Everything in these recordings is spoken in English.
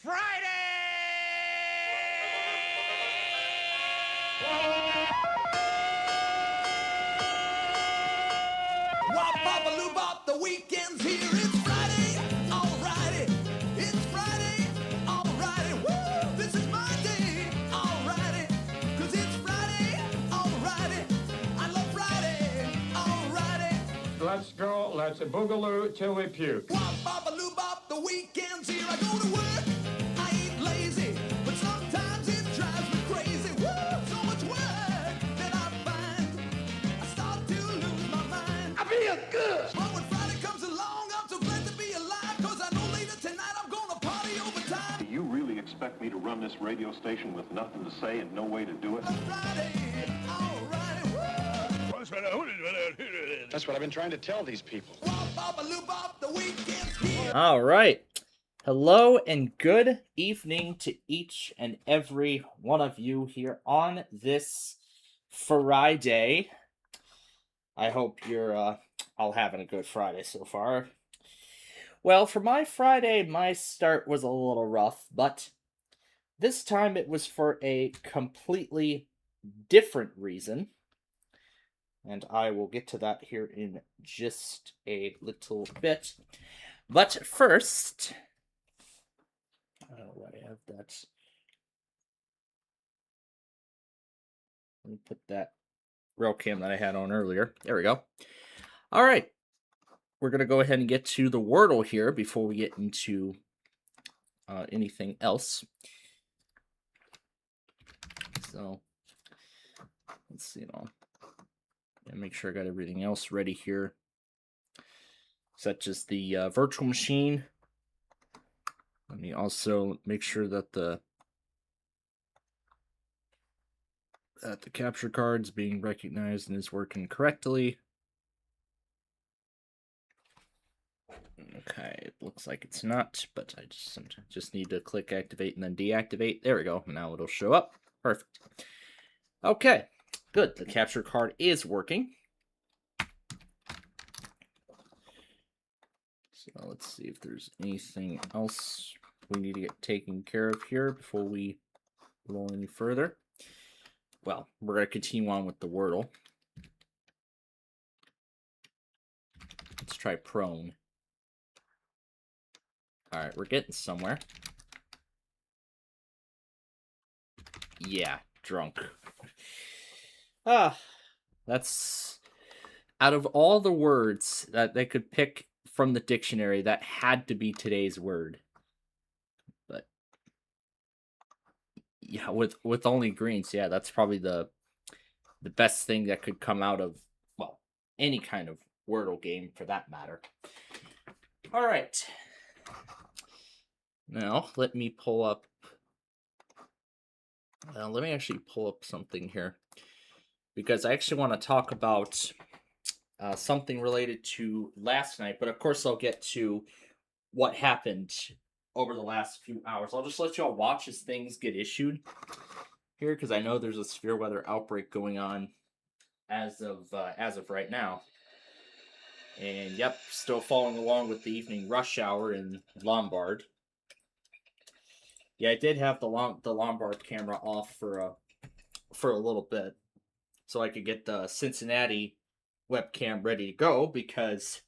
Friday! Wop, bop, a loo, bop, the weekend's here. It's Friday, alrighty. It's Friday, alrighty. Woo! This is my day, alrighty. 'Cause it's Friday, alrighty. I love Friday, alrighty. Let's go, let's boogaloo till we puke. Wop, bop, a loo, bop, the weekend's here. I go to work, I ain't lazy, but sometimes it drives me crazy. Woo! So much work that I find, I start to lose my mind. I feel good! But when Friday comes along, I'm so glad to be alive, 'cause I know later tonight I'm gonna party overtime. Do you really expect me to run this radio station with nothing to say and no way to do it? Friday, alrighty, woo! That's what I've been trying to tell these people. Wop, bop, a loo, bop, the weekend's here. All right. Hello and good evening to each and every one of you here on this Friday. I hope you're all having a good Friday so far. Well, for my Friday, my start was a little rough, but this time it was for a completely different reason. And I will get to that here in just a little bit. But first, I have that. Let me put that rail cam that I had on earlier. There we go. All right. We're going to go ahead and get to the Wordle here before we get into anything else. So, let's see it all. And make sure I got everything else ready here, such as the virtual machine. Let me also make sure that the capture card's being recognized and is working correctly. Okay, it looks like it's not, but I just need to click activate and then deactivate. There we go. Now it'll show up. Perfect. Okay. Good, the capture card is working. So let's see if there's anything else we need to get taken care of here before we roll any further. Well, we're going to continue on with the Wordle. Let's try prone. Alright, we're getting somewhere. Yeah, drunk. That's out of all the words that they could pick from the dictionary, that had to be today's word. But yeah, with only greens, yeah, that's probably the best thing that could come out of, well, any kind of Wordle game for that matter. All right. Now, let me pull up. Let me actually pull up something here, because I actually want to talk about something related to last night, but of course I'll get to what happened over the last few hours. I'll just let you all watch as things get issued here, because I know there's a severe weather outbreak going on as of right now. And yep, still following along with the evening rush hour in Lombard. Yeah, I did have the Lombard camera off for a little bit, so I could get the Cincinnati webcam ready to go, because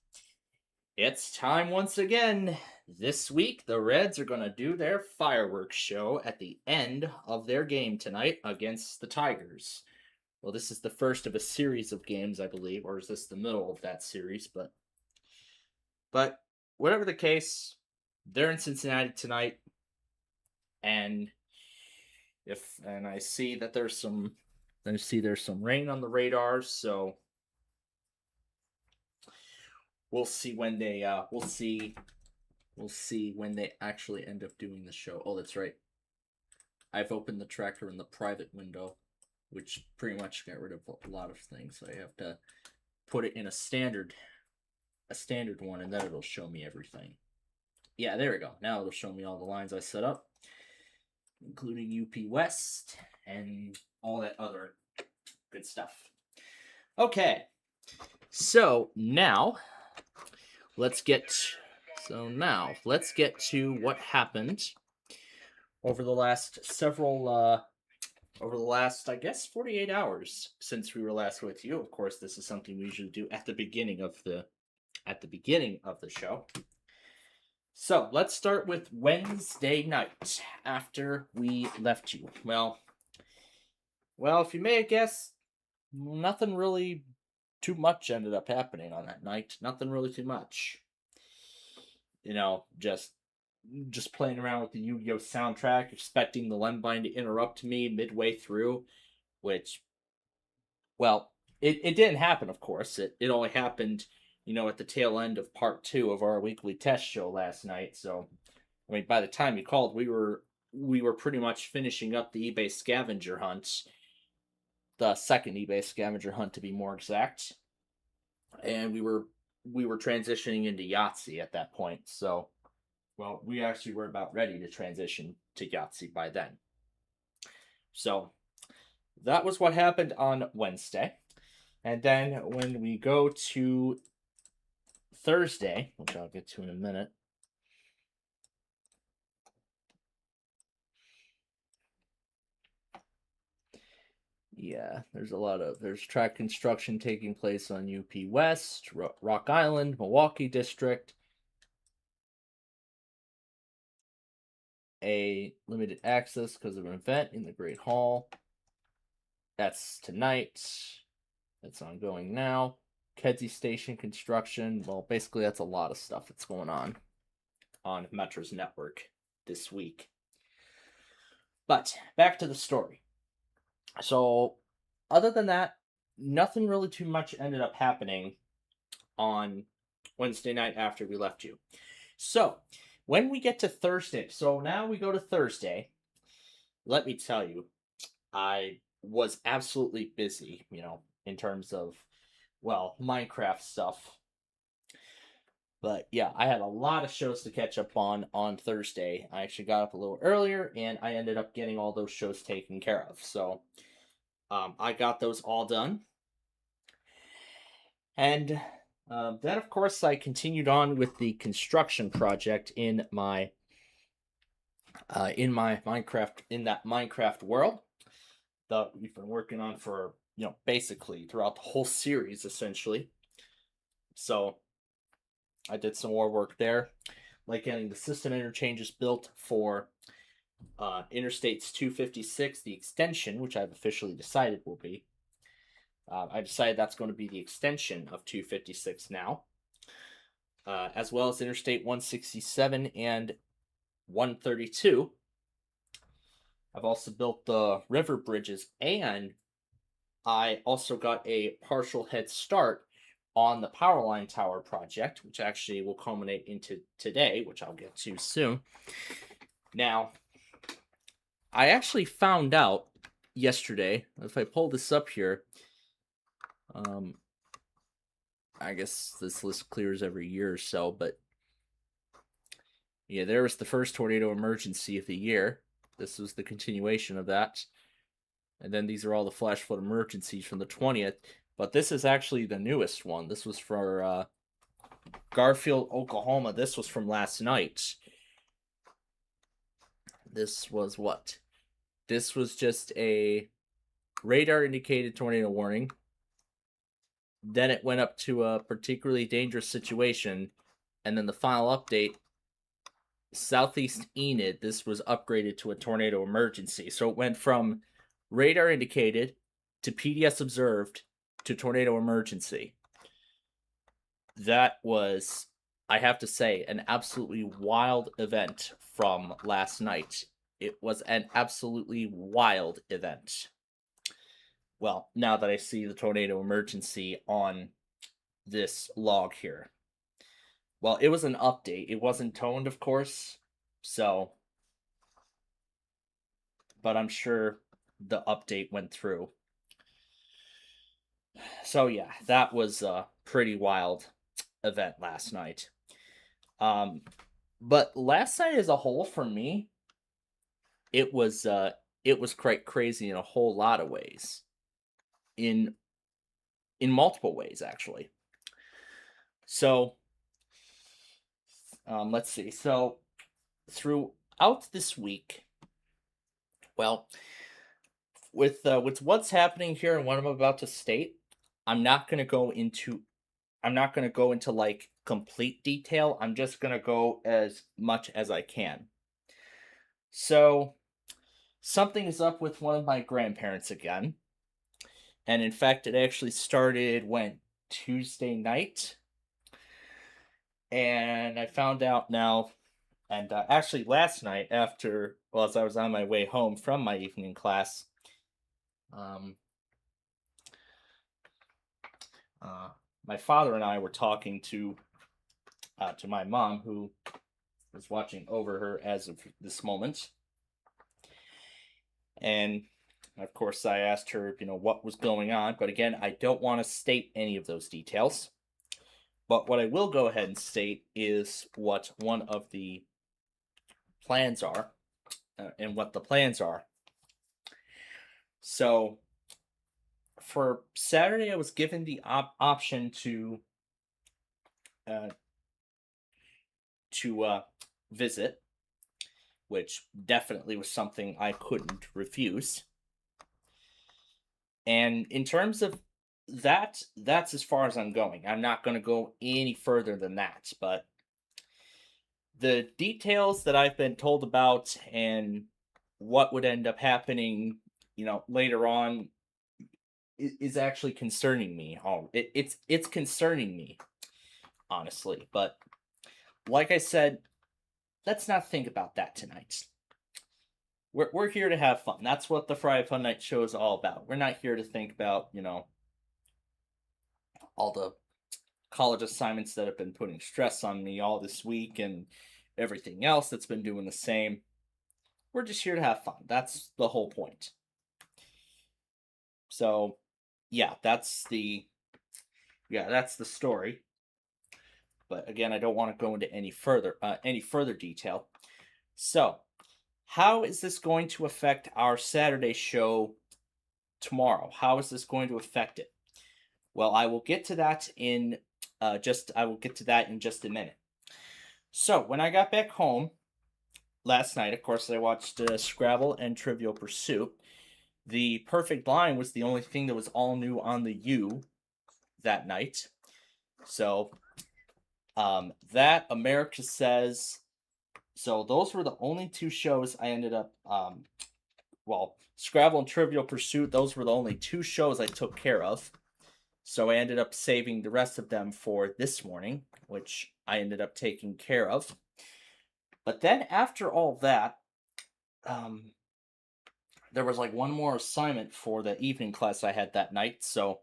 it's time once again. This week, the Reds are going to do their fireworks show at the end of their game tonight against the Tigers. Well, this is the first of a series of games, I believe, or is this the middle of that series? But whatever the case, they're in Cincinnati tonight, and I see that there's some rain on the radar, so we'll see when they we'll see when they actually end up doing the show. Oh, that's right. I've opened the tracker in the private window, which pretty much got rid of a lot of things. I have to put it in a standard one, and then it'll show me everything. Yeah, there we go. Now it'll show me all the lines I set up, including UP West and all that other good stuff. Okay, so now let's get to what happened over the last over the last, I guess, 48 hours since we were last with you. Of course, this is something we usually do at the beginning of the show. So let's start with Wednesday night after we left you. Well, if you may have guessed, nothing really too much ended up happening on that night. Nothing really too much. You know, just playing around with the Yu-Gi-Oh soundtrack, expecting the Lembine to interrupt me midway through, which, well, it didn't happen, of course. It only happened, you know, at the tail end of part 2 of our weekly test show last night. So, I mean, by the time you called, we were pretty much finishing up the eBay scavenger hunt, the second eBay scavenger hunt to be more exact, and we were transitioning into Yahtzee at that point. So, well, we actually were about ready to transition to Yahtzee by then. So, that was what happened on Wednesday. And then when we go to Thursday, which I'll get to in a minute. Yeah, there's track construction taking place on UP West, Rock Island, Milwaukee District. A limited access because of an event in the Great Hall. That's tonight. That's ongoing now. Kedzie Station construction. Well, basically that's a lot of stuff that's going on Metro's network this week. But back to the story. So, other than that, nothing really too much ended up happening on Wednesday night after we left you. So, when we get to Thursday, so now we go to Thursday, let me tell you, I was absolutely busy, you know, in terms of, well, Minecraft stuff. But yeah, I had a lot of shows to catch up on Thursday. I actually got up a little earlier, and I ended up getting all those shows taken care of. So, I got those all done. And then, of course, I continued on with the construction project in my Minecraft world that we've been working on for, you know, basically throughout the whole series, essentially. So I did some more work there, like getting the system interchanges built for Interstates 256, the extension, which I've officially decided will be. I decided that's going to be the extension of 256 now, as well as Interstate 167 and 132. I've also built the river bridges, and I also got a partial head start on the power line tower project, which actually will culminate into today, which I'll get to soon. Now, I actually found out yesterday, if I pull this up here, I guess this list clears every year or so, but yeah, there was the first tornado emergency of the year. This was the continuation of that. And then these are all the flash flood emergencies from the 20th. But this is actually the newest one. This was for Garfield, Oklahoma. This was from last night. This was what? This was just a radar-indicated tornado warning. Then it went up to a particularly dangerous situation. And then the final update, Southeast Enid, this was upgraded to a tornado emergency. So it went from radar indicated to PDS observed to tornado emergency. That was, I have to say, an absolutely wild event from last night. It was an absolutely wild event. Well, now that I see the tornado emergency on this log here. Well, it was an update. It wasn't toned, of course. So, but I'm sure the update went through. So yeah, that was a pretty wild event last night. But last night as a whole for me, it was quite crazy in a whole lot of ways. In multiple ways, actually. So, let's see. So, throughout this week, Well, with what's happening here and what I'm about to state, I'm not going to go into I'm not going to go into like complete detail. I'm just going to go as much as I can. So, something is up with one of my grandparents again. And in fact, it actually started when Tuesday night. And I found out now, and actually last night, as I was on my way home from my evening class, um, my father and I were talking to my mom, who was watching over her as of this moment. And of course, I asked her, what was going on. But again, I don't want to state any of those details. But what I will go ahead and state is what one of the plans are, and what the plans are. So, for Saturday, I was given the option to visit, which definitely was something I couldn't refuse. And in terms of that, that's as far as I'm going. I'm not going to go any further than that. But the details that I've been told about and what would end up happening, later on, is actually concerning me. It's concerning me, honestly. But like I said, let's not think about that tonight. We're here to have fun. That's what the Friday Fun Night show is all about. We're not here to think about, all the college assignments that have been putting stress on me all this week and everything else that's been doing the same. We're just here to have fun. That's the whole point. So, yeah, that's the story. But again, I don't want to go into any further detail. So, how is this going to affect our Saturday show tomorrow? How is this going to affect it? Well, I will get to that in just a minute. So, when I got back home last night, of course, I watched Scrabble and Trivial Pursuit. The Perfect Line was the only thing that was all new on the U that night. So, that America Says. So those were the only two shows I ended up. Scrabble and Trivial Pursuit. Those were the only two shows I took care of. So I ended up saving the rest of them for this morning, which I ended up taking care of. But then after all that, there was like one more assignment for the evening class I had that night, so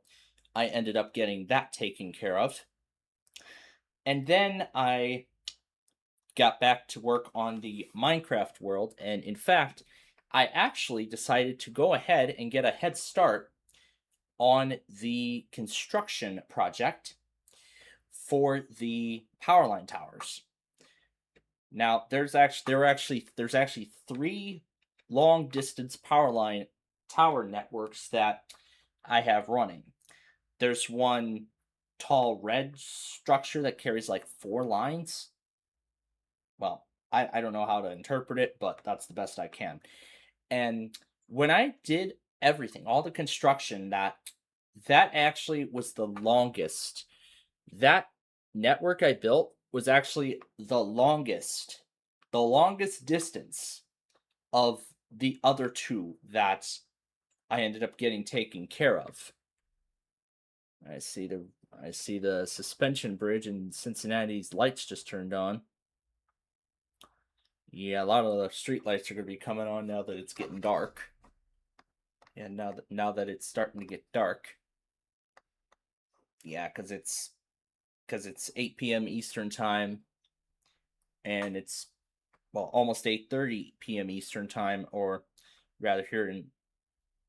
I ended up getting that taken care of. And then I got back to work on the Minecraft world, and in fact, I actually decided to go ahead and get a head start on the construction project for the power line towers. Now, there's actually 3 long distance power line tower networks that I have running. There's one tall red structure that carries like 4 lines. Well, I don't know how to interpret it, but that's the best I can. And when I did everything, all the construction, that actually was the longest. That network I built was actually the longest distance of the other 2 that I ended up getting taken care of. I see the suspension bridge in Cincinnati's lights just turned on. Yeah, a lot of the street lights are going to be coming on now that it's getting dark. And now that it's starting to get dark. Yeah, because it's 8 p.m. Eastern time, and it's almost 8:30 p.m. Eastern time, or rather here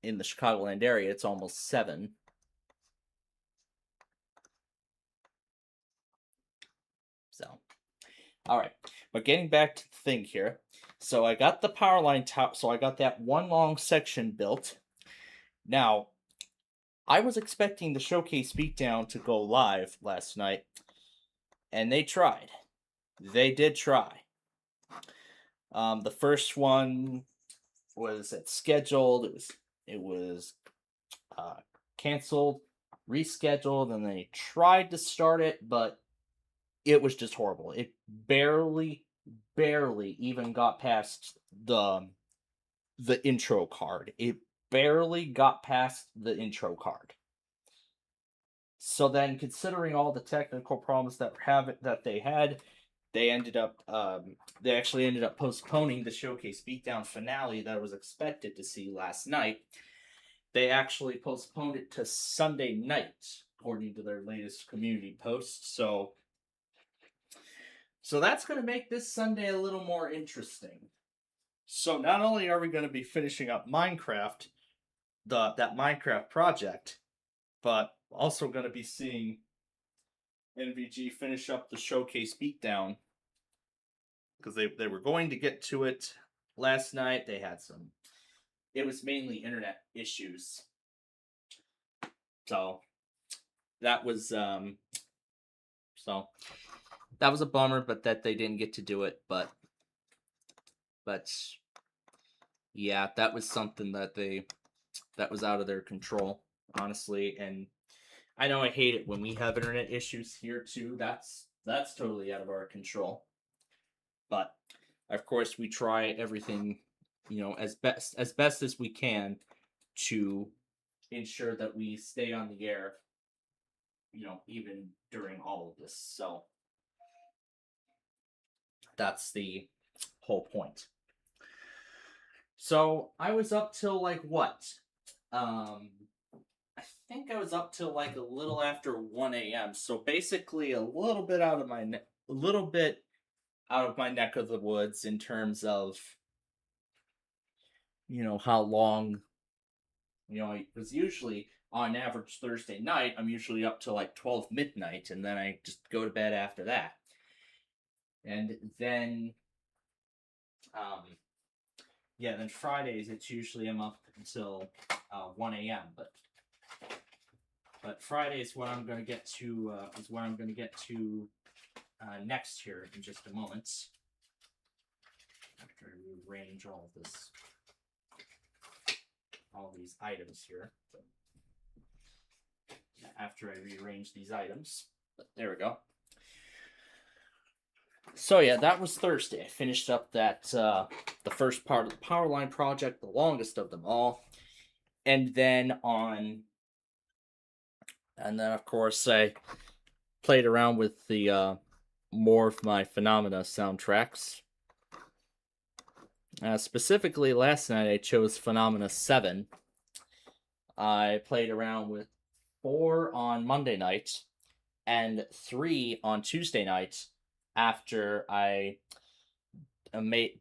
in the Chicagoland area, it's almost 7. So, all right. But getting back to the thing here, so I got the power line so I got that one long section built. Now, I was expecting the Showcase Beatdown to go live last night, and they tried. They did try. The first one was it scheduled? It was canceled, rescheduled, and they tried to start it, but it was just horrible. It barely even got past the intro card. It barely got past the intro card. So then, considering all the technical problems that they had, they actually ended up postponing the Showcase Beatdown finale that I was expected to see last night. They actually postponed it to Sunday night, according to their latest community post. So that's going to make this Sunday a little more interesting. So not only are we going to be finishing up Minecraft, that Minecraft project, but also going to be seeing NVG finish up the Showcase Beatdown, because they were going to get to it last night. They had it was mainly internet issues. So that was that was a bummer, but that they didn't get to do it. But yeah, that was something that was out of their control, honestly. And I know I hate it when we have internet issues here too. That's totally out of our control. But of course, we try everything, as best as we can to ensure that we stay on the air, even during all of this. So that's the whole point. So I was up till like what? I think I was up till like a little after 1 a.m. So basically a little bit out of my neck of the woods in terms of how long, because usually on average Thursday night I'm usually up till like 12 midnight, and then I just go to bed after that. And then then Fridays it's usually I'm up until 1 a.m. But Friday is what I'm going to get to. Next here in just a moment. After I rearrange all these items here. After I rearrange these items, but there we go. So yeah, that was Thursday. I finished up that the first part of the Powerline project, the longest of them all, and then of course I played around with the more of my Phenomena soundtracks. Specifically, last night I chose Phenomena 7. I played around with 4 on Monday night and 3 on Tuesday night, after I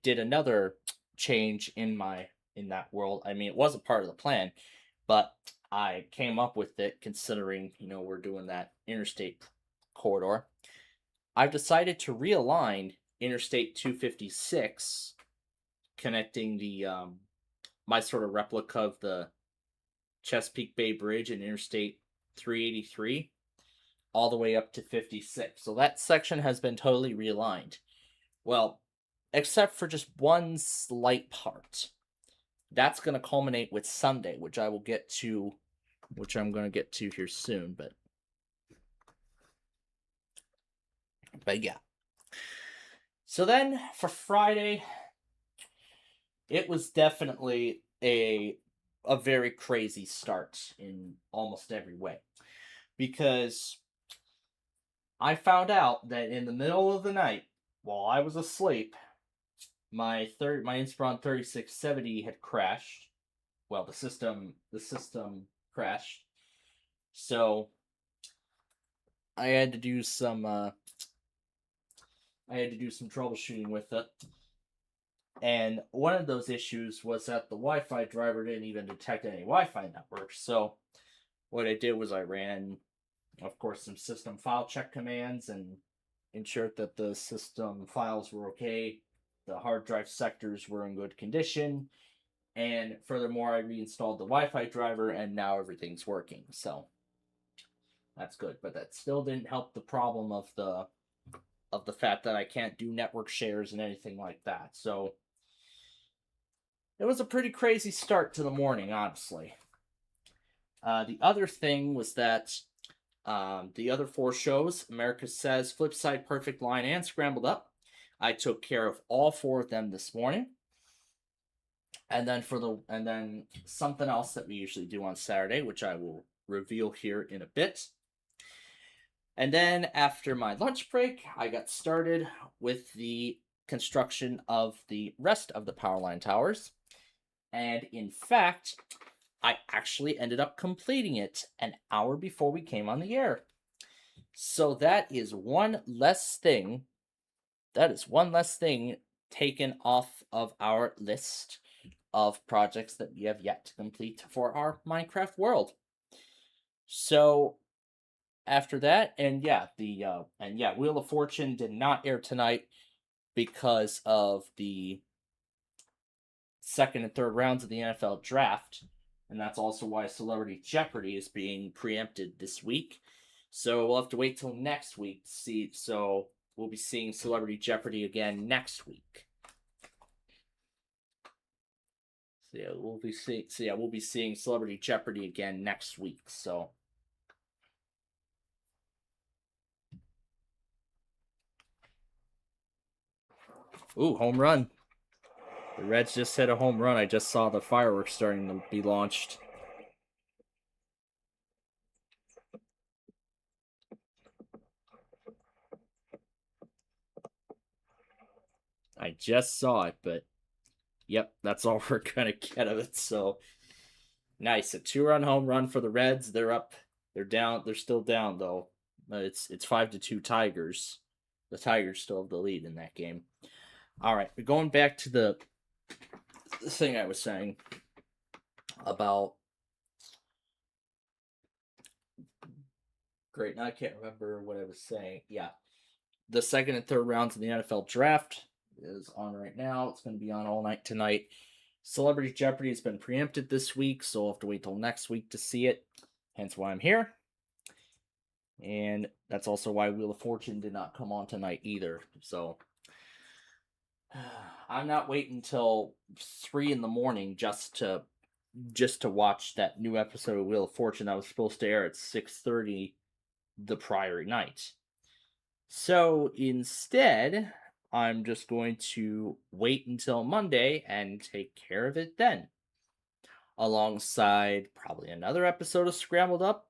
did another change in that world. I mean, it wasn't part of the plan, but I came up with it considering, we're doing that interstate corridor. I've decided to realign Interstate 256, connecting the my sort of replica of the Chesapeake Bay Bridge and Interstate 383 all the way up to 56. So that section has been totally realigned. Well, except for just one slight part. That's going to culminate with Sunday, which I'm going to get to here soon, but yeah. So then for Friday, it was definitely a very crazy start in almost every way, because I found out that in the middle of the night, while I was asleep, my Inspiron 3670 had crashed. Well, the system crashed. So I had to do some troubleshooting with it. And one of those issues was that the Wi-Fi driver didn't even detect any Wi-Fi network. So what I did was I ran, of course, some system file check commands and ensured that the system files were okay, the hard drive sectors were in good condition, and furthermore, I reinstalled the Wi-Fi driver, and now everything's working. So that's good, but that still didn't help the problem of the fact that I can't do network shares and anything like that. So it was a pretty crazy start to the morning, honestly. The other thing was that the other 4 shows, America Says, Flipside, Perfect Line, and Scrambled Up, I took care of all 4 of them this morning. And then something else that we usually do on Saturday, which I will reveal here in a bit. And then after my lunch break, I got started with the construction of the rest of the power line towers. And in fact, I actually ended up completing it an hour before we came on the air. So that is one less thing. That is one less thing taken off of our list of projects that we have yet to complete for our Minecraft world. So after that, Wheel of Fortune did not air tonight because of the second and third rounds of the NFL draft, and that's also why Celebrity Jeopardy is being preempted this week. So we'll have to wait till next week to see. So we'll be seeing Celebrity Jeopardy again next week. We'll be seeing Celebrity Jeopardy again next week. So. Ooh, home run. The Reds just hit a home run. I just saw the fireworks starting to be launched. I just saw it, but yep, that's all we're going to get of it. So nice. A 2-run home run for the Reds. They're up. They're down. They're still down, though. It's 5-2 Tigers. The Tigers still have the lead in that game. All right, we're going back to the thing I was saying about. Great, now I can't remember what I was saying. Yeah, the second and third rounds of the NFL draft is on right now. It's going to be on all night tonight. Celebrity Jeopardy has been preempted this week, so I'll have to wait till next week to see it. Hence why I'm here. And that's also why Wheel of Fortune did not come on tonight either. So I'm not waiting until 3 a.m. just to watch that new episode of Wheel of Fortune that was supposed to air at 6:30 the prior night. So instead, I'm just going to wait until Monday and take care of it then. Alongside probably another episode of Scrambled Up.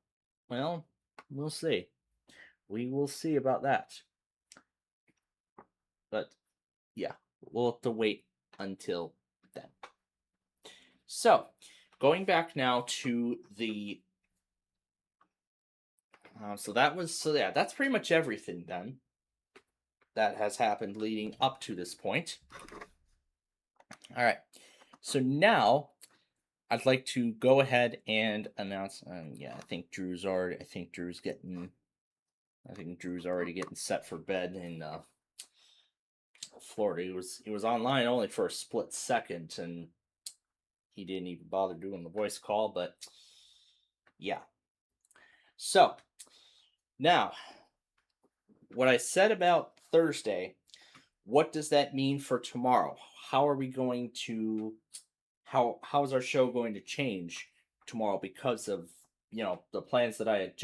Well, we'll see. We will see about that. But yeah, we'll have to wait until then. So, going back now to the that's pretty much everything then that has happened leading up to this point. All right. So now I'd like to go ahead and announce. I think Drew's already getting set for bed in Florida. He was online only for a split second, and he didn't even bother doing the voice call. But yeah. So now, what I said about Thursday, what does that mean for tomorrow? How are we going to? How is our show going to change tomorrow because of the plans that I had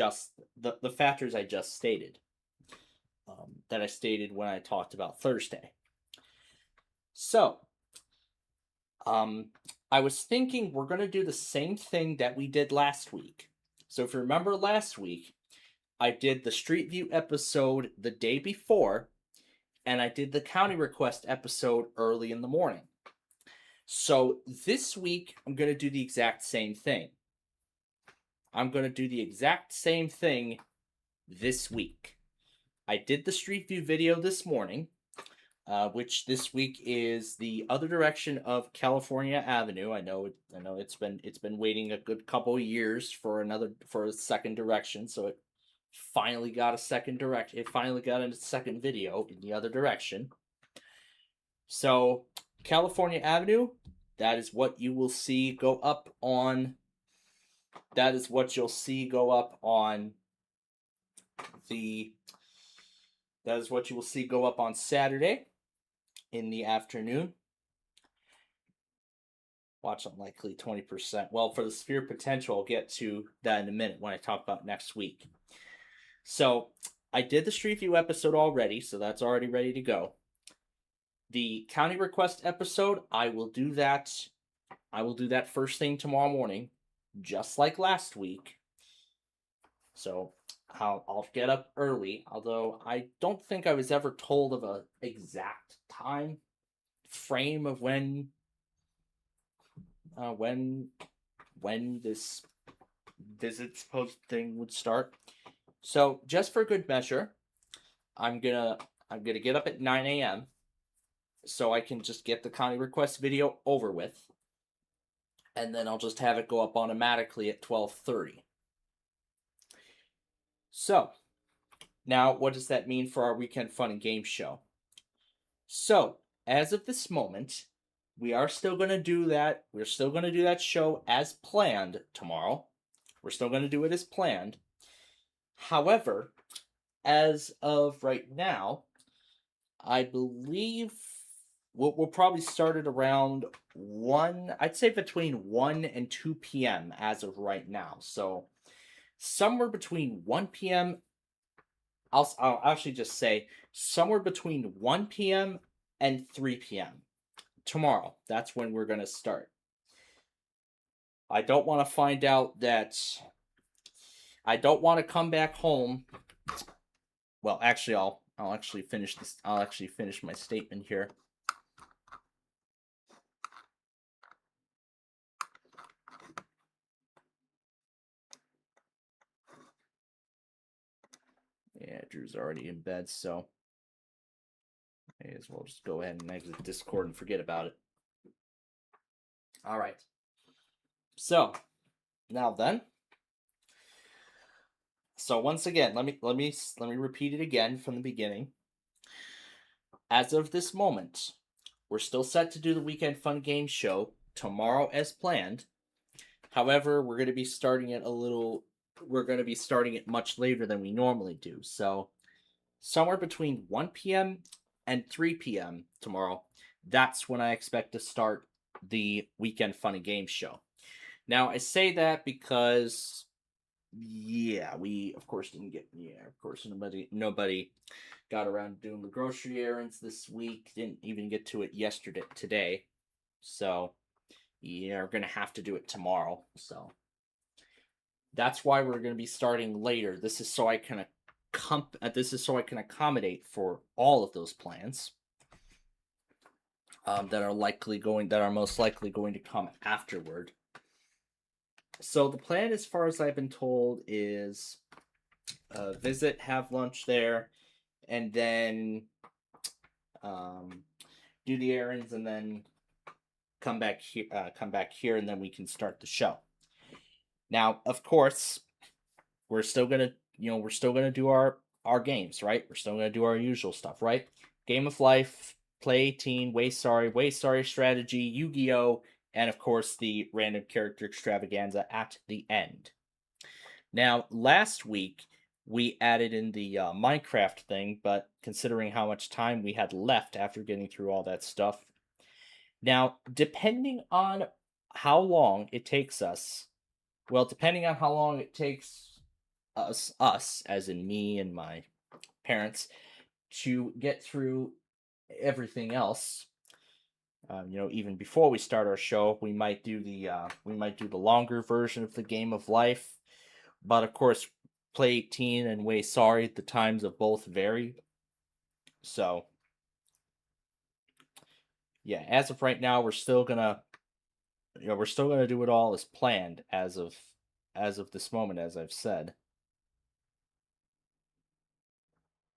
the factors I just stated, that I stated when I talked about Thursday. So, I was thinking we're going to do the same thing that we did last week. So if you remember last week, I did the Street View episode the day before, and I did the County Request episode early in the morning. So this week, I'm going to do the exact same thing. I'm going to do the exact same thing this week. I did the Street View video this morning, which this week is the other direction of California Avenue. I know it's been waiting a good couple of years for a second direction, so it finally got a second direction. It finally got a second video in the other direction. So California Avenue, that is what you will see go up on. That is what you'll see go up on the. That is what you will see go up on Saturday in the afternoon. Watch Unlikely 20%. Well, for the Sphere Potential, I'll get to that in a minute when I talk about next week. So, I did the Street View episode already, so that's already ready to go. The County Request episode, I will do that first thing tomorrow morning, just like last week. So, I'll get up early, although I don't think I was ever told of a exact time frame of when this visit supposed thing would start. So just for good measure, I'm gonna get up at 9 a.m. so I can just get the County Request video over with, and then I'll just have it go up automatically at 12:30. So now, what does that mean for our Weekend Fun and Game show? So as of this moment, we are still going to do that. We're still going to do that show as planned tomorrow. We're still going to do it as planned. However, as of right now, I believe we'll probably start at around 1, I'd say between 1 and 2 p.m. as of right now. So somewhere between 1 p.m. I'll actually just say somewhere between 1 p.m. and 3 p.m. tomorrow. That's when we're going to start. I don't want to find out that I don't want to come back home. Well, actually, I'll actually finish this. I'll actually finish my statement here. Yeah, Drew's already in bed, so may as well just go ahead and exit Discord and forget about it. All right. So now then. So once again, let me repeat it again from the beginning. As of this moment, we're still set to do the Weekend Fun Game show tomorrow as planned. However, we're going to be starting it much later than we normally do. So somewhere between 1 p.m. and 3 p.m. tomorrow, that's when I expect to start the Weekend Fun and Game show. Now, I say that because we of course nobody got around to doing the grocery errands this week. Didn't even get to it today. So we're gonna have to do it tomorrow. So that's why we're gonna be starting later. This is so I can accommodate for all of those plans that are most likely going to come afterward. So the plan, as far as I've been told, is visit, have lunch there, and then do the errands, and then come back here, and then we can start the show. Now, of course, we're still gonna do our games, right? We're still gonna do our usual stuff, right? Game of Life, Play 18, Way Sorry Strategy, Yu-Gi-Oh, and of course the random character extravaganza at the end. Now, last week we added in the Minecraft thing, but considering how much time we had left after getting through all that stuff, now depending on how long it takes us, us as in me and my parents, to get through everything else. Even before we start our show, we might do the longer version of the Game of Life, but of course, Play 18 and Way Sorry, the times of both vary. So, yeah, as of right now, we're still gonna do it all as planned as of this moment, as I've said.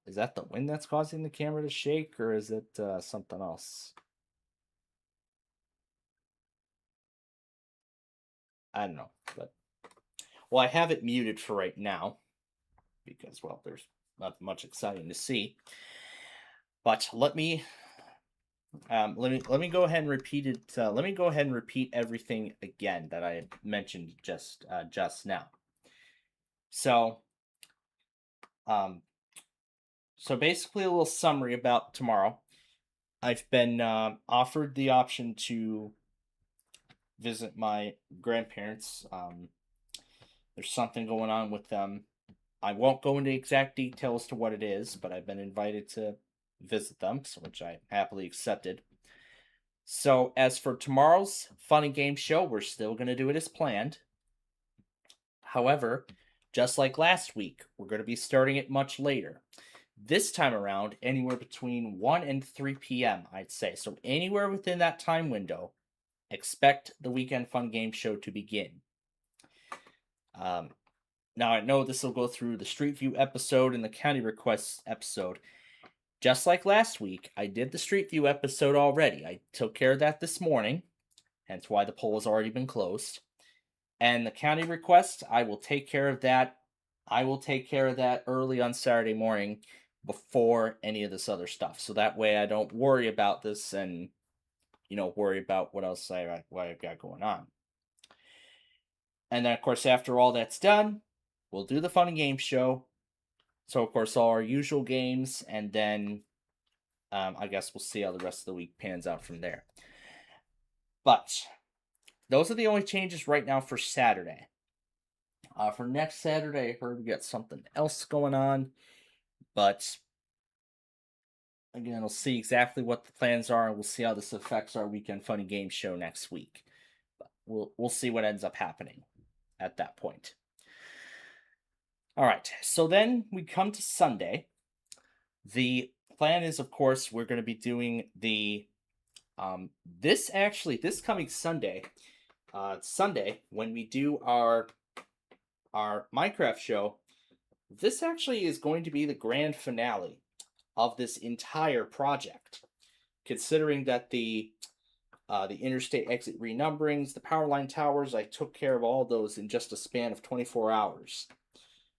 Is that the wind that's causing the camera to shake, or is it something else? I don't know, but I have it muted for right now because, well, there's not much exciting to see. But let me go ahead and repeat it. Let me go ahead and repeat everything again that I mentioned just now. So, basically, a little summary about tomorrow. I've been offered the option to visit my grandparents. There's something going on with them. I won't go into exact detail as to what it is, but I've been invited to visit them, which I happily accepted. So, as for tomorrow's fun and game show, we're still going to do it as planned. However, just like last week, we're going to be starting it much later. This time around, anywhere between 1 and 3 p.m., I'd say. So, anywhere within that time window, expect the Weekend Fun Game Show to begin. Now, I know this will go through the Street View episode and the County Requests episode. Just like last week, I did the Street View episode already. I took care of that this morning, hence why the poll has already been closed. And the County Request, I will take care of that. I will take care of that early on Saturday morning before any of this other stuff. So that way I don't worry about this and, worry about what else I've got going on. And then, of course, after all that's done, we'll do the fun and game show. So, of course, all our usual games, and then I guess we'll see how the rest of the week pans out from there. But those are the only changes right now for Saturday. For next Saturday, I heard we got something else going on, but again, we'll see exactly what the plans are, and we'll see how this affects our Weekend Fun and Game show next week. But we'll see what ends up happening at that point. All right, so then we come to Sunday. The plan is, of course, we're going to be doing the this coming Sunday, when we do our Minecraft show. This actually is going to be the grand finale of this entire project, considering that the interstate exit renumberings, the power line towers, I took care of all those in just a span of 24 hours.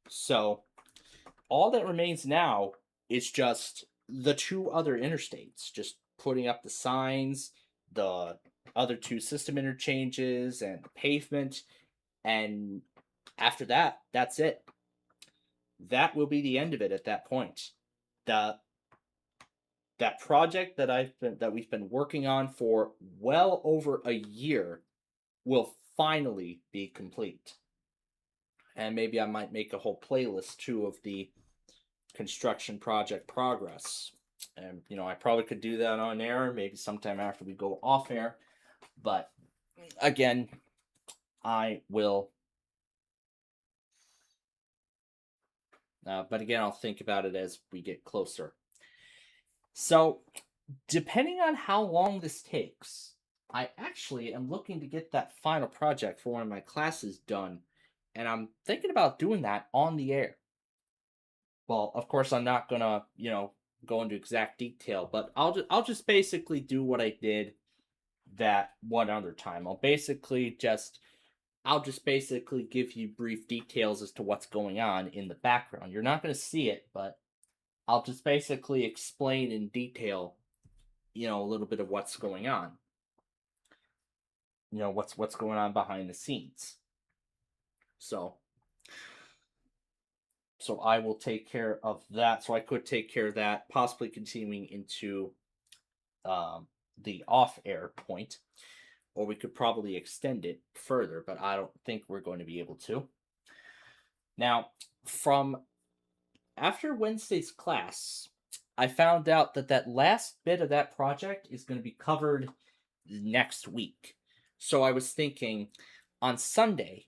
So, all that remains now is just the 2 other interstates, just putting up the signs, the other 2 system interchanges, and the pavement, and after that, that's it. That will be the end of it at that point. That project that we've been working on for well over a year will finally be complete. And maybe I might make a whole playlist too of the construction project progress. And I probably could do that on air, maybe sometime after we go off air. But again, I will. But again, I'll think about it as we get closer. So, depending on how long this takes, I actually am looking to get that final project for one of my classes done. And I'm thinking about doing that on the air. Well, of course, I'm not gonna, go into exact detail, but I'll just basically do what I did that one other time. I'll just basically give you brief details as to what's going on in the background. You're not gonna see it, but I'll just basically explain in detail, a little bit of what's going on. What's going on behind the scenes. So I will take care of that. So I could take care of that, possibly continuing into the off-air point, or we could probably extend it further, but I don't think we're going to be able to. Now, from after Wednesday's class, I found out that last bit of that project is going to be covered next week. So I was thinking on Sunday,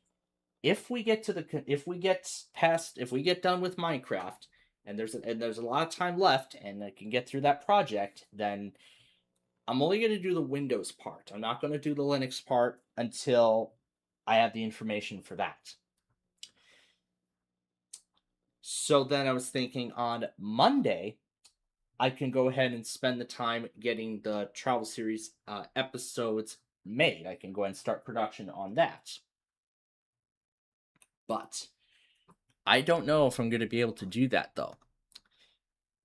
if we get done with Minecraft, and there's a lot of time left, and I can get through that project, then I'm only going to do the Windows part. I'm not going to do the Linux part until I have the information for that. So then I was thinking on Monday, I can go ahead and spend the time getting the Travel Series episodes made. I can go ahead and start production on that. But I don't know if I'm going to be able to do that, though.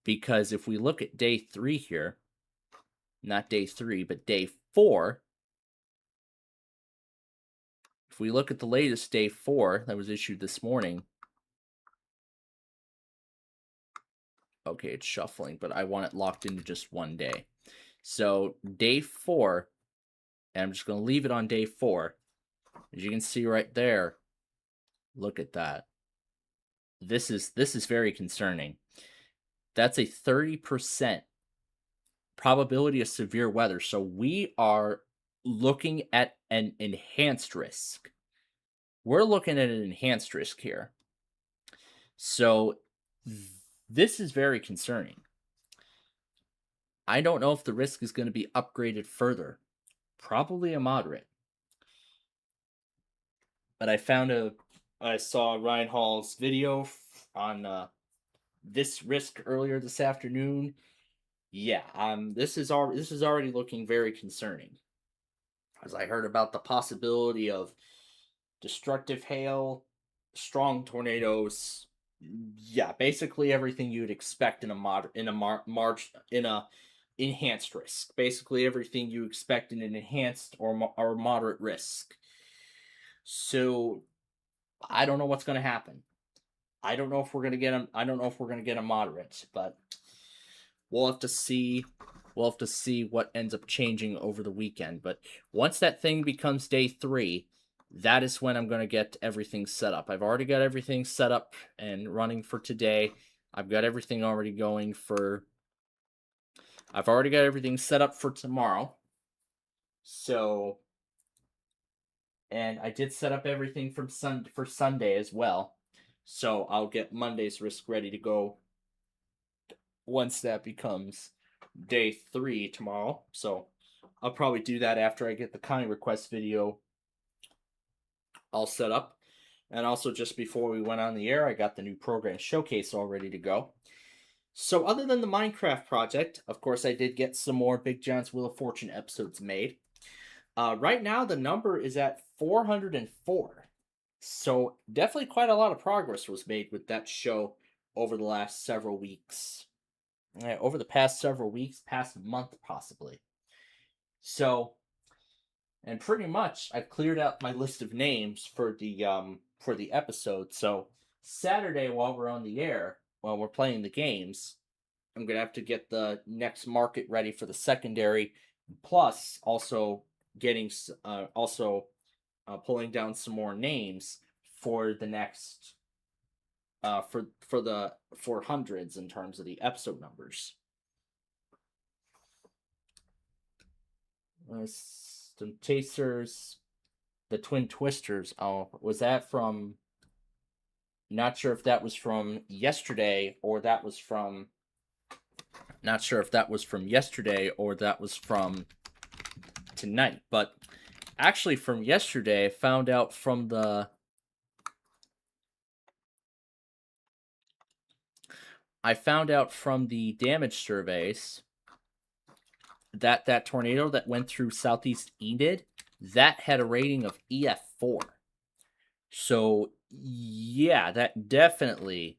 Because if we look at day 3 here, not day 3, but day 4, if we look at the latest day 4 that was issued this morning, okay, it's shuffling, but I want it locked into just one day. So day 4 And I'm just going to leave it on day 4. As you can see right there, look at that. This is very concerning. That's a 30% probability of severe weather. So we are looking at an enhanced risk. We're looking at an enhanced risk here. So this is very concerning. I don't know if the risk is going to be upgraded further. Probably a moderate. But I saw Ryan Hall's video on this risk earlier this afternoon. Yeah, this is already looking very concerning. As I heard about the possibility of destructive hail, strong tornadoes. Yeah, basically everything you'd expect in a enhanced risk. Basically everything you expect in an enhanced or moderate risk. So I don't know what's going to happen. I don't know if we're going to get a moderate, but we'll have to see. We'll have to see what ends up changing over the weekend. But once that thing becomes day 3, that is when I'm going to get everything set up. I've already got everything set up and running for today. I've got everything already going for... I've already got everything set up for tomorrow. So... And I did set up everything for Sunday as well. So I'll get Monday's risk ready to go once that becomes day 3 tomorrow. So I'll probably do that after I get the Connie request video all set up. And also just before we went on the air, I got the new program showcase all ready to go. So other than the Minecraft project, of course I did get some more Big John's Wheel of Fortune episodes made. Right now the number is at 404. So definitely quite a lot of progress was made with that show over the last several weeks. Over the past several weeks, past month possibly. So, and pretty much I've cleared out my list of names for the episode. So Saturday while we're on the air, while we're playing the games, I'm gonna have to get the next market ready for the secondary, plus also getting pulling down some more names for the next for hundreds in terms of the episode numbers. Some chasers, the Twin Twisters. Oh, was that from? Not sure if that was from yesterday or that was from. Not sure if that was from yesterday or that was from tonight, but actually from yesterday I found out from the damage surveys that that tornado that went through Southeast Enid, that had a rating of EF4. So yeah, that definitely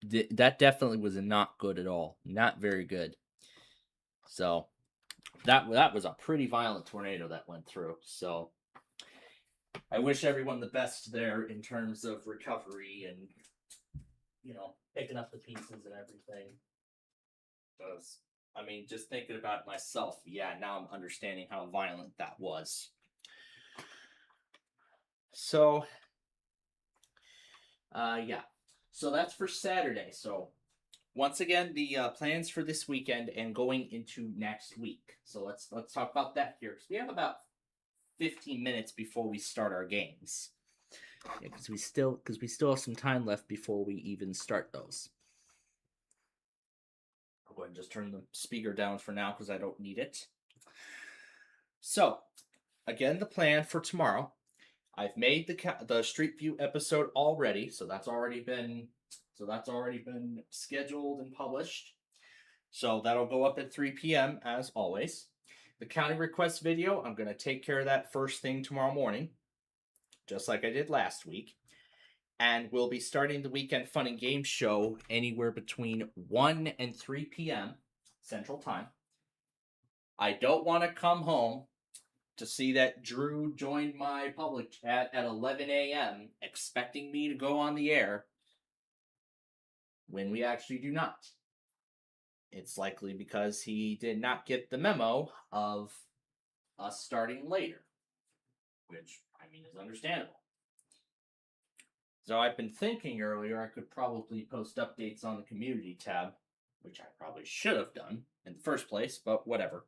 was not good at all. Not very good. So that was a pretty violent tornado that went through. So I wish everyone the best there in terms of recovery and, you know, picking up the pieces and everything. Because, I mean, just thinking about it myself, yeah, now I'm understanding how violent that was. So, yeah. So that's for Saturday. So, once again, the plans for this weekend and going into next week. So let's talk about that here, because we have about 15 minutes before we start our games. Yeah, because we still have some time left before we even start those. I'll go ahead and just turn the speaker down for now because I don't need it. So, again, the plan for tomorrow. I've made the Street View episode already, so that's already been scheduled and published. So that'll go up at 3 p.m. as always. The county request video, I'm going to take care of that first thing tomorrow morning, just like I did last week. And we'll be starting the Weekend Fun and Games show anywhere between 1 and 3 p.m. Central Time. I don't want to come home to see that Drew joined my public chat at 11 a.m. expecting me to go on the air when we actually do not. It's likely because he did not get the memo of us starting later, which, I mean, is understandable. So I've been thinking earlier I could probably post updates on the community tab, which I probably should have done in the first place, but whatever.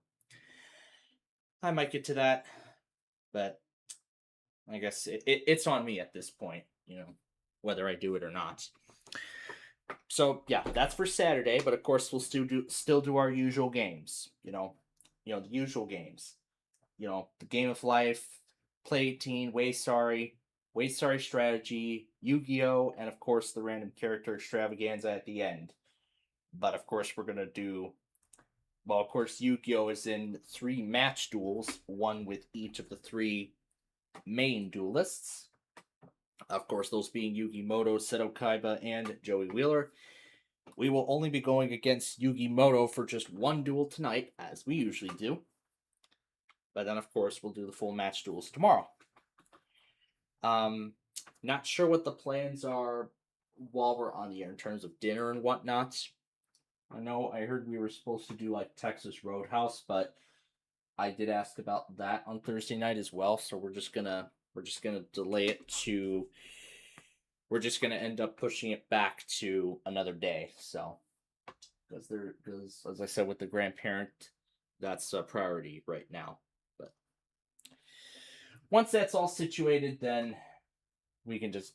I might get to that, but I guess it's on me at this point, whether I do it or not. So yeah, that's for Saturday, but of course we'll still do our usual games, the usual games, the Game of Life, Play 18, Way Sorry Strategy, Yu-Gi-Oh, and of course the random character extravaganza at the end. But of course we're gonna do, well, of course Yu-Gi-Oh is in 3 match duels, one with each of the 3 main duelists. Of course, those being Yugi Moto, Seto Kaiba, and Joey Wheeler. We will only be going against Yugi Moto for just 1 duel tonight, as we usually do. But then, of course, we'll do the full match duels tomorrow. Not sure what the plans are while we're on the air in terms of dinner and whatnot. I heard we were supposed to do like Texas Roadhouse, but I did ask about that on Thursday night as well, so we're just gonna delay it to. We're just gonna end up pushing it back to another day. So, because as I said with the grandparent, that's a priority right now. But once that's all situated, then we can just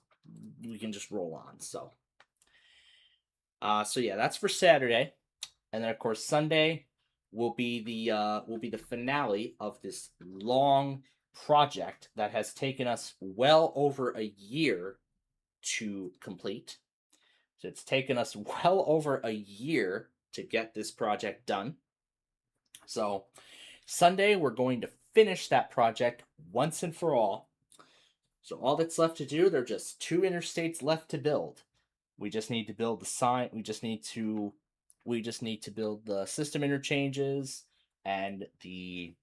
roll on. So yeah, that's for Saturday, and then of course Sunday will be the finale of this long project that has taken us well over a year to complete. So it's taken us well over a year to get this project done. So Sunday we're going to finish that project once and for all. So all that's left to do, there are just 2 interstates left to build. We just need to build the sign. We just need to build the system interchanges and the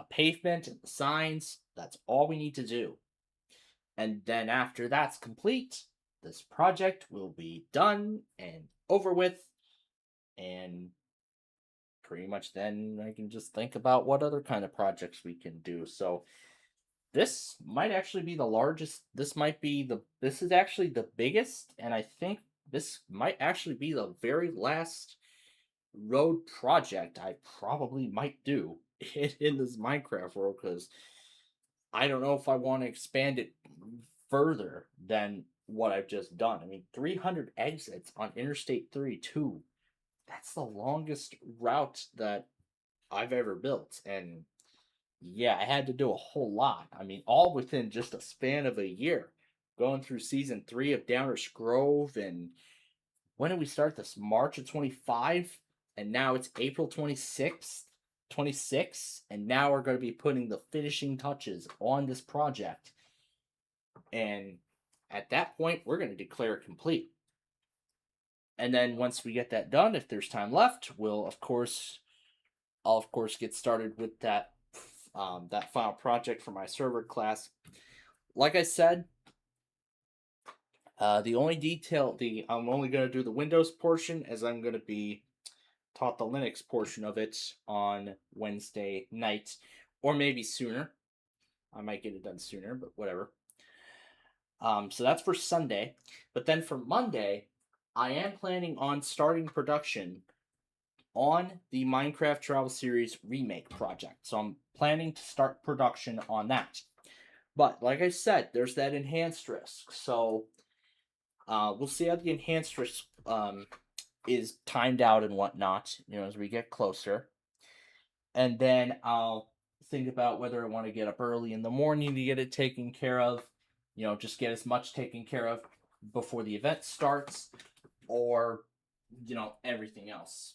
pavement and the signs. That's all we need to do. And then after that's complete, this project will be done and over with. And pretty much then I can just think about what other kind of projects we can do. So this might actually be the largest. This is actually the biggest. And I think this might actually be the very last road project I probably might do in this Minecraft world, because I don't know if I want to expand it further than what I've just done. I mean, 300 exits on Interstate 32. That's the longest route that I've ever built. And yeah, I had to do a whole lot. I mean, all within just a span of a year. Going through season 3 of Downers Grove, and when did we start this? March of 25, and now it's April 26th. 26, and now we're going to be putting the finishing touches on this project. And at that point, we're going to declare it complete. And then once we get that done, if there's time left, I'll of course get started with that final project for my server class. Like I said, the only detail, I'm only going to do the Windows portion, as I'm going to be taught the Linux portion of it on Wednesday night, or maybe sooner. I might get it done sooner, but whatever. So that's for Sunday. But then for Monday, I am planning on starting production on the Minecraft Travel Series remake project. So I'm planning to start production on that. But like I said, there's that enhanced risk. So we'll see how the enhanced risk is timed out and whatnot, as we get closer. And then I'll think about whether I want to get up early in the morning to get it taken care of, just get as much taken care of before the event starts, or, everything else.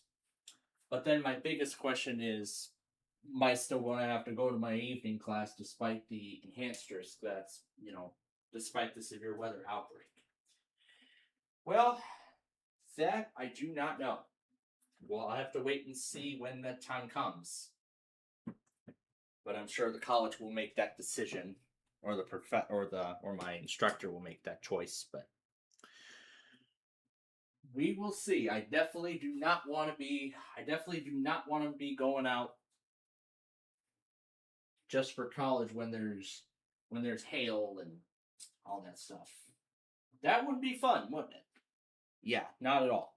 But then my biggest question is, am I still going to have to go to my evening class despite the enhanced risk that's, despite the severe weather outbreak? Well, that I do not know. Well, I have to wait and see when that time comes. But I'm sure the college will make that decision, or my instructor will make that choice. But we will see. I definitely do not want to be going out just for college when there's hail and all that stuff. That would be fun, wouldn't it? Yeah, not at all.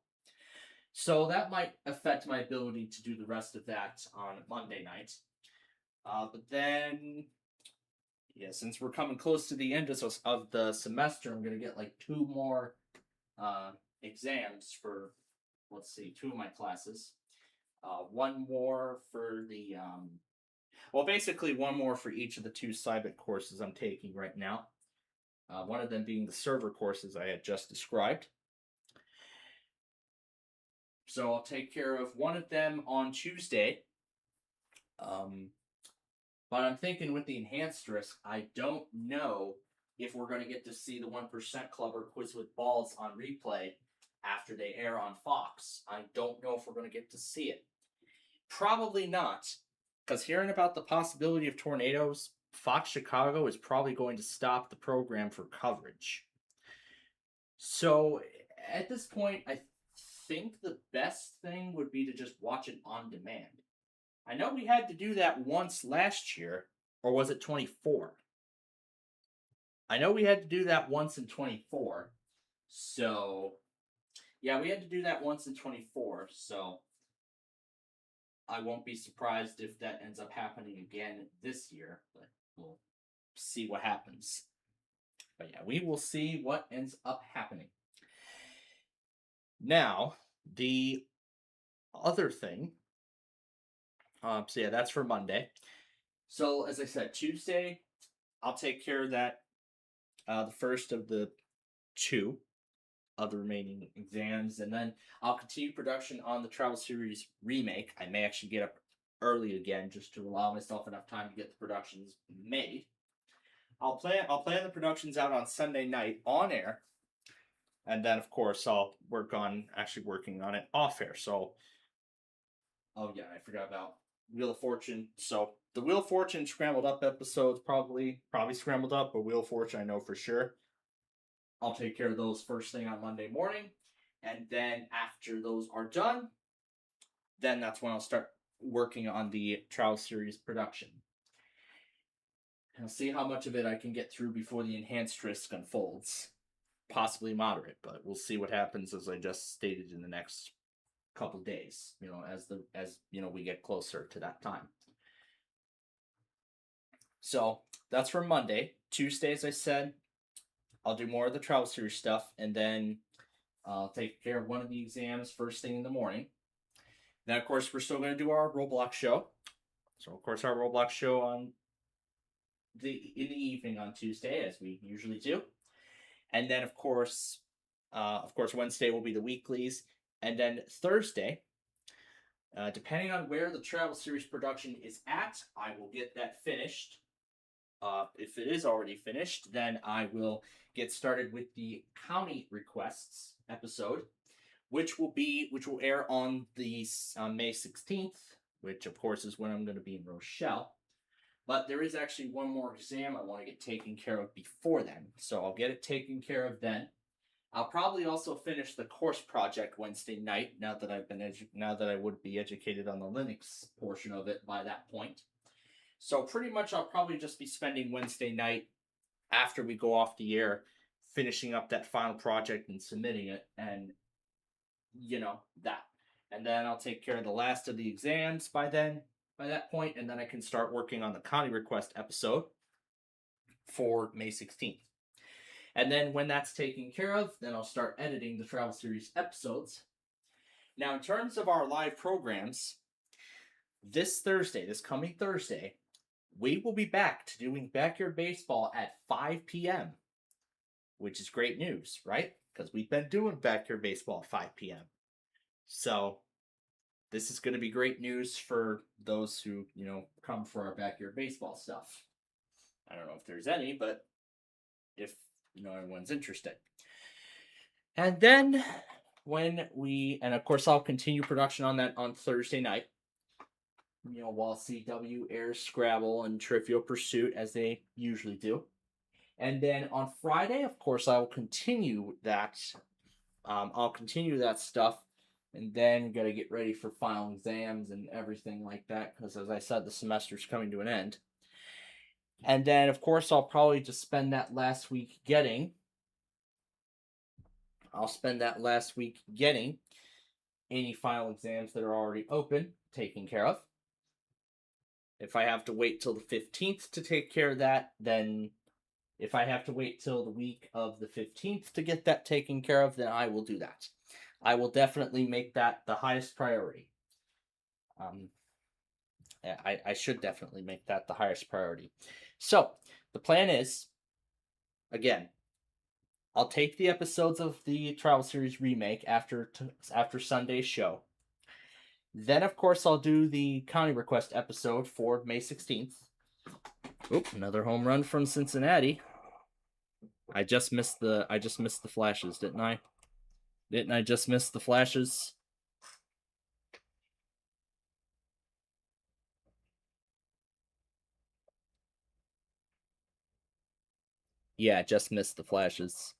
So that might affect my ability to do the rest of that on Monday night. But then, yeah, since we're coming close to the end of the semester, I'm going to get like 2 more exams for, let's see, 2 of my classes. 1 more for the, basically 1 more for each of the 2 Cybit courses I'm taking right now. One of them being the server courses I had just described. So I'll take care of one of them on Tuesday. But I'm thinking with the enhanced risk, I don't know if we're going to get to see the 1% Club or Quiz with Balls on replay after they air on Fox. I don't know if we're going to get to see it. Probably not, because hearing about the possibility of tornadoes, Fox Chicago is probably going to stop the program for coverage. So at this point, I think the best thing would be to just watch it on demand. I know we had to do that once last year, or was it 24? I know we had to do that once in 24. So, yeah, we had to do that once in 24. So, I won't be surprised if that ends up happening again this year. But we'll see what happens. But yeah, we will see what ends up happening. Now, the other thing. So yeah, that's for Monday. So as I said, Tuesday, I'll take care of that. The first of the 2 of the remaining exams, and then I'll continue production on the Travel Series remake. I may actually get up early again just to allow myself enough time to get the productions made. I'll plan the productions out on Sunday night on air, and then of course I'll working on it off air. So, oh yeah, I forgot about Wheel of Fortune. So the Wheel of Fortune Scrambled Up episodes probably scrambled up, but Wheel of Fortune I know for sure. I'll take care of those first thing on Monday morning, and then after those are done, then that's when I'll start working on the Travel Series production. And I'll see how much of it I can get through before the enhanced risk unfolds. Possibly moderate, but we'll see what happens, as I just stated, in the next couple days, as we get closer to that time. So that's for Monday. Tuesday, as I said, I'll do more of the Travel Series stuff, and then I'll take care of one of the exams first thing in the morning. Then, of course, we're still going to do our Roblox show. So, of course, our Roblox show in the evening on Tuesday, as we usually do. And then, of course, Wednesday will be the weeklies. And then Thursday, depending on where the Travel Series production is at, I will get that finished. If it is already finished, then I will get started with the county requests episode, which will air on May 16th, which of course is when I'm going to be in Rochelle. But there is actually one more exam I want to get taken care of before then, so I'll get it taken care of then. I'll probably also finish the course project Wednesday night, now that I would be educated on the Linux portion of it by that point. So pretty much I'll probably just be spending Wednesday night after we go off the air, finishing up that final project and submitting it, and that. And then I'll take care of the last of the exams by that point, and then I can start working on the county request episode for May 16th. And then when that's taken care of, then I'll start editing the Travel Series episodes. Now, in terms of our live programs, this coming Thursday, we will be back to doing Backyard Baseball at 5 p.m., which is great news, right? Because we've been doing Backyard Baseball at 5 p.m. So this is going to be great news for those who, come for our Backyard Baseball stuff. I don't know if there's any, but if everyone's interested. And then and of course I'll continue production on that on Thursday night, while CW airs Scrabble and Trivial Pursuit as they usually do. And then on Friday, of course, I will continue that. I'll continue that stuff, and then gotta get ready for final exams and everything like that, because as I said, the semester's coming to an end. And then, of course, I'll probably just spend that last week getting. I'll spend that last week getting any final exams that are already open taken care of. If I have to wait till the 15th to take care of that, then if I have to wait till the week of the 15th to get that taken care of, then I will do that. I will definitely make that the highest priority. I should definitely make that the highest priority. So, the plan is, again, I'll take the episodes of the Travel Series remake after Sunday's show. Then, of course, I'll do the County Request episode for May 16th. Oop, another home run from Cincinnati. I just missed the flashes, didn't I? Didn't I just miss the flashes? Yeah, just missed the flashes.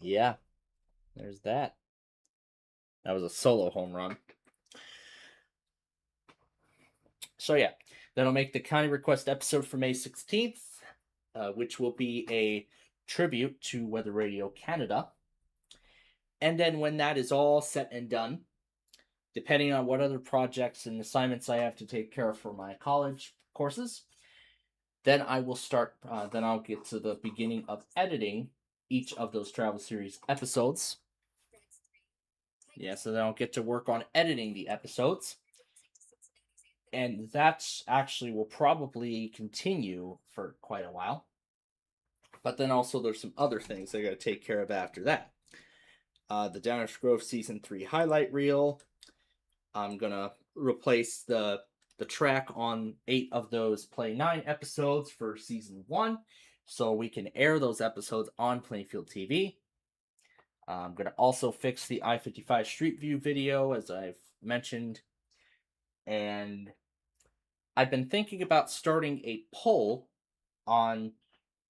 Yeah, there's that. That was a solo home run. So yeah, then I'll make the County Request episode for May 16th, which will be a tribute to Weather Radio Canada. And then when that is all set and done, depending on what other projects and assignments I have to take care of for my college courses, then I will start, then I'll get to the beginning of editing each of those Travel Series episodes. Yeah, so then I'll get to work on editing the episodes. And that actually will probably continue for quite a while. But then also there's some other things I got to take care of after that. The Downers Grove Season 3 highlight reel. I'm going to replace the track on 8 of those Play 9 episodes for Season 1, so we can air those episodes on Plainfield TV. I'm going to also fix the I-55 Street View video, as I've mentioned. And I've been thinking about starting a poll on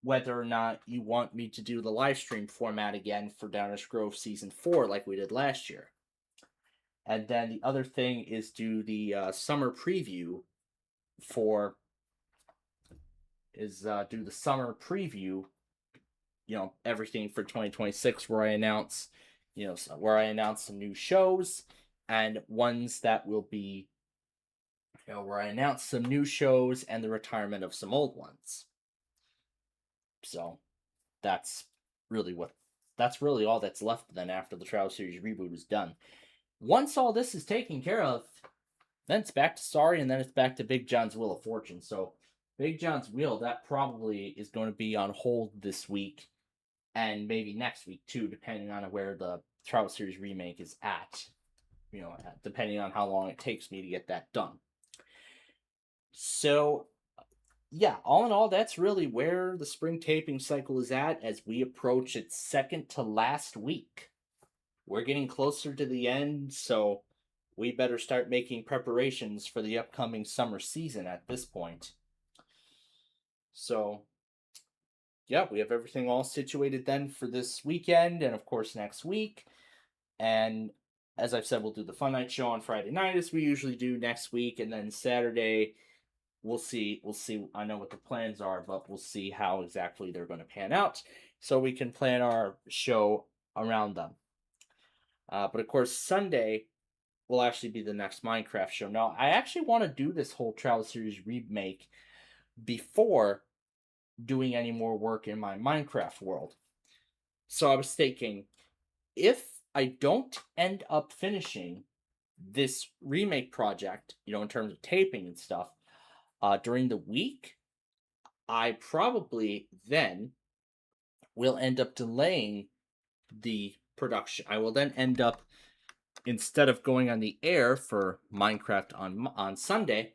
whether or not you want me to do the live stream format again for Downers Grove Season 4 like we did last year. And then the other thing is do the summer preview for... do the summer preview, everything for 2026, where I announce, some new shows and ones that will be, where I announce some new shows and the retirement of some old ones. So that's really all that's left then after the Travel Series reboot is done. Once all this is taken care of, then it's back to Sorry, and then it's back to Big John's Wheel of Fortune. So Big John's Wheel, that probably is going to be on hold this week and maybe next week too, depending on where the Travel Series remake is at. Depending on how long it takes me to get that done. So, yeah, all in all, that's really where the spring taping cycle is at as we approach its second to last week. We're getting closer to the end, so we better start making preparations for the upcoming summer season at this point. So, yeah, we have everything all situated then for this weekend and, of course, next week. And as I've said, we'll do the Fun Night Show on Friday night as we usually do next week. And then Saturday, we'll see. I know what the plans are, but we'll see how exactly they're going to pan out so we can plan our show around them. But, of course, Sunday will actually be the next Minecraft show. Now, I actually want to do this whole Travel Series remake before doing any more work in my Minecraft world. So I was thinking, if I don't end up finishing this remake project, in terms of taping and stuff, during the week, I probably then will end up delaying the production. I will then end up, instead of going on the air for Minecraft on Sunday,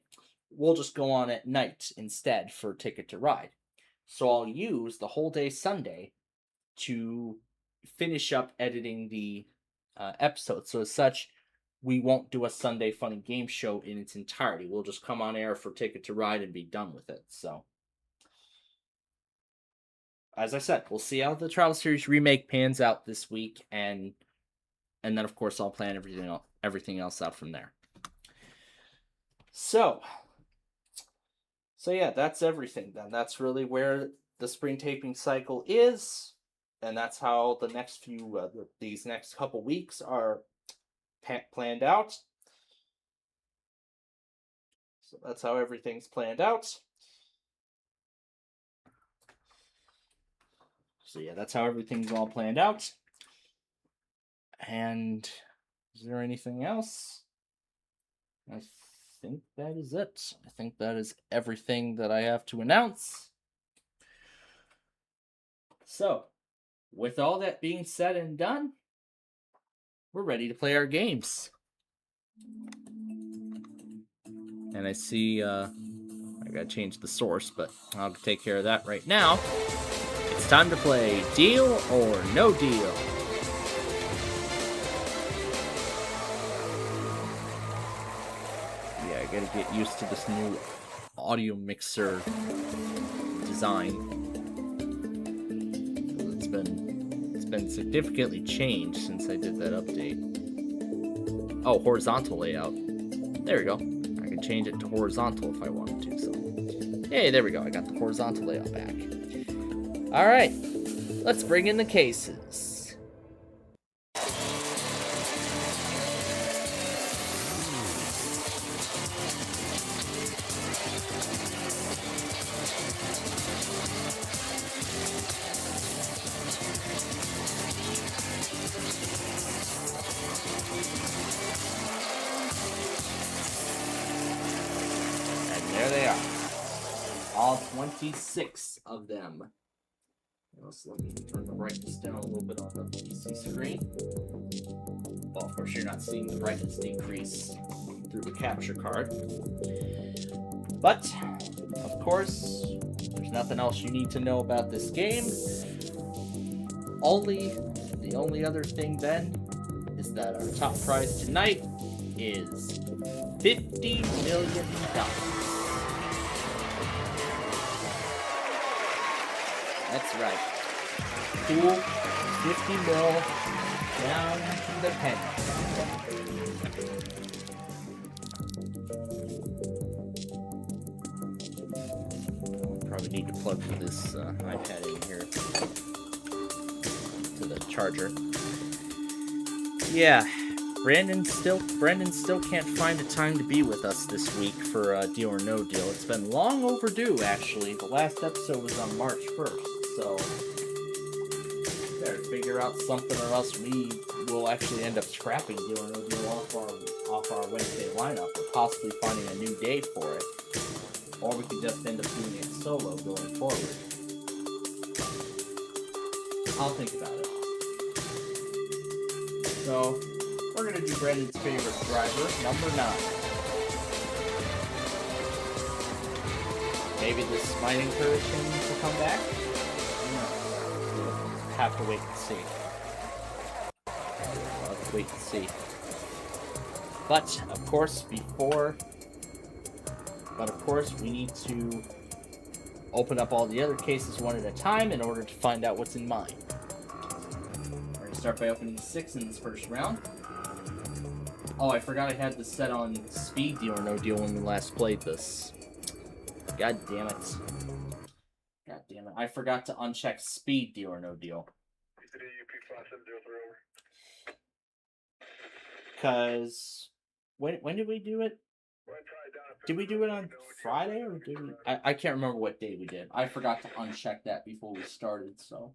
we'll just go on at night instead for Ticket to Ride. So I'll use the whole day Sunday to finish up editing the episode. So as such, we won't do a Sunday Fun and Game show in its entirety. We'll just come on air for Ticket to Ride and be done with it. So as I said, we'll see how the Travel Series remake pans out this week, and then of course I'll plan everything else out from there. So yeah, that's everything then. That's really where the spring taping cycle is, and that's how the next these next couple weeks are planned out. So that's how everything's planned out. So yeah, that's how everything's all planned out. And is there anything else? I think that is it. I think that is everything that I have to announce. So, with all that being said and done, we're ready to play our games. And I see, I gotta change the source, but I'll take care of that right now. It's time to play Deal or No Deal. Yeah, I gotta get used to this new audio mixer design. It's been significantly changed since I did that update. Oh, horizontal layout. There we go. I can change it to horizontal if I wanted to. So, hey, there we go. I got the horizontal layout back. All right, let's bring in the cases. And there they are. All 26 of them. So let me turn the brightness down a little bit on the PC screen. Well, of course, you're not seeing the brightness decrease through the capture card. But, of course, there's nothing else you need to know about this game. The only other thing then is that our top prize tonight is $50 million. That's right. Cool 50 mil down to the penny. Probably need to plug this iPad in here to the charger. Yeah, Brandon still can't find a time to be with us this week for Deal or No Deal. It's been long overdue, actually. The last episode was on March 1st, so better figure out something, or else we will actually end up scrapping Deal or No Deal off our Wednesday lineup, or possibly finding a new day for it. Or we could just end up doing it solo going forward. I'll think about it. So, we're going to do Brandon's favorite driver, number 9. Maybe this might encourage him to come back? We'll have to wait and see. We'll have to wait and see. But, of course, we need to open up all the other cases one at a time in order to find out what's in mine. We're going to start by opening 6 in this first round. Oh, I forgot I had this set on speed Deal or No Deal when we last played this. God damn it. God damn it. I forgot to uncheck speed Deal or No Deal. Because when did we do it? Did we do it on Friday, or did we? I can't remember what day we did. I forgot to uncheck that before we started, so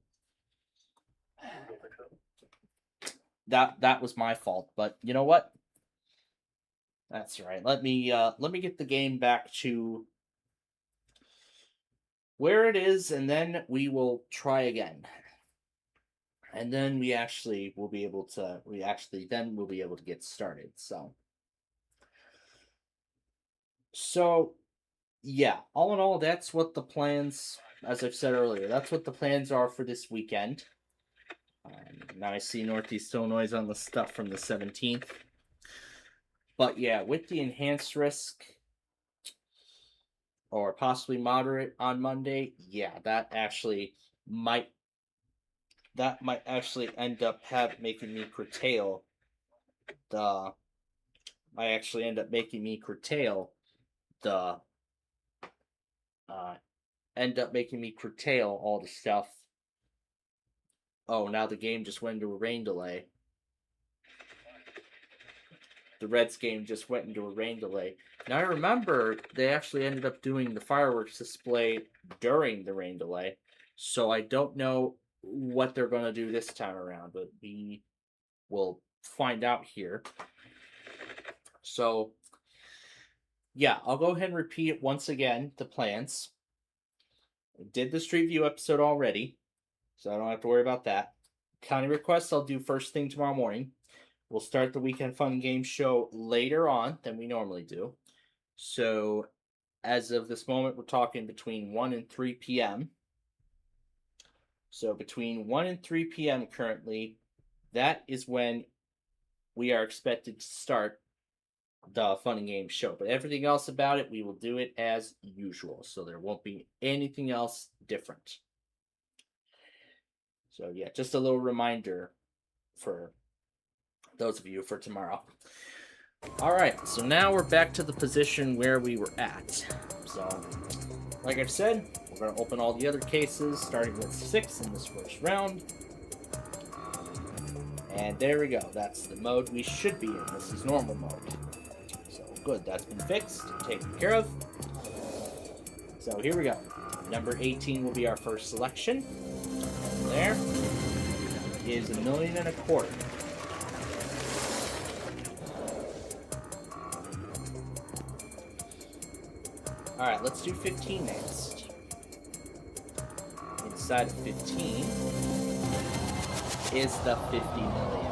that was my fault. But you know what? That's right. Let me get the game back to where it is, and then we will try again. And then we'll be able to get started. So yeah, all in all, that's what the plans, as I've said earlier, that's what the plans are for this weekend. Now I see Northeast Illinois on the stuff from the 17th. But yeah, with the enhanced risk, or possibly moderate on Monday, yeah, that actually, might actually end up making me curtail the all the stuff. Oh, now the game just went into a rain delay. The Reds game just went into a rain delay. Now I remember they actually ended up doing the fireworks display during the rain delay. So I don't know what they're going to do this time around, but we will find out here. So, yeah, I'll go ahead and repeat it once again, the plans. I did the Street View episode already, so I don't have to worry about that. County requests I'll do first thing tomorrow morning. We'll start the Weekend Fun Game show later on than we normally do. So, as of this moment, we're talking between 1 and 3 p.m. So, between 1 and 3 p.m. currently, that is when we are expected to start the Fun and Game show. But everything else about it, we will do it as usual. So, there won't be anything else different. So, yeah, just a little reminder for those of you for tomorrow. Alright, so now we're back to the position where we were at. So, like I've said, we're going to open all the other cases, starting with 6 in this first round. And there we go. That's the mode we should be in. This is normal mode. So, good. That's been fixed, taken care of. So, here we go. Number 18 will be our first selection. There is $1.25 million. Alright, let's do 15 next. Inside of 15 is the $50 million.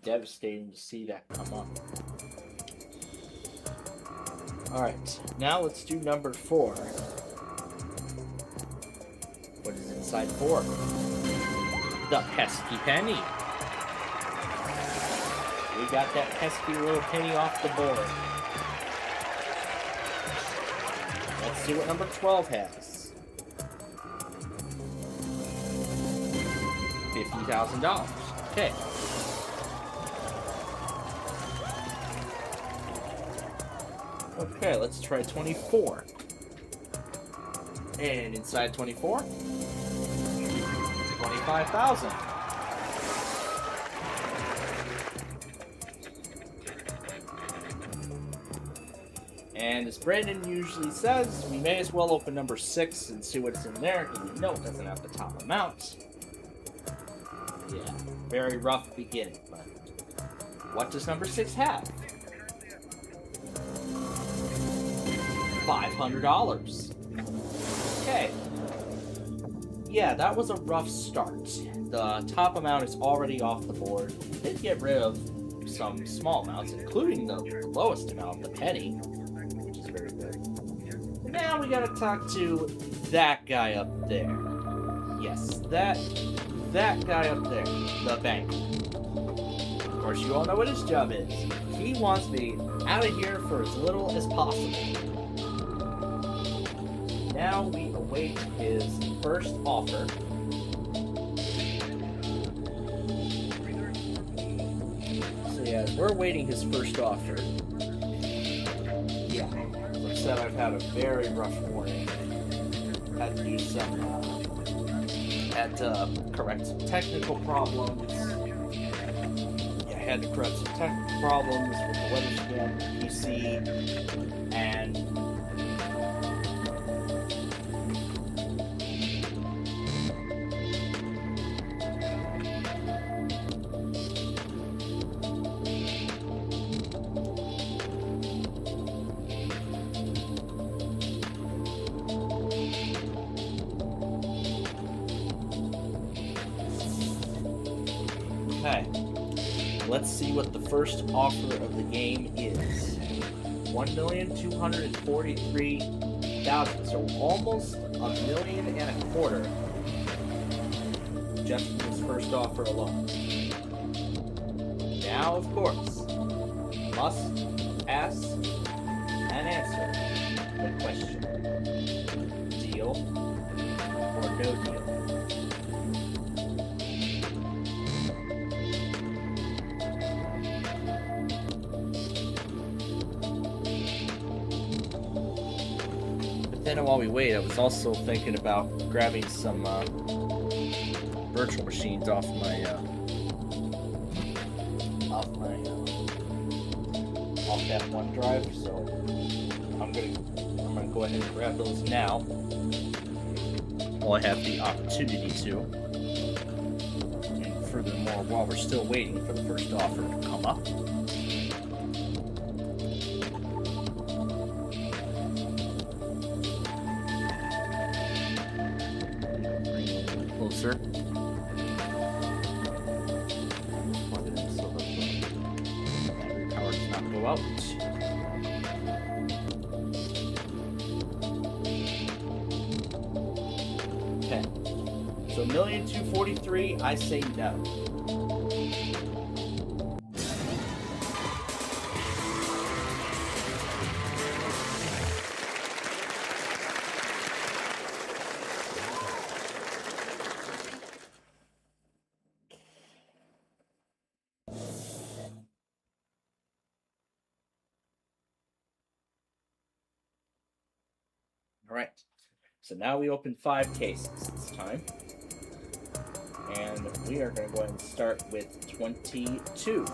Devastating to see that come up. Alright, now let's do number 4. What is inside 4? The pesky penny. We got that pesky little penny off the board. Let's see what number 12 has. $50,000. Okay. Okay, let's try 24. And inside 24, 25,000. And as Brandon usually says, we may as well open number 6 and see what's in there, because we know it doesn't have the top amount. Yeah, very rough beginning, but what does number 6 have? $500. Okay. Yeah, that was a rough start. The top amount is already off the board. Did get rid of some small amounts, including the lowest amount, the penny, which is very good. Now we gotta talk to that guy up there. Yes, that guy up there, the bank. Of course, you all know what his job is. He wants me out of here for as little as possible. Now we await his first offer. So yeah, we're awaiting his first offer. Yeah, as I said, I've had a very rough morning. Had to do some, had to correct some technical problems. Yeah, I had to correct some technical problems with the Weatherscan PC, and okay, let's see what the first offer of the game is. $1,243,000, so almost $1.25 million. just for this first offer alone. Now, of course, must ask and answer the question: deal or no deal? But then while we wait, I was also thinking about grabbing some virtual machines off that OneDrive, so I'm gonna go ahead and grab those now while I have the opportunity to. And furthermore, while we're still waiting for the first offer to come up. Bring it a little closer. Plug it in so that the battery power does not go out. Okay. So 1,243,000, I say no. Alright, so now we open 5 cases this time. And we are going to go ahead and start with 22.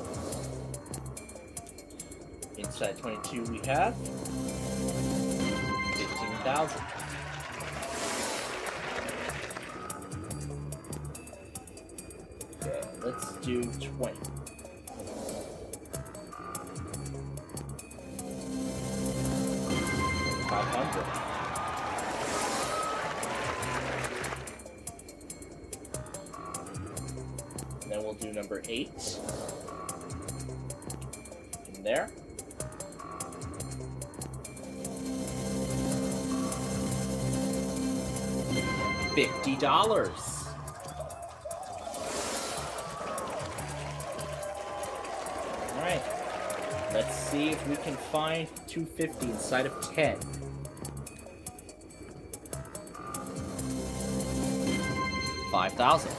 Inside 22 we have 15,000. Okay, let's do 20. 500. Then we'll do number 8 in there. $50. All right. Let's see if we can find 250 inside of 10. $5,000.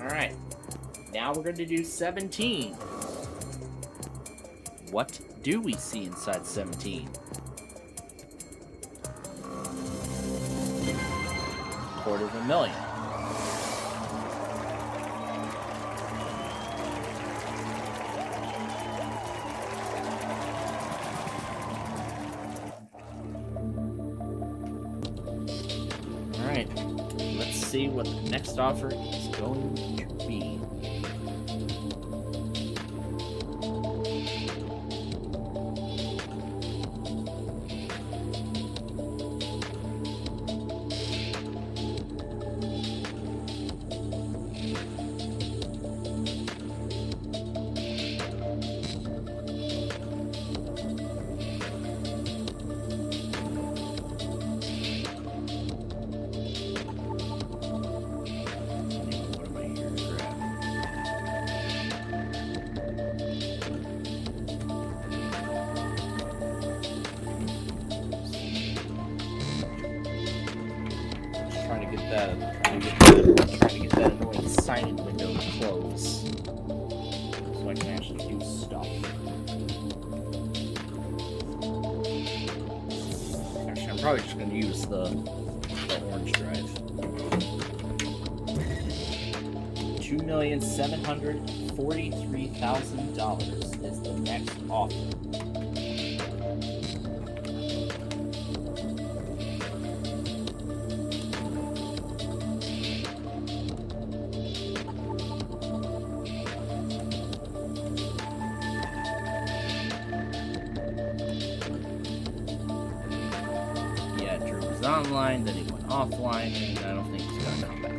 Alright, now we're going to do 17. What do we see inside 17? $250,000. Alright, let's see what the next offer is going to be. What am I here to grab? Just trying to get that annoying sign-in window to close, so I can actually do stuff. Actually, I'm probably just going to use the orange drive. $2,743,000 is the next offer. Yeah, Drew was online, then he went offline, and I don't think he's gonna come back.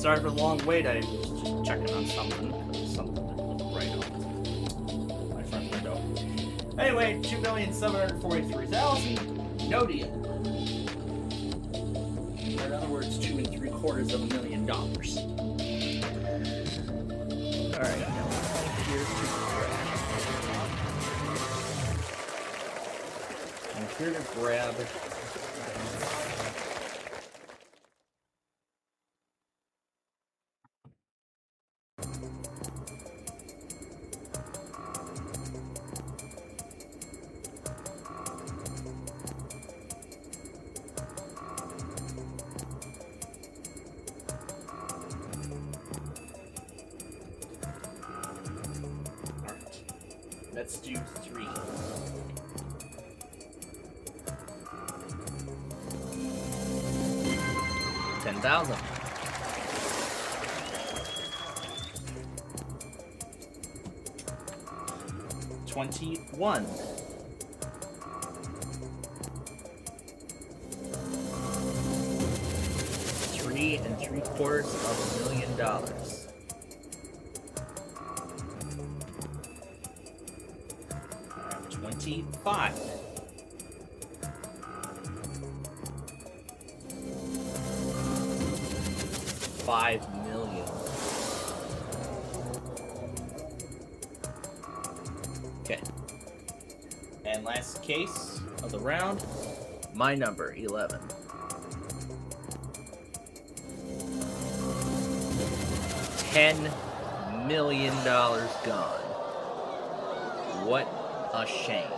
sorry for the long wait. I was just checking on something. Something didn't look right on my front window. Anyway, 2,743,000. No deal. Or in other words, $2.75 million. Alright, now here's to grab. I'm here to grab. Let's do 3. $10,000. $21. $3.75 million. 25. $5 million. Okay. And last case of the round, my number 11. $10 million gone. What a shame.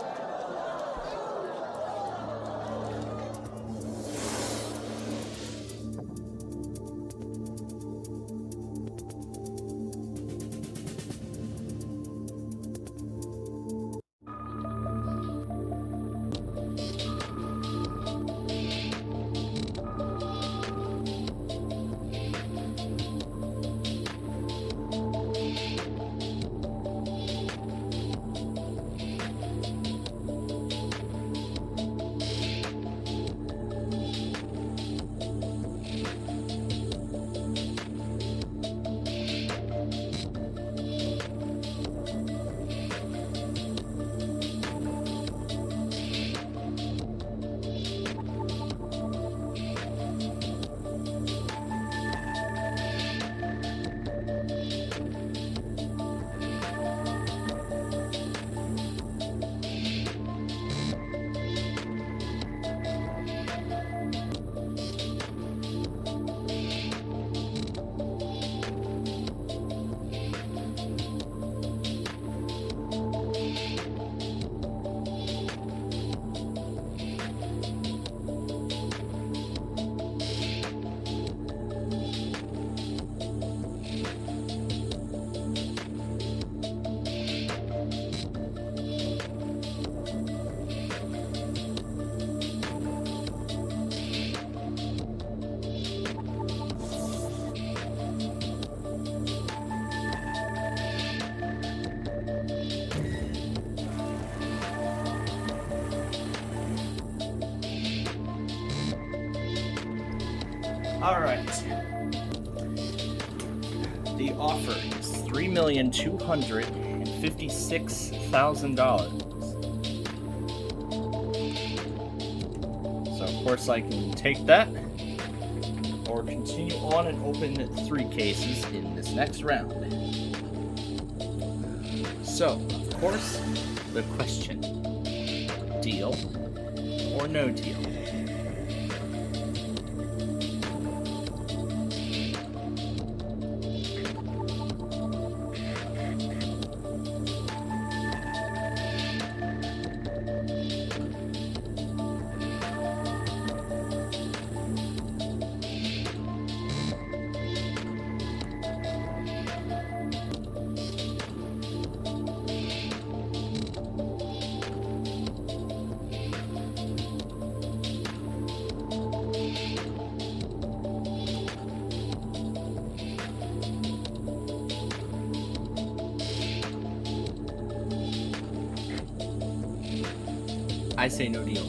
All right. The offer is $3,256,000. So of course I can take that or continue on and open 3 cases in this next round. So, of course, the question, deal or no deal? I say no deal.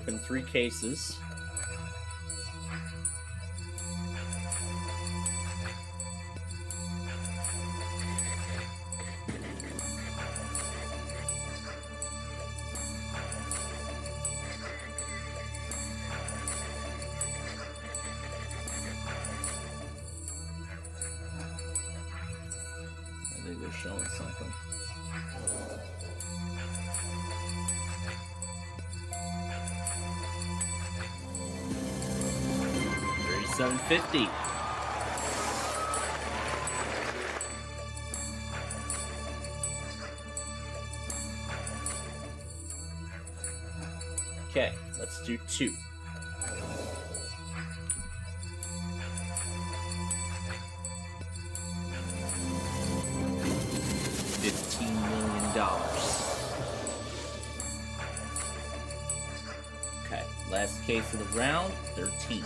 open 3 cases. I think they're showing something. $37.50. Okay, let's do 2. $15 million. Okay, last case of the round, 13.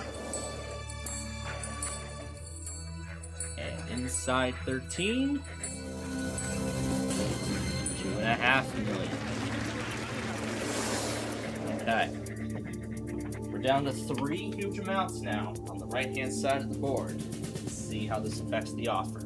And inside 13, $2.5 million. Okay. We're down to 3 huge amounts now on the right-hand side of the board. Let's see how this affects the offer.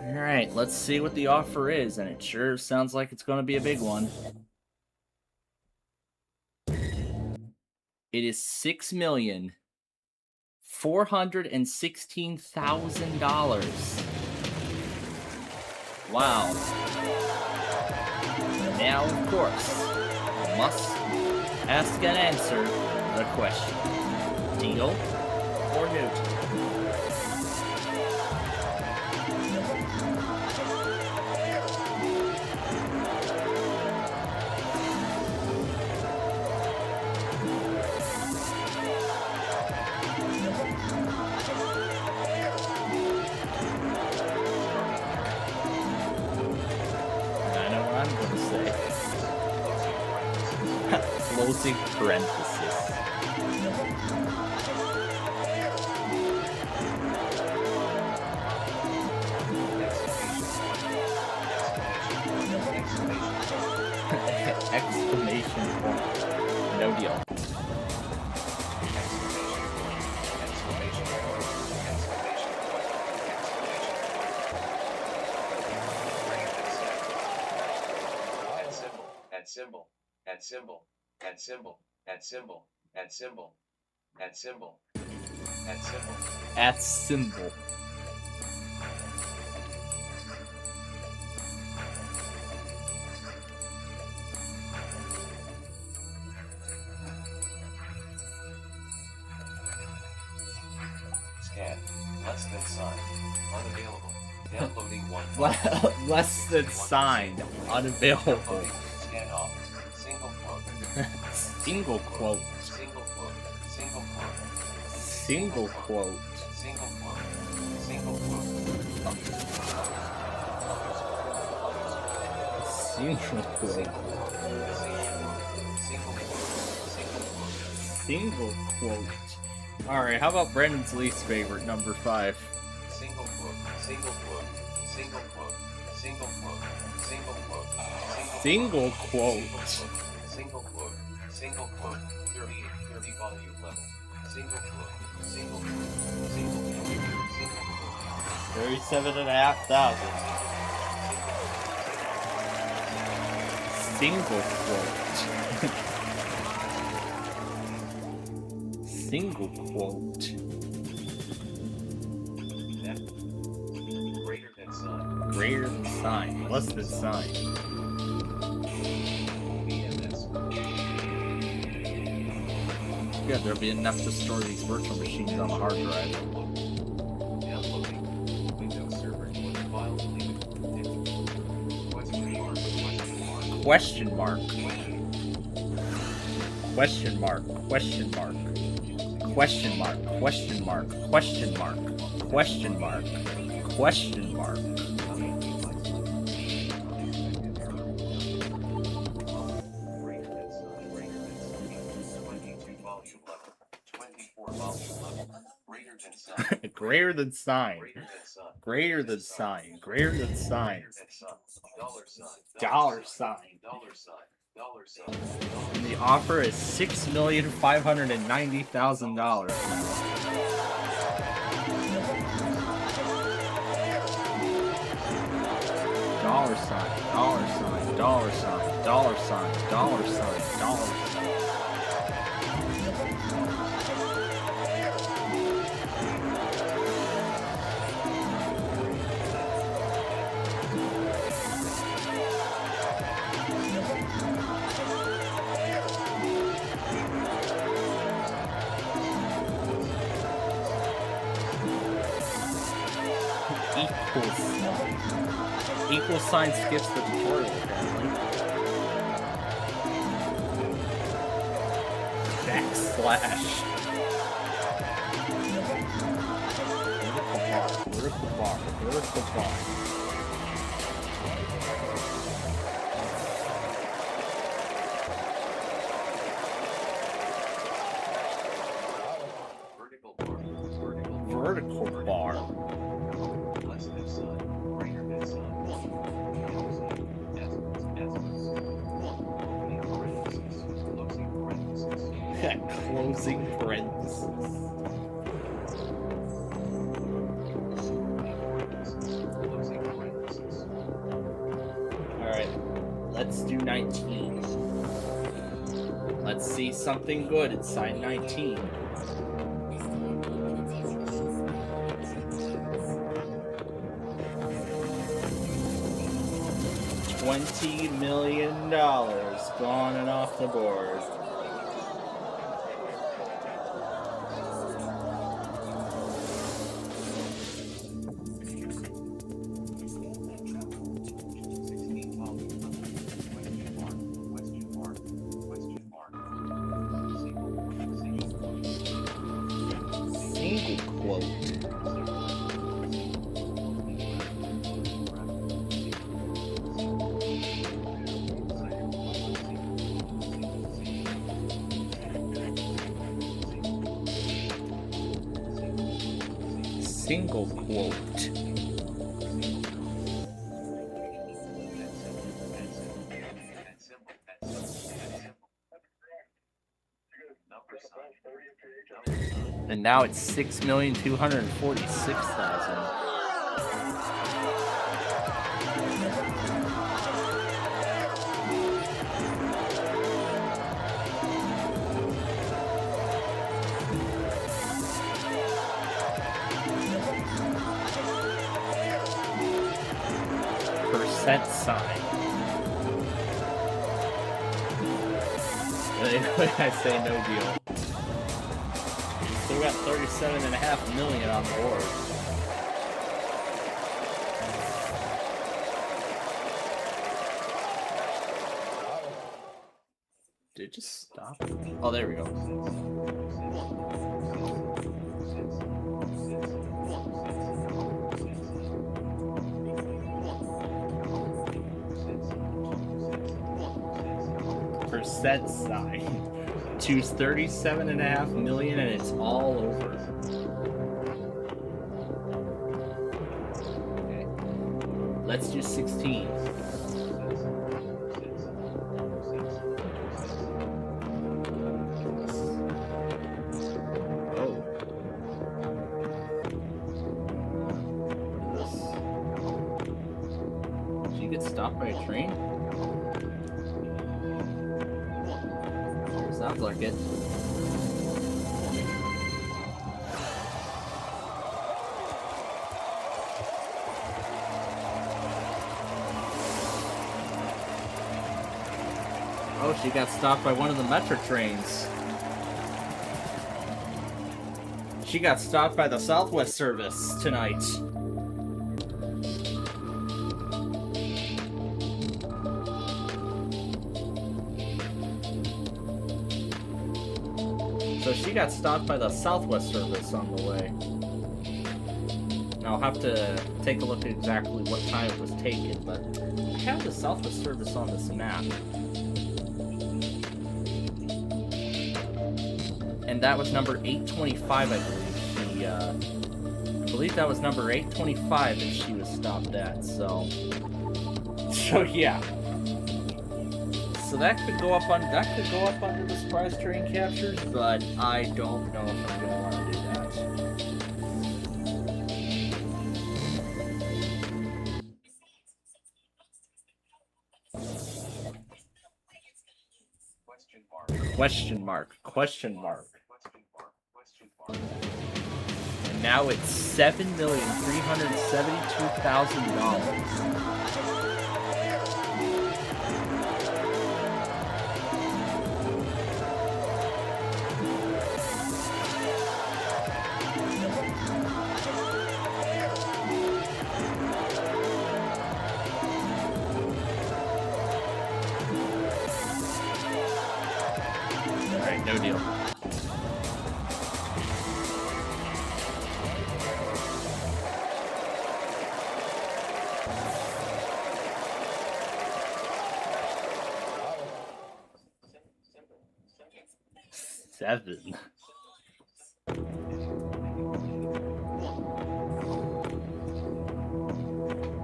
Alright, let's see what the offer is, and it sure sounds like it's going to be a big one. It is $6,416,000. Wow. Now, of course, I must ask and answer the question. Deal or neutral? Closing parenthesis. Exclamation point. No deal. Symbol, and symbol, and symbol, and symbol, and symbol, and symbol, and symbol. At symbol. Scan. Less than sign. Unavailable. Downloading 1. Less than signed. Unavailable. Downloading. Scan off. Single quote. Single quote. Single quote. Single quote. Single quote. Single quote. Single quote. Single quote. Single quote. Alright, how about Brandon's least favorite, number 5? Single quote. Single quote. Single quote. Single quote. Single quote. Single quote. Single quote. Single quote. 30 volume level. Single quote. Single quote. Single quote. Single quote. 37,500. Single quote. Single quote. Greater than sign. Greater than sign. Less than sign. BMS. good. There'll be enough to store these virtual machines on the hard drive. Downloading. Windows Server 20 file deleted. Question mark. Question mark. Question mark. Question mark. Question mark. Question mark. Question mark. Question mark. Greater than sign. Greater than sign. Greater than sign. Dollar sign. And the offer is $6,590,000. Dollar sign. Dollar sign. Dollar sign. Dollar sign. Dollar sign. Dollar sign. Equal sign skips the tutorial, apparently. Backslash. Vertical bar, vertical bar, vertical bar. Vertical bar. Closing parentheses. Alright, let's do 19. Let's see something good inside 19. $20 million gone and off the board. Single quote. And now it's 6,246,000. Percent sign. I say no deal. Still got 37.5 million on the board. Did it just stop? Oh, there we go. Percent sign. Choose 37.5 million and it's all over. Okay. Let's do 16. Oh. What is this? Did you get stopped by a train? Sounds like it. Oh, she got stopped by one of the metro trains. She got stopped by the Southwest service tonight. So she got stopped by the Southwest service on the way. Now I'll have to take a look at exactly what time it was taken, but I have the Southwest service on this map. And that was number 825, I believe. I believe that was number 825 that she was stopped at, so yeah. So that could go up under the surprise train captures, but I don't know if I'm gonna want to do that. Question mark. Question mark. Question mark. Question mark. And now it's $7,372,000. Alright, no deal. Seven.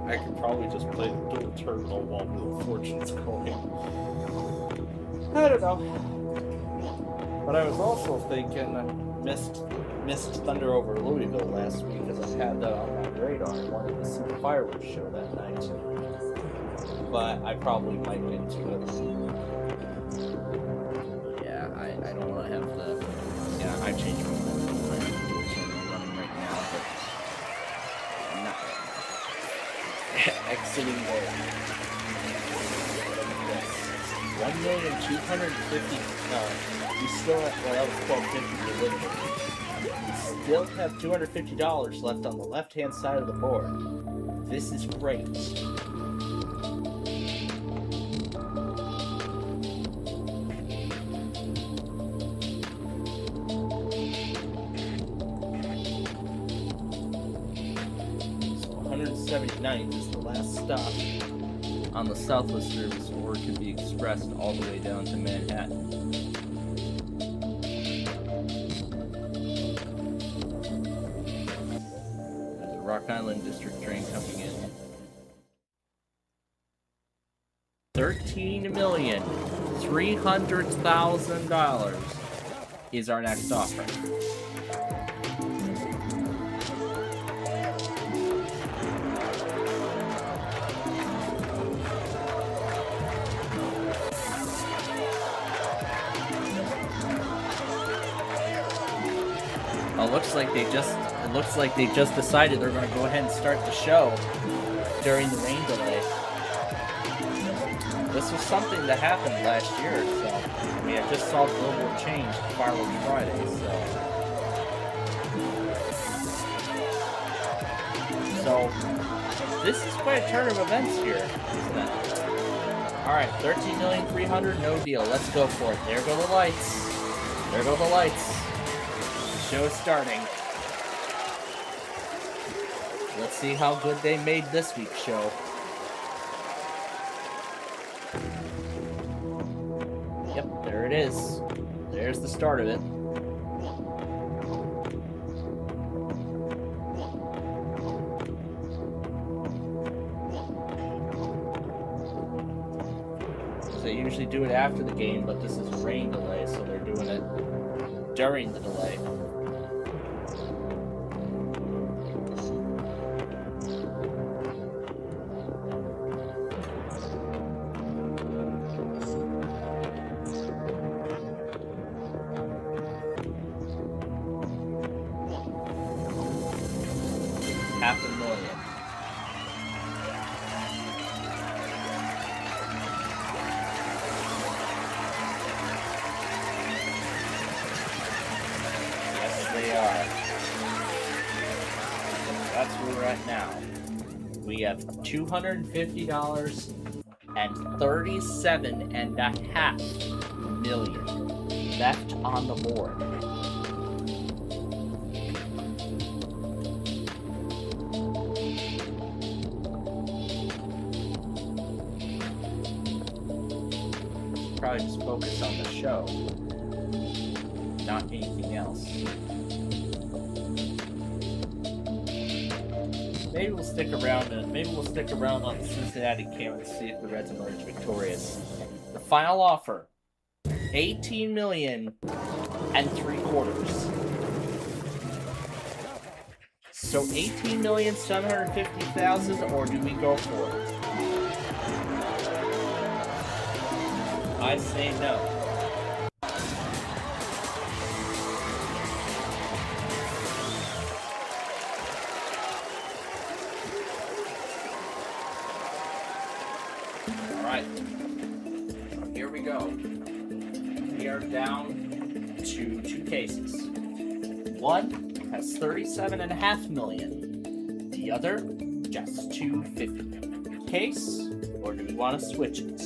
I could probably just play the dual terminal while Wheel of Fortune's going. I don't know. But I was also thinking, missed Thunder over Louisville last week because I had that on my radar. I wanted to see the fireworks show that night. But I probably might get to it. Yeah, I don't want to have the... Yeah, I changed my mind. I'm running right now, but not right now. Exiting the... 1,250,000. We still have, well, that was 1250 we still have $250 left on the left-hand side of the board. This is great. So 179th is the last stop on the Southwest service, or it can be expressed all the way down to Manhattan. There's a Rock Island District train coming in. $13,300,000 is our next offer. It looks like they just decided they're going to go ahead and start the show during the rain delay. This was something that happened last year, so I mean, I just saw Global change to Fireworks Friday, so this is quite a turn of events here, isn't it? Alright, $13,300,000, no deal. Let's go for it. There go the lights. There go the lights. The show's starting. Let's see how good they made this week's show. Yep, there it is. There's the start of it. They usually do it after the game, but this is a rain delay, so they're doing it during the delay. $500,000. Yes, they are. that's where we're at now. We have $250 and $37.5 million left on the board. Probably just focus on the show, not anything else. Maybe we'll stick around on the Cincinnati camp to see if the Reds emerge victorious. The final offer, $18 million and 3/4. So $18,750,000, or do we go for it? I say no. Alright. Here we go. We are down to 2 cases. One has $37.5 million. The other, just $250. Case, or do we want to switch it?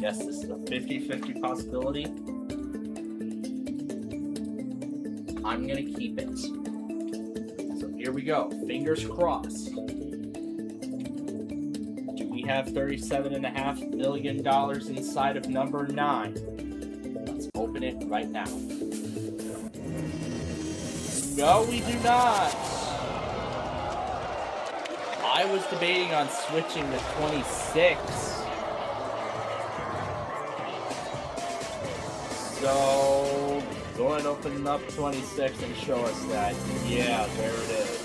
Yes, this is a 50-50 possibility. I'm gonna keep it. So here we go. Fingers crossed. Do we have $37.5 million inside of number 9? Let's open it right now. No, we do not. I was debating on switching to 26. So, go ahead and open up 26 and show us that. Yeah, there it is.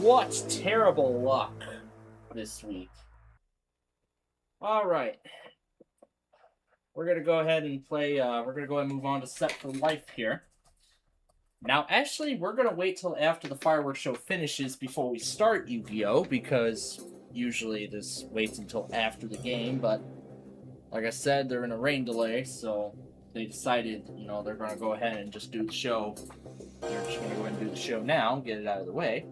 What terrible luck this week. Alright. We're going to go ahead and play, we're going to go ahead and move on to Set for Life here. Now, actually, we're going to wait till after the fireworks show finishes before we start Yu-Gi-Oh! Because usually this waits until after the game, but like I said, they're in a rain delay, so they decided, you know, they're going to go ahead and just do the show. They're just going to go ahead and do the show now, get it out of the way.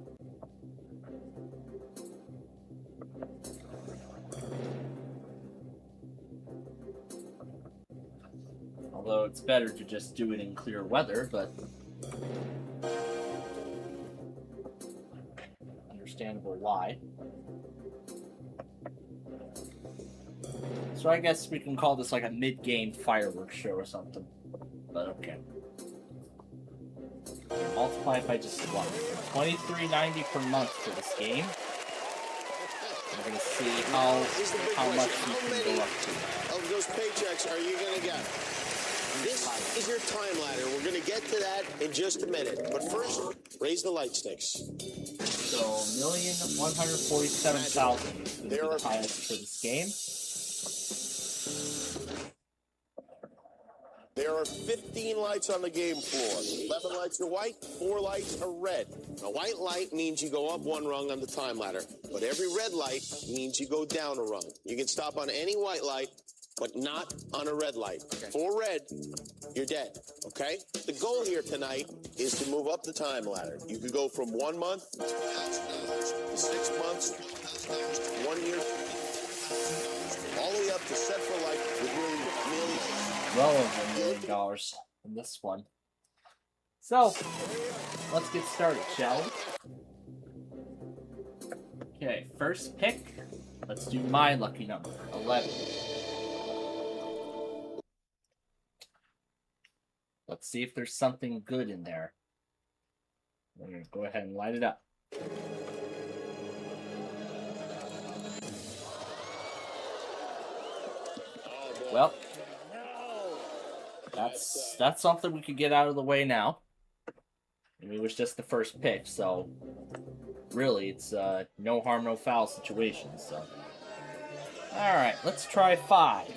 Although it's better to just do it in clear weather, but understandable why. So I guess we can call this like a mid-game fireworks show or something. But okay. Multiply it by just one. $23.90 per month for this game. We're gonna see how much we can go up to. Of those paychecks are you gonna get? This is your time ladder. We're gonna get to that in just a minute. But first, raise the light sticks. So 1,147,000 is the highest for this game. There are 15 lights on the game floor. 11 lights are white, 4 lights are red. A white light means you go up 1 rung on the time ladder, but every red light means you go down a rung. You can stop on any white light, but not on a red light. Okay. For red, you're dead, okay? The goal here tonight is to move up the time ladder. You could go from 1 month to 6 months, 1 year, all the way up to Set for Life with really millions. Well over $1 million in this one. So, let's get started, shall we? Okay, first pick. Let's do my lucky number, 11. Let's see if there's something good in there. We're going to go ahead and light it up. Well, that's something we could get out of the way now. I mean, it was just the first pick, so really it's no harm, no foul situation. So, all right, let's try 5.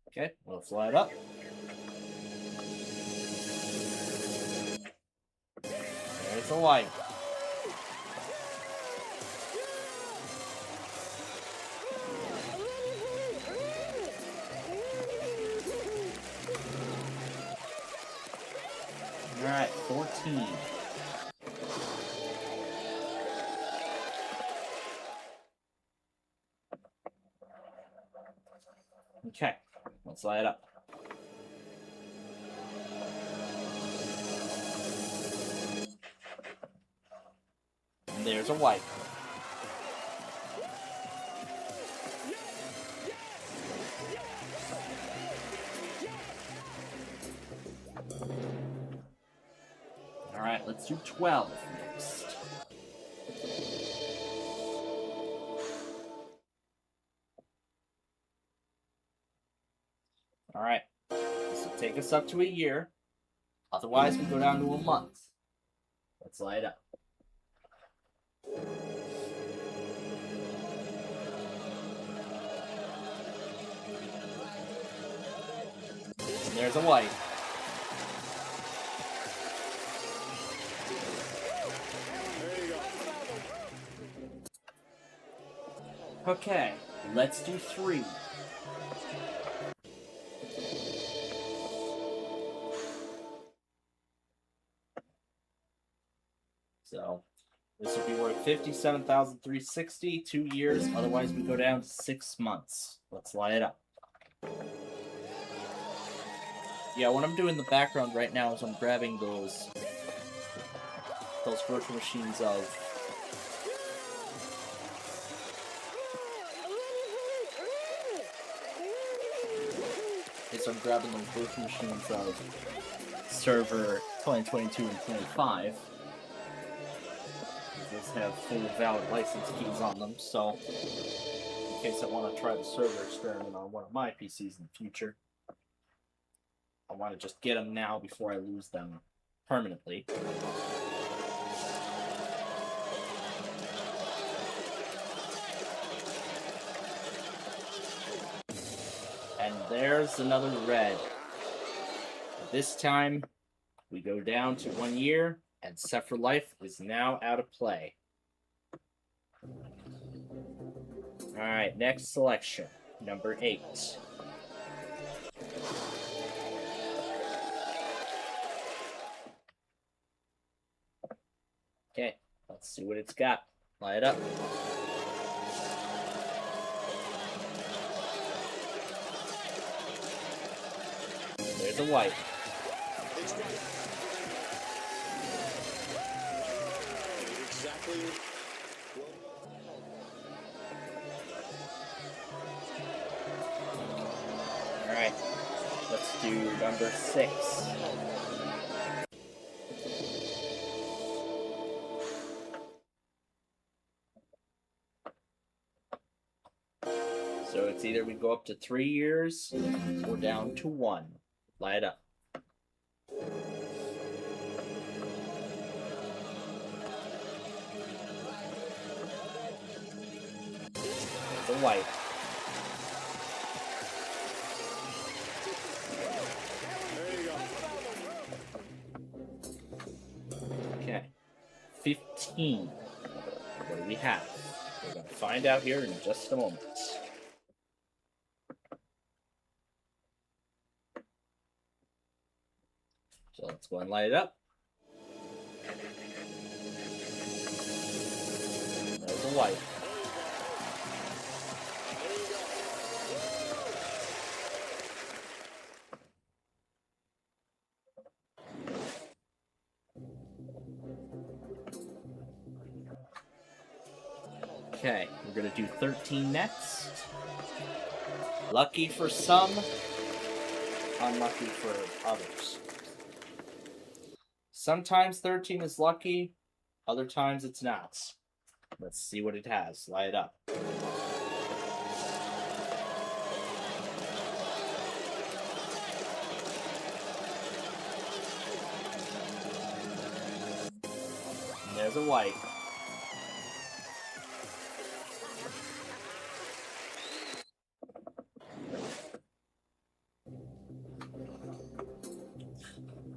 Okay, let's light it up. There's a light. 14. Okay, let's light it up. And there's a white. Alright, let's do 12 next. Alright, this will take us up to a year. Otherwise, we go down to a month. Let's light it up. And there's a white. Okay, let's do 3. So, this will be worth 57,360, 2 years. Otherwise, we go down to 6 months. Let's light it up. Yeah, what I'm doing in the background right now is I'm grabbing those virtual machines of so I'm grabbing those virtual machines of server 2022 and 25. These have full valid license keys on them, so in case I want to try the server experiment on one of my PCs in the future, I want to just get them now before I lose them permanently. And there's another red. This time, we go down to 1 year, and Set for Life is now out of play. Alright, next selection. Number 8. Okay, let's see what it's got. Light it up. There's a white. Exactly. Alright, let's do number 6. So it's either we go up to 3 years or down to 1. Light it up. The white. Okay. 15. What do we have? We're going to find out here in just a moment. So let's go and light it up. There's a white. Okay, we're gonna do 13 next. Lucky for some, unlucky for others. Sometimes 13 is lucky, other times it's not. Let's see what it has. Light it up. And there's a white.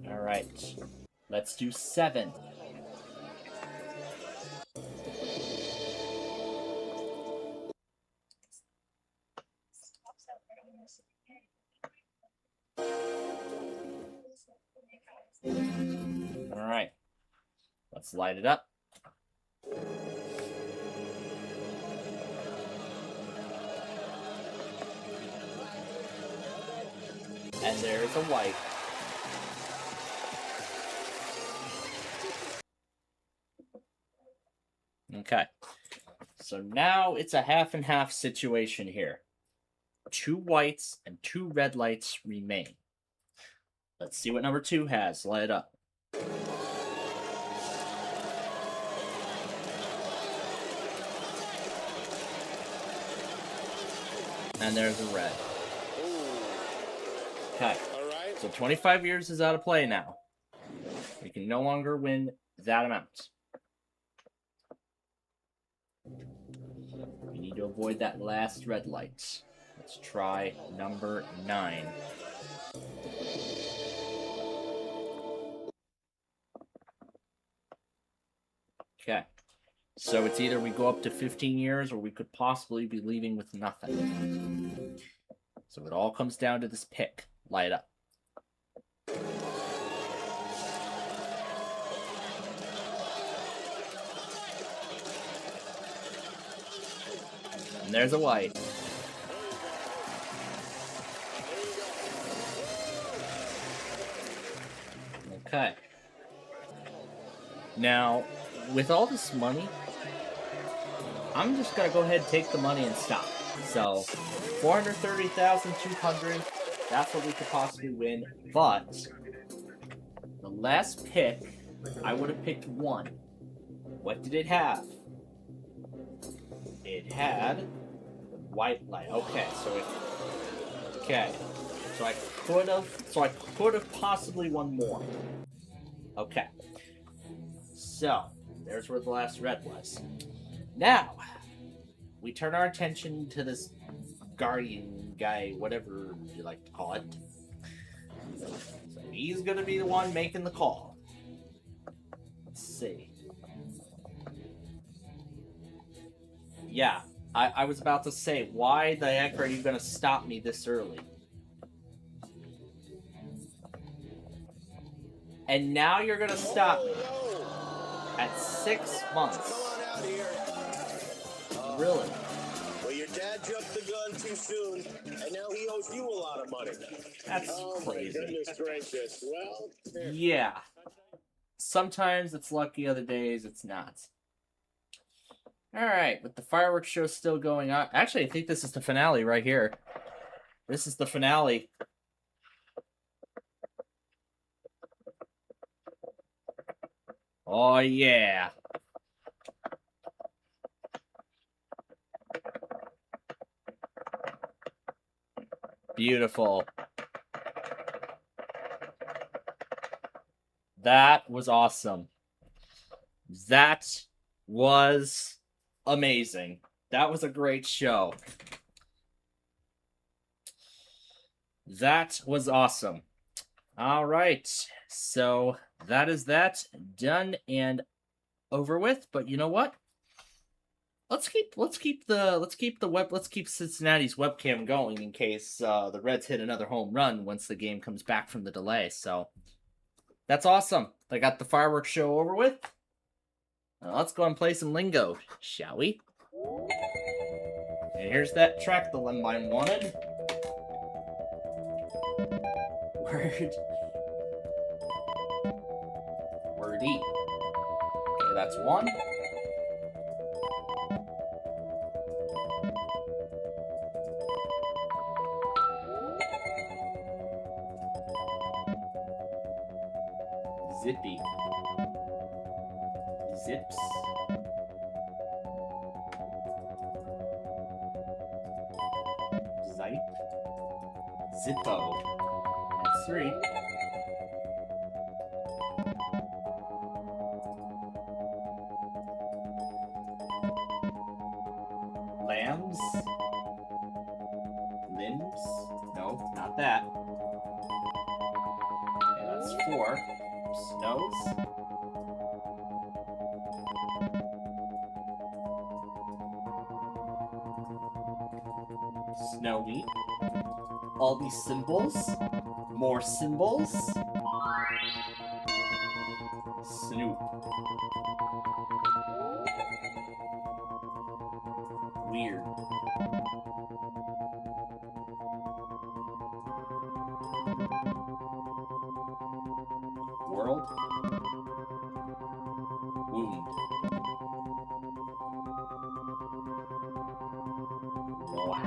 All right. Let's do 7. Alright. Let's light it up. And there's a white. Okay. So now it's a half and half situation here. 2 whites and 2 red lights remain. Let's see what number 2 has. Light it up. And there's a red. Okay. All right. So 25 years is out of play now. We can no longer win that amount. We need to avoid that last red light. Let's try number 9. Okay. So it's either we go up to 15 years or we could possibly be leaving with nothing. So it all comes down to this pick. Light up. And there's a white. Okay. Now, with all this money, I'm just gonna go ahead and take the money and stop. So, 430,200, that's what we could possibly win. But, the last pick, I would have picked 1. What did it have? It had white light. Okay, so I could have possibly won more. Okay. So, there's where the last red was. Now, we turn our attention to this guardian guy, whatever you like to call it. So he's gonna be the one making the call. Let's see. Yeah, I was about to say, why the heck are you gonna stop me this early? And now you're gonna stop me at 6 months. Come on out here. Really? Well, your dad jumped the gun too soon, and now he owes you a lot of money. That's Oh, crazy. my goodness gracious. Well, there. Yeah. Sometimes it's lucky, other days it's not. Alright, with the fireworks show still going on. Actually, I think this is the finale right here. This is the finale. Oh, yeah. Beautiful. That was awesome. That was amazing. That was a great show. That was awesome. All right. So that is that done and over with. But you know what? Let's keep Cincinnati's webcam going in case the Reds hit another home run once the game comes back from the delay. So that's awesome. I got the fireworks show over with. Now let's go and play some lingo, shall we? And here's that track the Lemline wanted. Wordy. Okay, that's 1. Zippy. Zips. Zipe. Zippo. That's 3. Lambs. Limbs. No, not that. Okay, that's 4. Snows. Snowy. All these symbols. More symbols.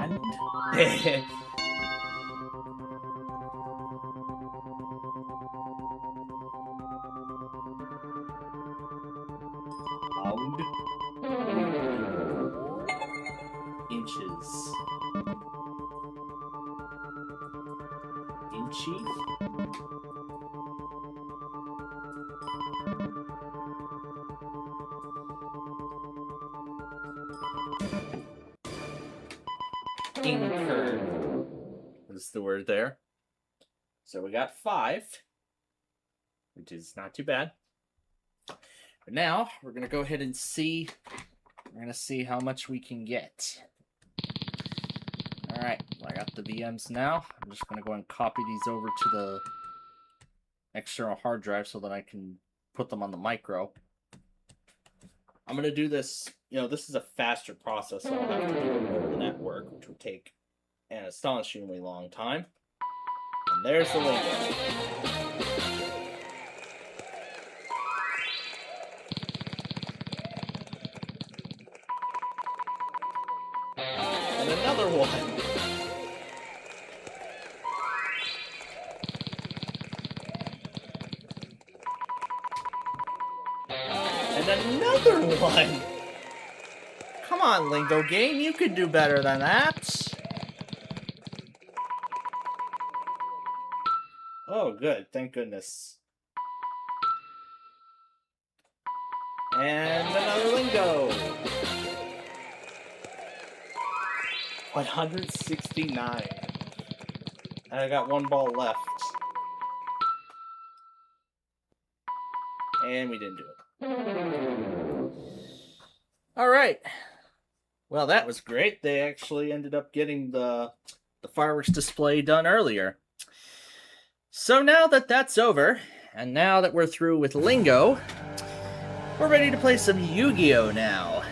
And pound. Inches. Inchy. Incurred is the word there. So we got 5, which is not too bad. But now we're gonna go ahead and see. We're gonna see how much we can get. All right, I got the VMs now. I'm just gonna go and copy these over to the external hard drive so that I can put them on the micro. I'm gonna do this. You know, this is a faster process, so I'll have to do it over the network, which would take an astonishingly long time. And there's the Lingo. And another one. And another one. Come on, Lingo game, you could do better than that. Oh, good. Thank goodness. And another Lingo. 169. And I got 1 ball left. And we didn't do it. Alright. Well, that was great. They actually ended up getting the fireworks display done earlier. So now that that's over, and now that we're through with Lingo, we're ready to play some Yu-Gi-Oh! Now.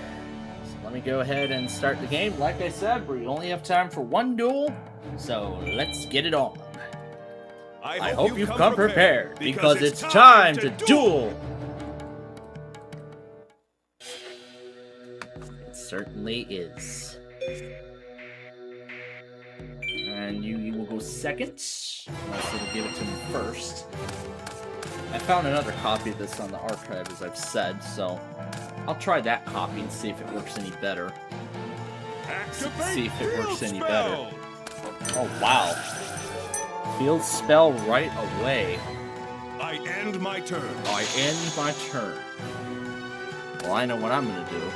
So let me go ahead and start the game. Like I said, we only have time for 1 duel, so let's get it on. I hope you've come prepared, because it's time to duel! It certainly is. And you will go second, unless it'll give it to me first. I found another copy of this on the archive, as I've said, so I'll try that copy and see if it works any better. See if it works any better. Oh, wow. Field spell right away. I end my turn. I end my turn. Well, I know what I'm going to do.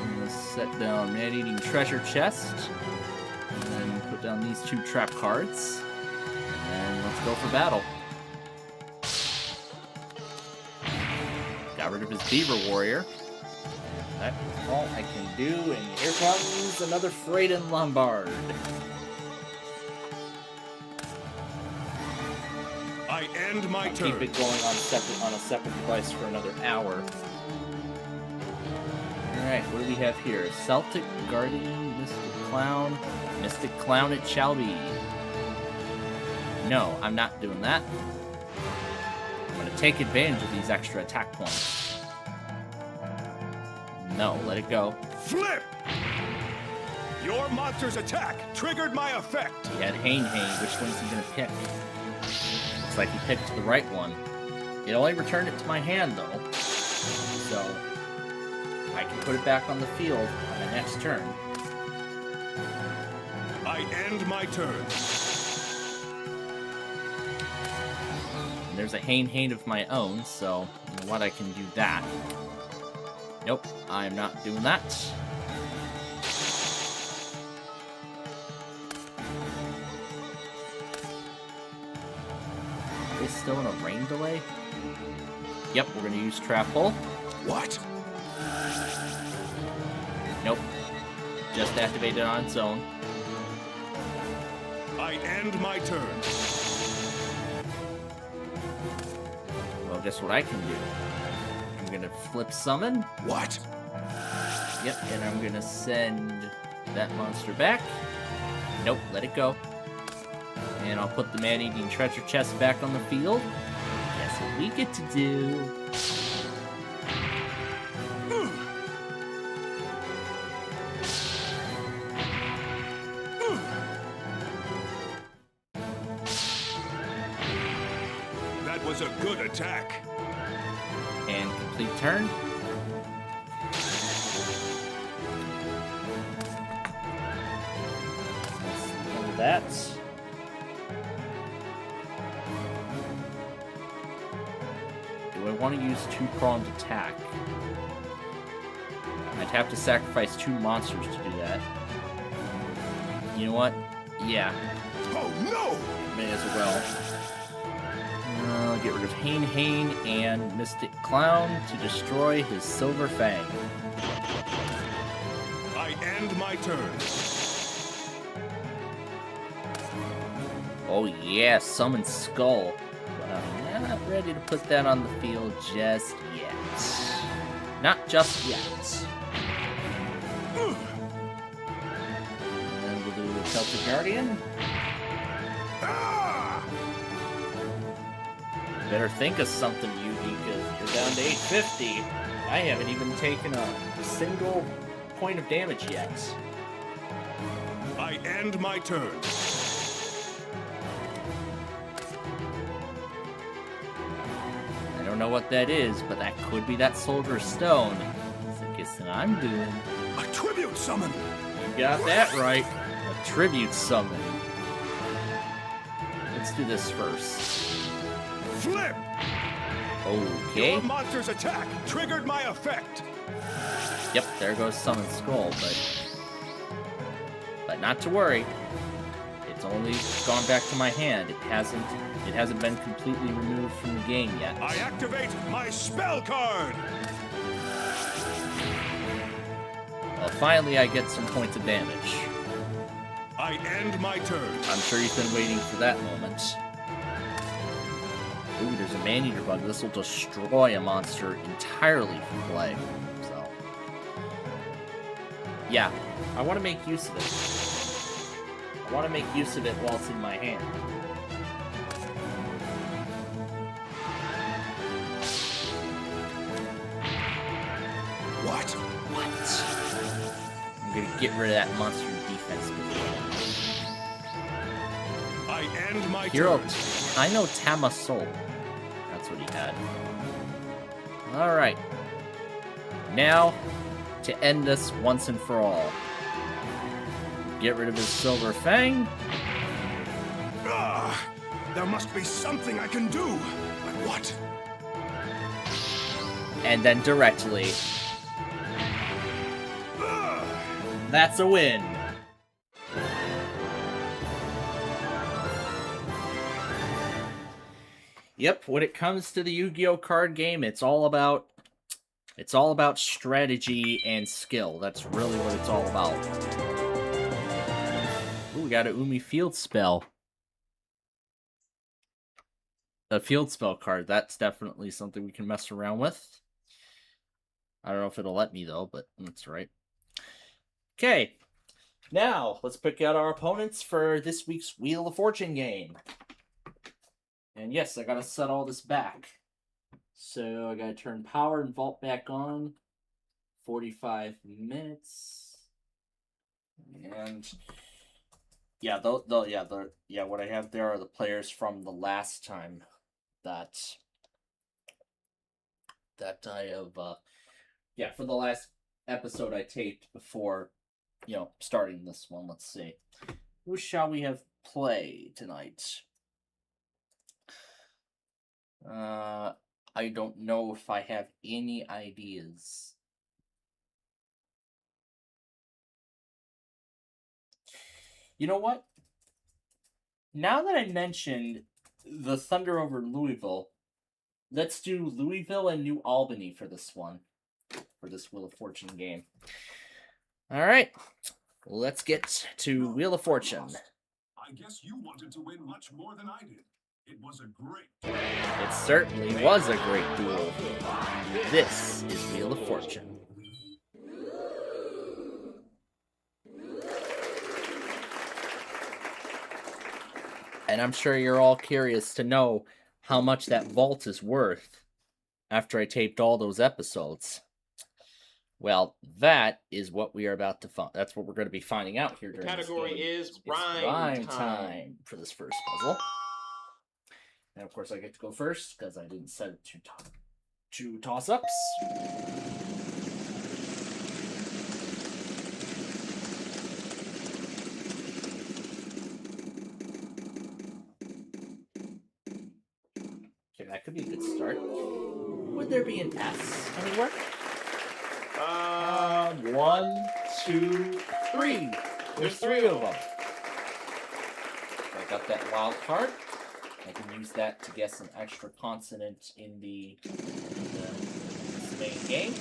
I'm going to set down Man-Eating Treasure Chest. And then put down these 2 trap cards. And let's go for battle. Got rid of his Beaver Warrior. That is all I can do. And here comes another Freydin Lombard. I end my turn. Keep it going on a separate device for another hour. Alright, what do we have here? Celtic Guardian, Mystic Clown. Mystic Clown it shall be. No, I'm not doing that. I'm going to take advantage of these extra attack points. No, let it go. Flip! Your monster's attack triggered my effect. He had Hane. Which one is he going to pick? Looks like he picked the right one. It only returned it to my hand, though. So, I can put it back on the field on the next turn. I end my turn. And there's a Hane of my own, so you know what, I can do that. Nope, I'm not doing that. Are they still in a rain delay? Yep, we're gonna use Trap Hole. What? Nope. Just activated on its own. I end my turn. Well, guess what I can do? I'm gonna flip summon. What? Yep, and I'm gonna send that monster back. Nope, let it go. And I'll put the Man-Eating Treasure Chest back on the field. Guess what we get to do? was a good attack. And complete turn. Let's that. Do I want to use two-pronged attack? I'd have to sacrifice 2 monsters to do that. You know what? Yeah, Oh no! may as well. Get rid of Hane and Mystic Clown to destroy his Silver Fang. I end my turn. Oh yeah, Summon Skull. But I'm not ready to put that on the field just yet. Not just yet. And then we'll do Celtic Guardian. Ah! Better think of something, Yugi, because you're down to 850. I haven't even taken a single point of damage yet. I end my turn. I don't know what that is, but that could be that Soldier Stone. So guess what I'm doing. A tribute summon. You got that right. A tribute summon. Let's do this first. Flip. Okay. Your monster's attack triggered my effect. Yep, there goes Summon Skull, but not to worry. It's only gone back to my hand. It hasn't been completely removed from the game yet. I activate my spell card. Well, finally I get some points of damage. I end my turn. I'm sure you've been waiting for that moment. Ooh, there's a Man-Eater bug. This will destroy a monster entirely from play. So, yeah, I want to make use of it. I want to make use of it while it's in my hand. What? I'm gonna get rid of that monster defense position. I end my Hero, turn. I know Tama Soul. That's what he had. Alright. Now, to end this once and for all. Get rid of his Silver Fang. Ah, there must be something I can do. But what? And then directly. That's a win. Yep, when it comes to the Yu-Gi-Oh card game, it's all about strategy and skill. That's really what it's all about. Ooh, we got a Umi field spell. A field spell card. That's definitely something we can mess around with. I don't know if it'll let me though, but that's right. Okay, now let's pick out our opponents for this week's Wheel of Fortune game. And yes, I gotta set all this back. So I gotta turn power and vault back on. 45 minutes. And yeah, what I have there are the players from the last time that I have for the last episode I taped before, starting this one. Let's see. Who shall we have play tonight? I don't know if I have any ideas. You know what? Now that I mentioned the Thunder over Louisville, let's do Louisville and New Albany for this one. For this Wheel of Fortune game. Alright. Let's get to Wheel of Fortune. I guess you wanted to win much more than I did. It was a great. It certainly was a great duel. This is Wheel of Fortune. And I'm sure you're all curious to know how much that vault is worth after I taped all those episodes. Well, that is what we are about to find. That's what we're going to be finding out here during Category this game. is rhyme Rhyme time for this first puzzle. And of course, I get to go first because I didn't set it to toss-ups. Okay, that could be a good start. Would there be an S anywhere? 1, 2, 3. There's 3 of them. I got that wild card. I can use that to guess an extra consonant in the main game.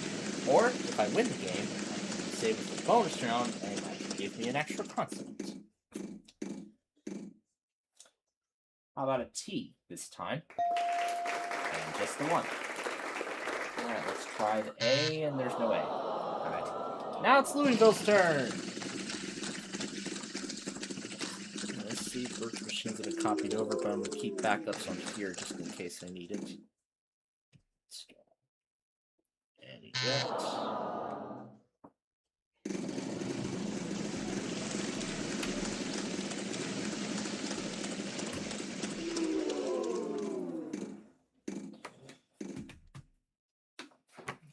Or, if I win the game, I can save it for the bonus round and that can give me an extra consonant. How about a T this time? And just the one. Alright, let's try the A, and there's no A. Alright. Now it's Louisville's turn! Let's see if virtual machines have been copied over, but I'm going to keep backups on here just in case I need it. Let's go. And eject.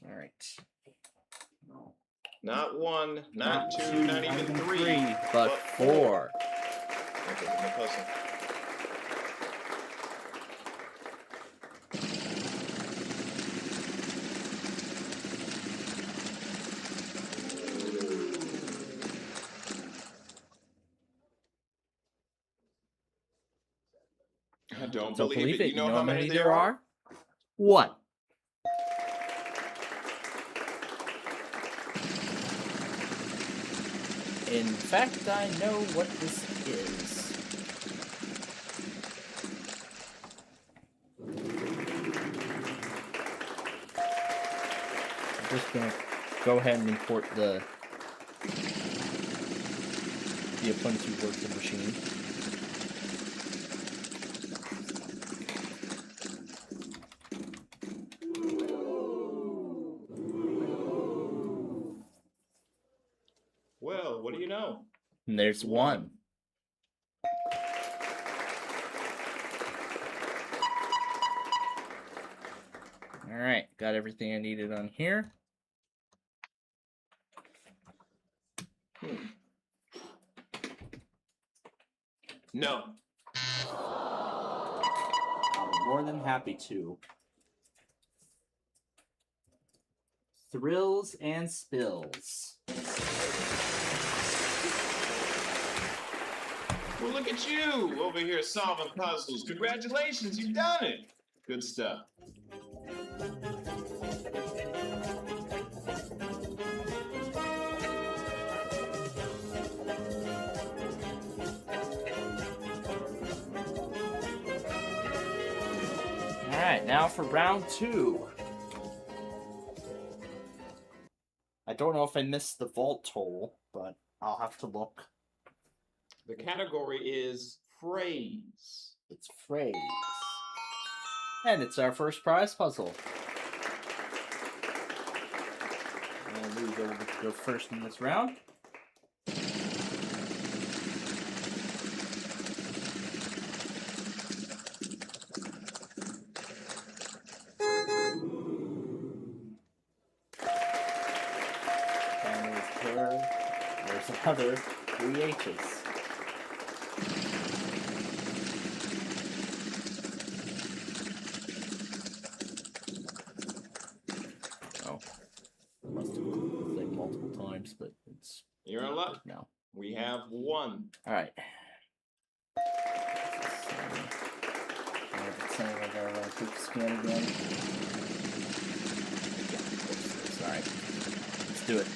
Alright. Not 1, not 2, not even 3. But 4. Okay, no puzzle. I don't believe it. You know how many there are? What? In fact, I know what this is. I'm just gonna go ahead and import the Ubuntu virtual machine. Well, what do you know? And there's 1. Alright, got everything I needed on here. No. I'm more than happy to. Thrills and spills. Well, look at you over here solving puzzles. Congratulations, you've done it. Good stuff. Alright, now for round 2. I don't know if I missed the vault toll, but I'll have to look. The category is phrase. It's phrase. And it's our first prize puzzle. And we go first in this round. And there's another 3 H's. But it's You're in luck. no. We have 1. All right. Quick scan again. Yeah, all right. Let's do it.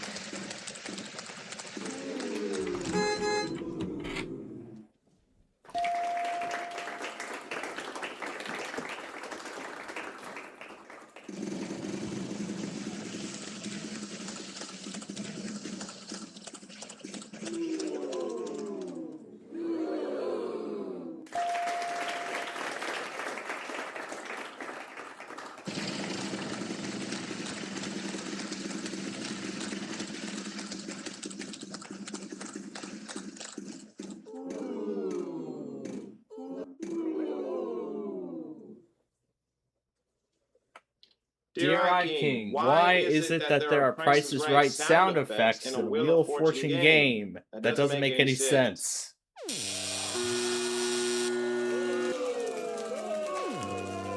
Dear I King, why is it that there are Price is Right sound effects in a Wheel of Fortune game? That doesn't make any sense.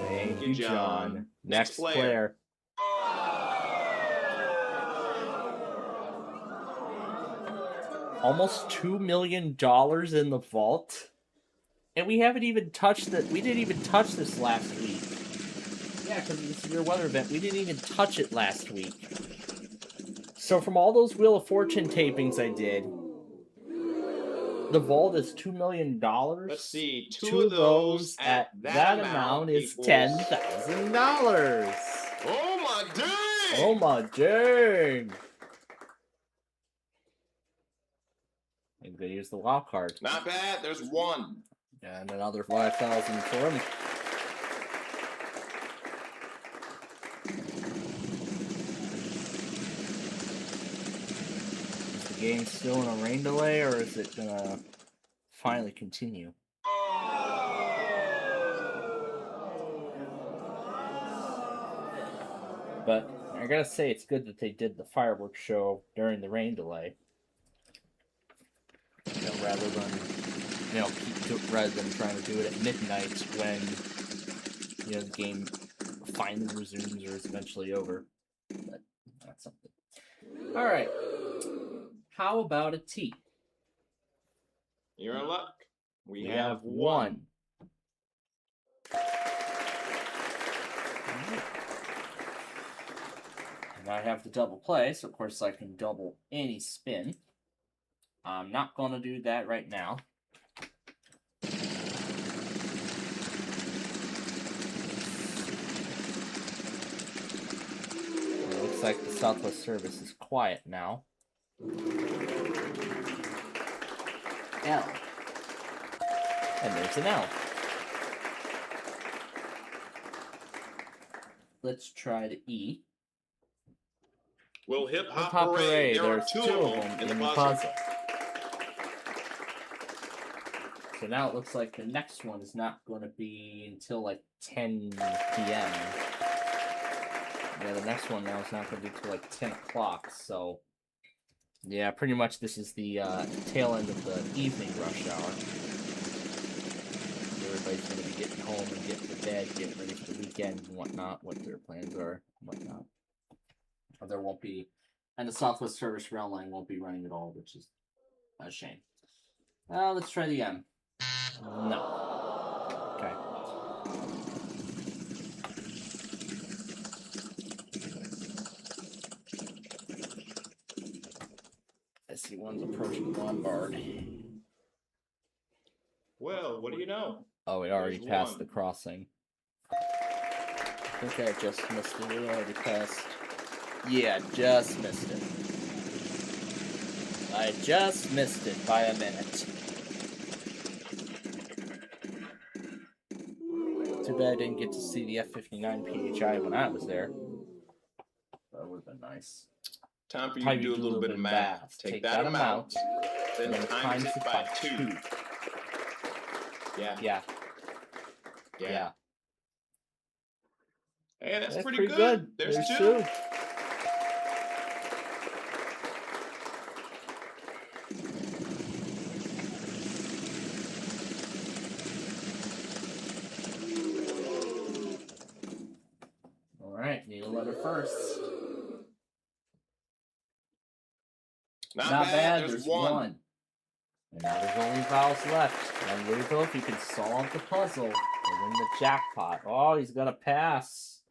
Thank you, John. Next player. Almost $2 million in the vault. And we haven't even touched that. We didn't even touch this last week. Yeah, because of the severe weather event. We didn't even touch it last week. So from all those Wheel of Fortune tapings I did, the vault is $2 million. Let's see. Two of those at that amount is $10,000. Oh my dang! Oh my dang! I'm gonna use the wild card. Not bad. There's one. And another 5,000 for him. Is the game still in a rain delay, or is it gonna finally continue? But I gotta say, it's good that they did the fireworks show during the rain delay. You know, rather than rather than trying to do it at midnight when the game finally resumes or is eventually over. But that's something. All right. How about a T? You're in luck. We have one. And I have the double play, so of course I can double any spin. I'm not going to do that right now. It looks like the Southwest service is quiet now. L. And there's an L. Let's try to E. Well, hip hop Hop parade. There are There's two of them in the puzzle. puzzle. So now it looks like the next one is not going to be until like 10 p.m. Yeah, the next one now is not going to be until like 10 o'clock. So, yeah, pretty much this is the tail end of the evening rush hour. Everybody's going to be getting home and getting to bed, getting ready for the weekend and whatnot, what their plans are and whatnot. There won't be, and the Southwest Service rail line won't be running at all, which is a shame. Let's try the M. No. Okay. I see one's approaching Lombard. Well, what do you know? Oh, it already There's passed one. the crossing. I think I just missed it. It already passed. Yeah, just missed it. I just missed it by a minute. Too bad I didn't get to see the F-59 PHI when I was there. That would have been nice. Time for you Time to do a little bit of math. Take that amount, then times it by 2. Yeah. Yeah. Yeah. Hey, that's That's pretty good. There's two. Alright, need a letter first. Not, Not bad, There's there's one. one. And now there's only vowels left. And Louisville, if you can solve the puzzle, will win the jackpot. Oh, he's got to pass.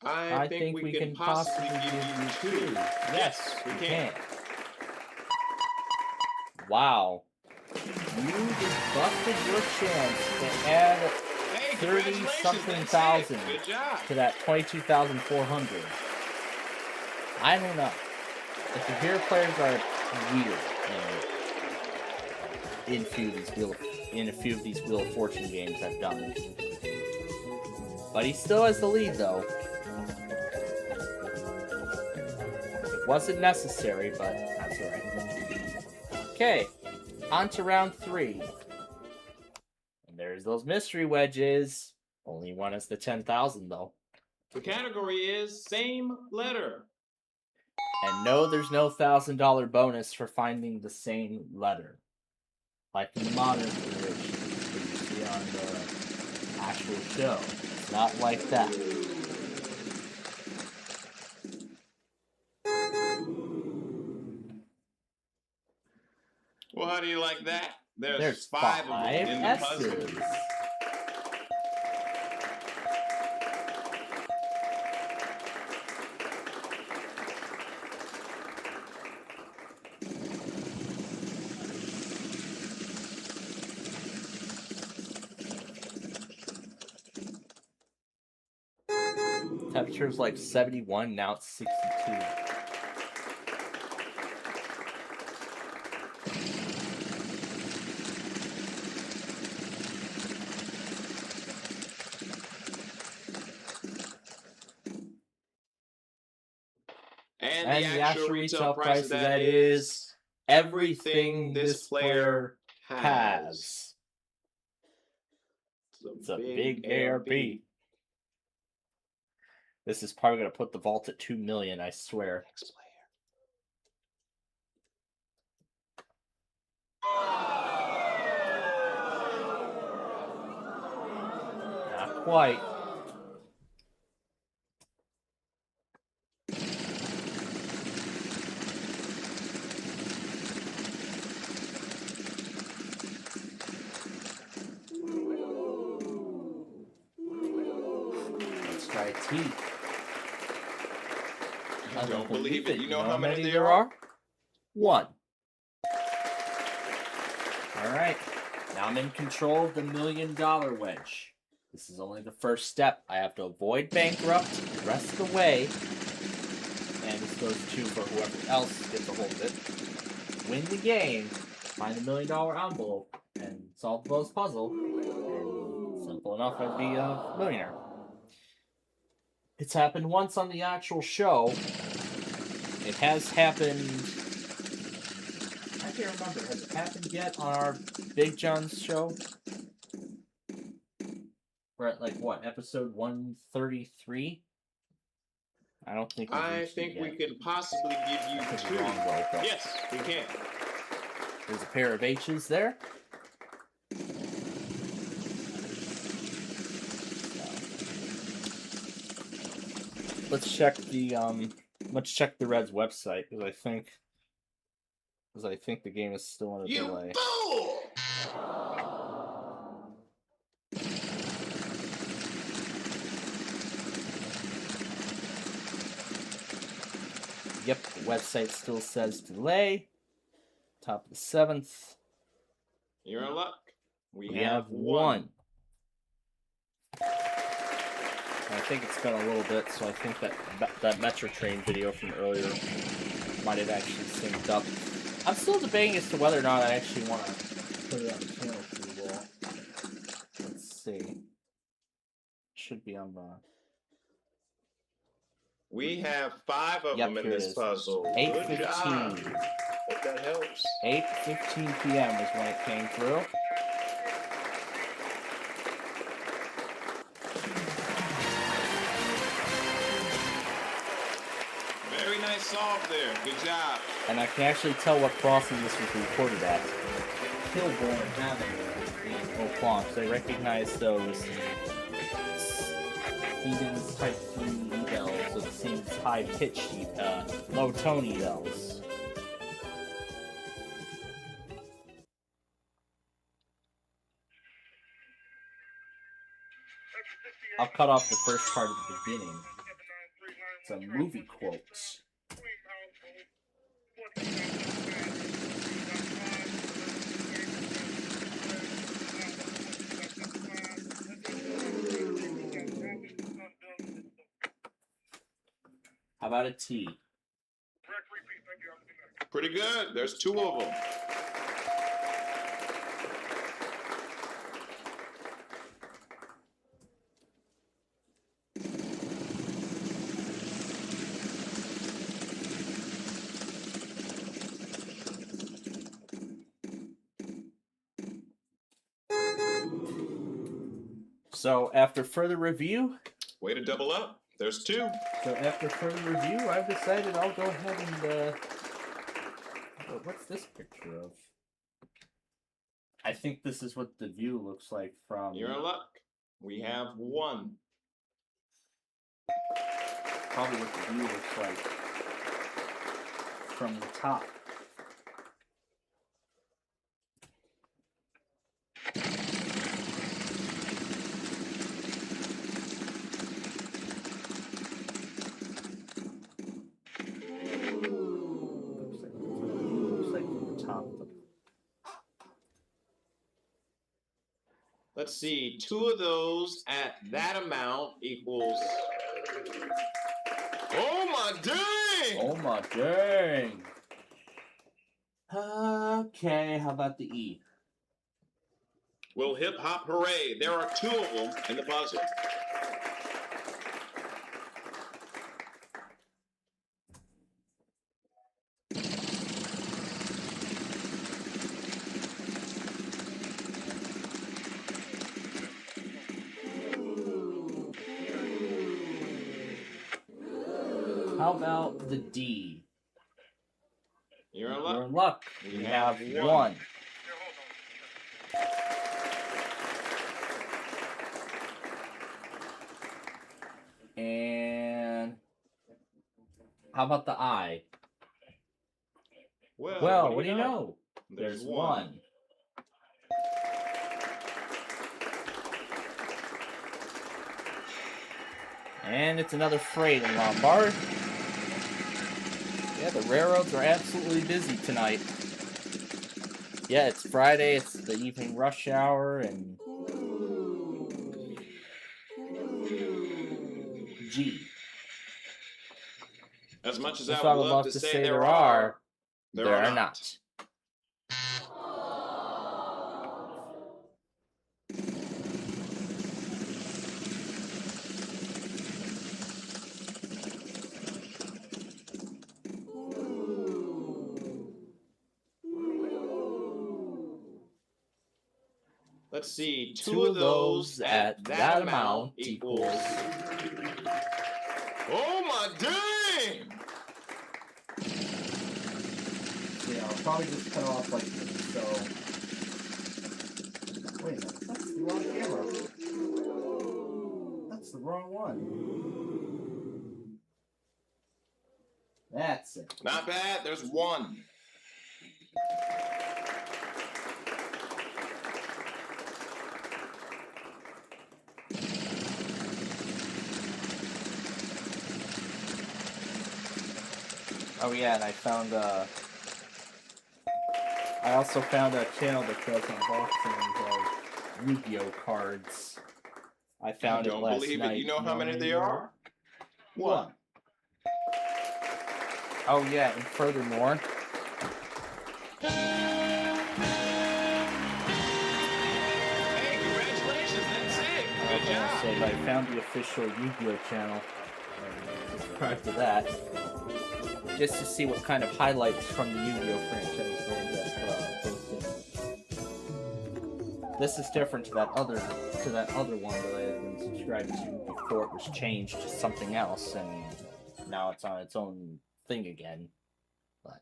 I think we can possibly give you 2. Yes, we we can. Wow. You just busted your chance to add Hey, 30-something congratulations, that's thousand it. Good job. to that 22,400. I don't know. The computer players are weird in a few of these Wheel of Fortune games I've done. But he still has the lead, though. It wasn't necessary, but that's alright. Okay, on to round 3. And there's those mystery wedges. Only one is the 10,000, though. The category is same letter. And no, there's no $1,000 bonus for finding the same letter. Like in the modern iteration that you see on the actual show. It's not like that. Well, how do you like that? There's five of them in the puzzle. S's. Temperature's like 71, now it's 62. And the actual retail price of that is everything this player has. It's a big ARB. This is probably going to put the vault at 2 million, I swear. Not quite. Let's try T. I don't believe it. You know how many there there are? 1. Alright. Now I'm in control of the $1 million wedge. This is only the first step. I have to avoid bankrupt the rest of the way. And this goes to for whoever else gets a hold of it. Win the game, find the $1 million envelope, and solve the Bose puzzle. And simple enough, I'd be a millionaire. It's happened once on the actual show. It has happened. I can't remember. Has it happened yet on our Big John's show? We're at like what, episode 133? I don't think. I think we could possibly give you I think 2. we're wrong, though. Yes, we can. There's a pair of H's there. Let's check the Reds website because I think the game is still in a You delay. fool! Yep, the website still says delay. Top of the 7th. You're in luck. We have 1. I think it's been a little bit, so I think that Metro Train video from earlier might have actually synced up. I'm still debating as to whether or not I actually want to put it on the channel for you all. Let's see. Should be on the... We have 5 of them in here it this is. puzzle. 8:15. Hope that helps. 8:15 p.m. is when it came through. Very nice solve there. Good job. And I can actually tell what crossing this was recorded at. Kilbourne Avenue in Oak Lawn. So I recognize those Stevens type 3 bells with the same high pitched low tony bells. I'll cut off the first part at the beginning. Some movie quotes. How about a T? Pretty good. There's 2 of them. So after further review, Way to double up. There's 2. So after further review, I've decided I'll go ahead and what's this picture of? I think this is what the view looks like from. You're in luck. We have 1. Probably what the view looks like from the top. Looks like from the top. Let's see. 2 of those at that amount equals. Oh my dang! Oh my dang! Okay, how about the E? Well, hip hop hooray! There are 2 of them in the puzzle. How about the D? You're in We're luck. in luck. We have 1. And how about the I? Well, what do you know? There's 1. And it's another freight in Lombard. Yeah, the railroads are absolutely busy tonight. Yeah, it's Friday, it's the evening rush hour, and G. As much as If I would love to say there are, there are not. Let's see. 2 of those at that amount equals. Oh my dang! Yeah, I'll probably just cut off like this, so. Wait a minute, that's the wrong camera. That's the wrong one. That's it. Not bad. There's 1. Oh yeah, and I found I also found a channel that does unboxings of Yu-Gi-Oh cards. I found it last night. Don't believe it. You know how many there are? 1. Oh yeah, and furthermore, Hey, congratulations. That's it. Good job. so I found the official Yu-Gi-Oh channel. Subscribe to that, just to see what kind of highlights from the Yu-Gi-Oh franchise they end up posting. This is different to that other one that I had been subscribed to before it was changed to something else, and now it's on its own thing again. But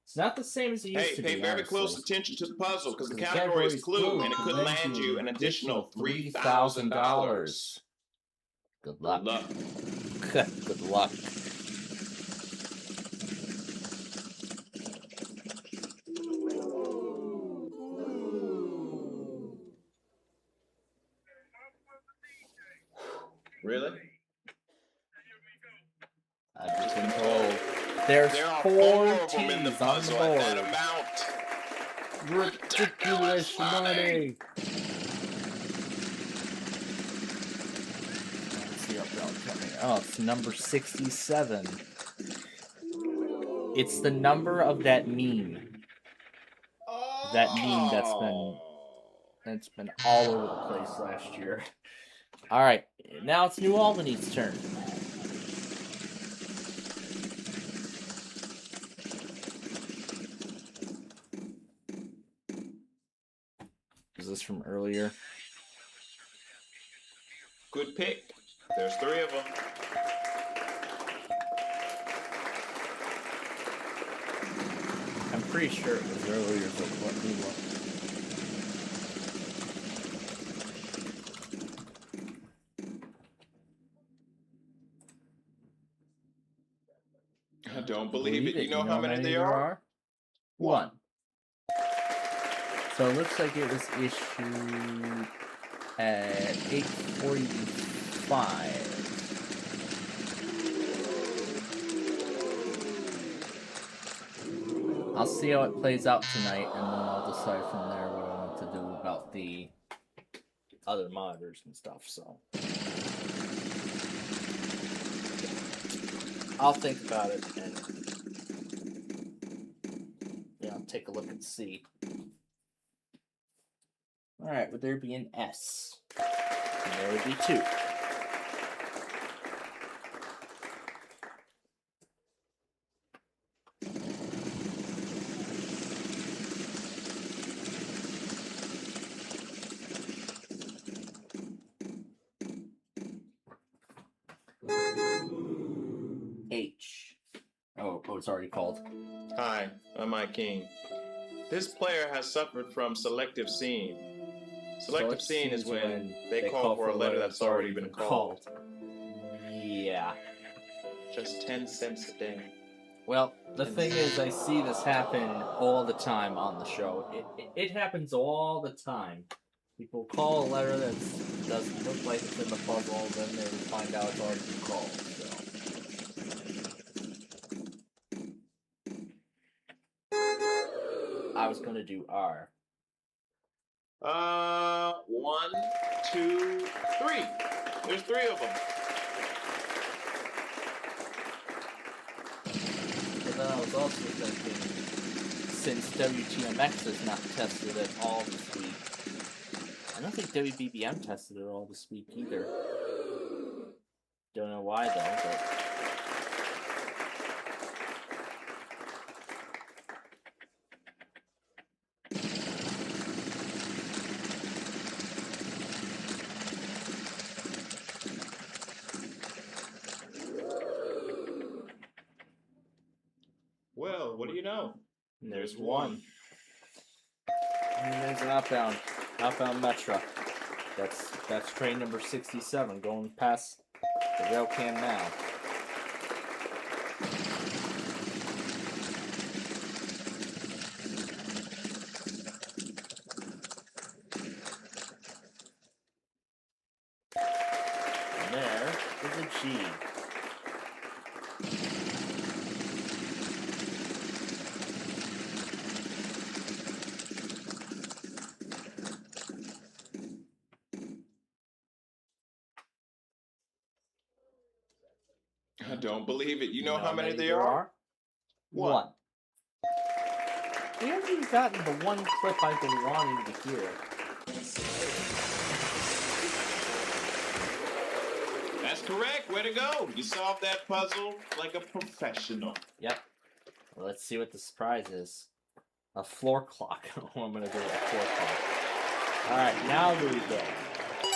it's not the same as it used Hey, to pay be. very honestly. close attention to the puzzle because the The category is category clue and it could land you an additional $3,000. Good luck. Good luck. Good luck. Really? I've just been told there's There are 4 4 of them in the teams on the puzzle at that board. amount. Ridiculous money. Let's see our belt coming. Oh, it's number 67. It's the number of that meme. That meme that's been all over the place last year. All right, now it's New Albany's turn. Is this from earlier? Good pick. There's 3 of them. I'm pretty sure it was earlier, but let me look. I don't believe it. You know how many there are? 1. So it looks like it was issued at 8:45. I'll see how it plays out tonight, and then I'll decide from there what I want to do about the other monitors and stuff, so. I'll think about it and take a look and see. Alright, would there be an S? And there would be 2. H. Oh, it's already called. Hi, I'm Mike King. This player has suffered from selective seeing. Selective seeing is when they call for a letter that's already been called. Yeah. Just 10 cents a day. Well, the thing is, I see this happen all the time on the show. It happens all the time. People call a letter that doesn't look like it's in the puzzle, then they find out it's already been called. I was gonna do R. 1, 2, 3. There's 3 of them. But then I was also thinking, since WTMX is not tested at all this week, I don't think WBBM tested it all this week either. Don't know why though, but. Well, what do you know? And there's 1. And there's an outbound Metro. That's train number 67 going past the rail cam now. And there is a G. I don't believe it. You know how many there are? 1. We haven't even gotten the one clip I've been wanting to hear. That's correct. Way to go. You solved that puzzle like a professional. Yep. Well, let's see what the surprise is. A floor clock. Oh, I'm gonna go with a floor clock. Alright, now here we go.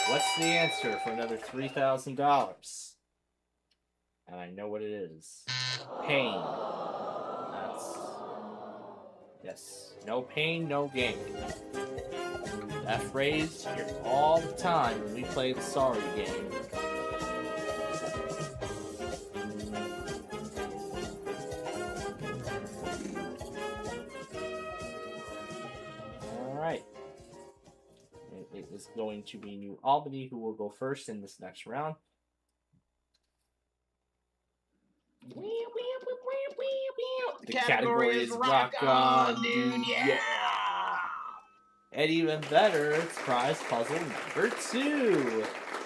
What's the answer for another $3,000? And I know what it is. Pain. Yes. No pain, no gain. That phrase, you hear all the time when we play the Sorry game. Alright. It is going to be New Albany who will go first in this next round. The category is rock on, dude. Yeah. And even better, it's prize puzzle number 2.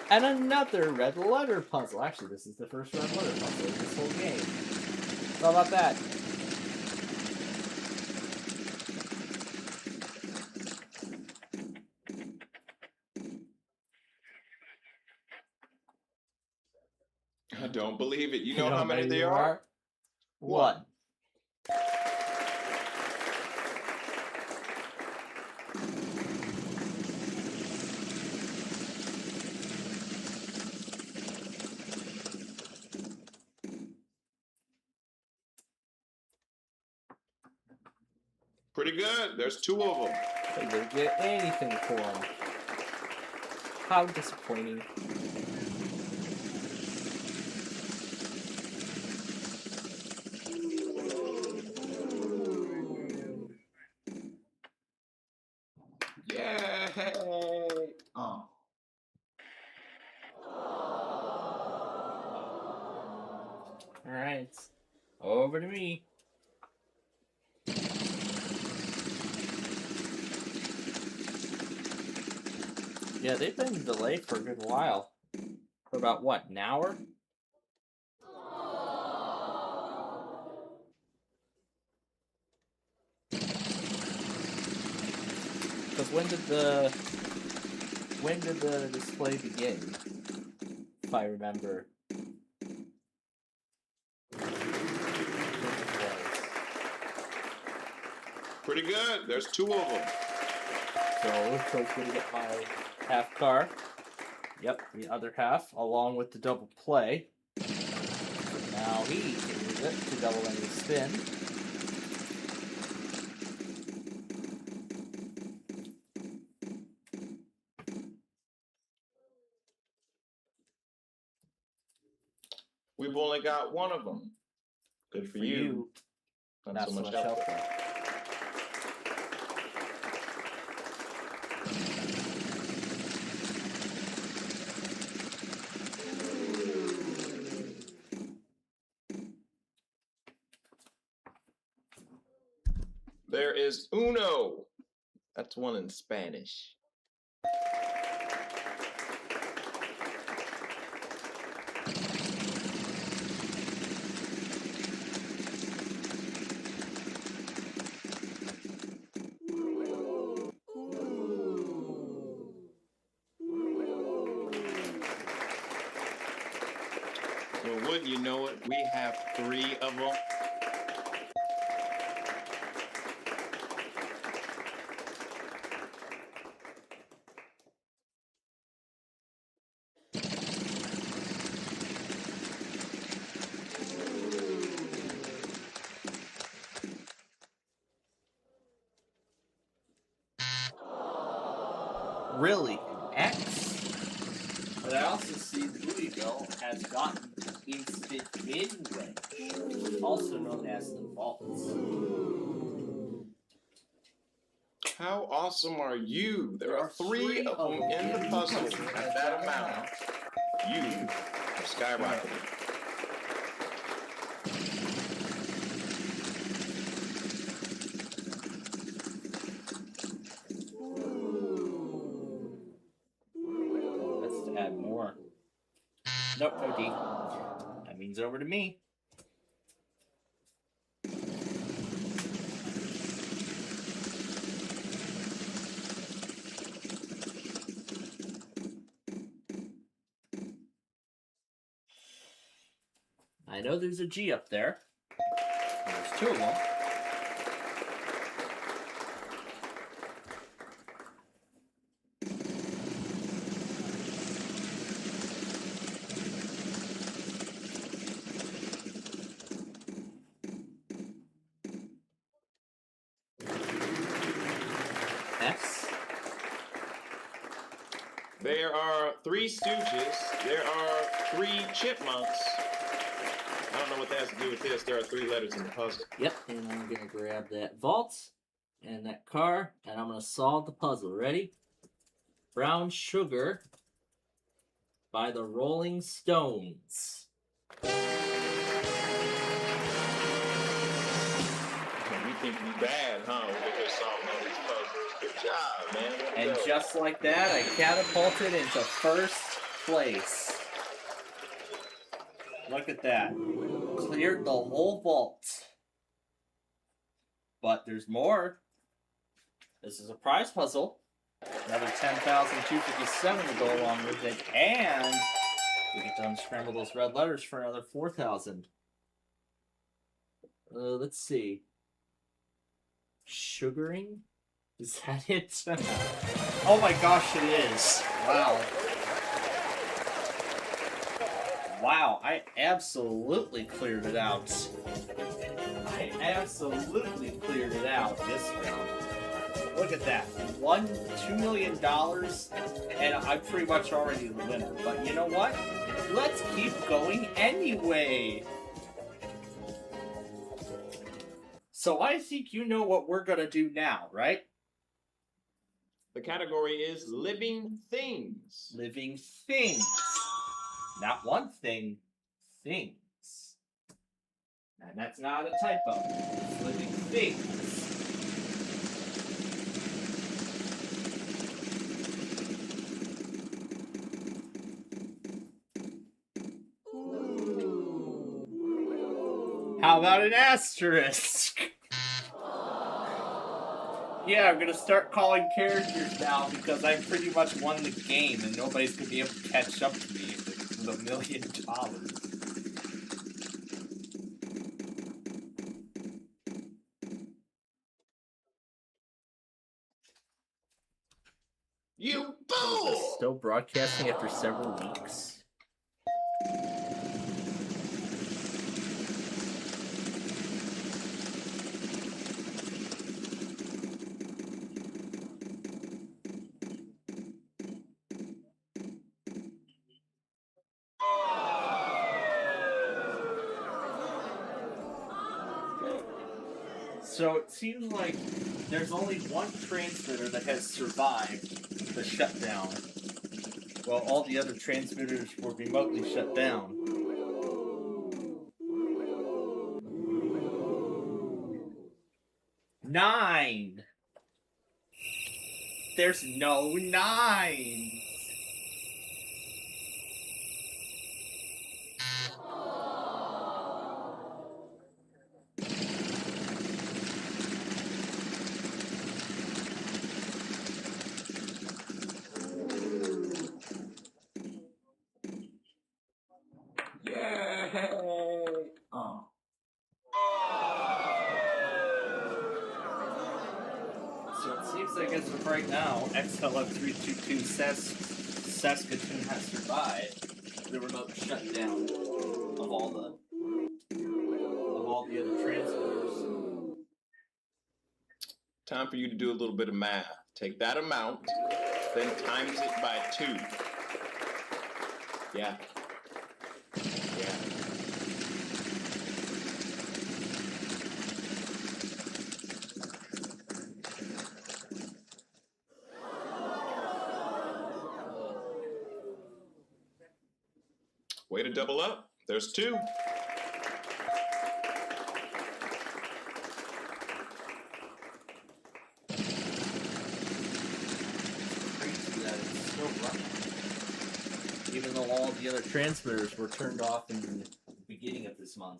And another red letter puzzle. Actually, this is the first red letter puzzle in this whole game. How about that? I don't believe it. You know how many there are? 1. Pretty good. There's 2 of them. They didn't get anything for them. How disappointing. Yay! Oh. Alright. Over to me. Yeah, they've been delayed for a good while. For about, what, an hour? Because when did the display begin? If I remember. Pretty good. There's 2 of them. So, Coach gonna get my half car. Yep, the other half, along with the double play. Now he can use it to double any spin. We've only got 1 of them. Good for you. Not so much help. There is uno. That's 1 in Spanish. Well, wouldn't you know it, we have 3 of them. Really, an X? But I also see Louisville has gotten instant mid-range, also known as the vaults. How awesome are you? There are 3 of them in the puzzle at that amount. You are skyrocketing. Let's add more. Nope, no D. That means over to me. I know there's a G up there. There's 2 of them. S. There are 3 Stooges. There are 3 Chipmunks. I don't know what that has to do with this. There are 3 letters in the puzzle. Yep, and I'm gonna grab that vault and that car, and I'm gonna solve the puzzle. Ready? Brown Sugar by the Rolling Stones. You think you bad, huh? With your song on these puzzles. Good job, man. Way to And go. just like that, I catapulted into first place. Look at that. Cleared the whole vault. But there's more. This is a prize puzzle. Another 10,257 to go along with it. And we get to unscramble those red letters for another 4,000. Let's see. Sugaring? Is that it? Oh my gosh, it is. Wow. Wow, I absolutely cleared it out. I absolutely cleared it out this round. Look at that. Won $2 million, and I'm pretty much already the winner. But you know what? Let's keep going anyway. So I think you know what we're going to do now, right? The category is living things. Living things. Not one thing, things. And that's not a typo. It's living things. How about an asterisk? Yeah, I'm gonna start calling characters now because I pretty much won the game and nobody's gonna be able to catch up to me with $1 million. You Is fool! this still broadcasting after several weeks? So it seems like there's only one transmitter that has survived the shutdown, while all the other transmitters were remotely shut down. Nine! There's no nines! Oh. So it seems like as of right now, XLF322 Saskatoon has survived the remote shutdown of all the other transmitters. Time for you to do a little bit of math. Take that amount, then times it by 2. Yeah. Yeah. Way to double up. There's 2. Crazy that it's still running. Even though all the other transmitters were turned off in the beginning of this month.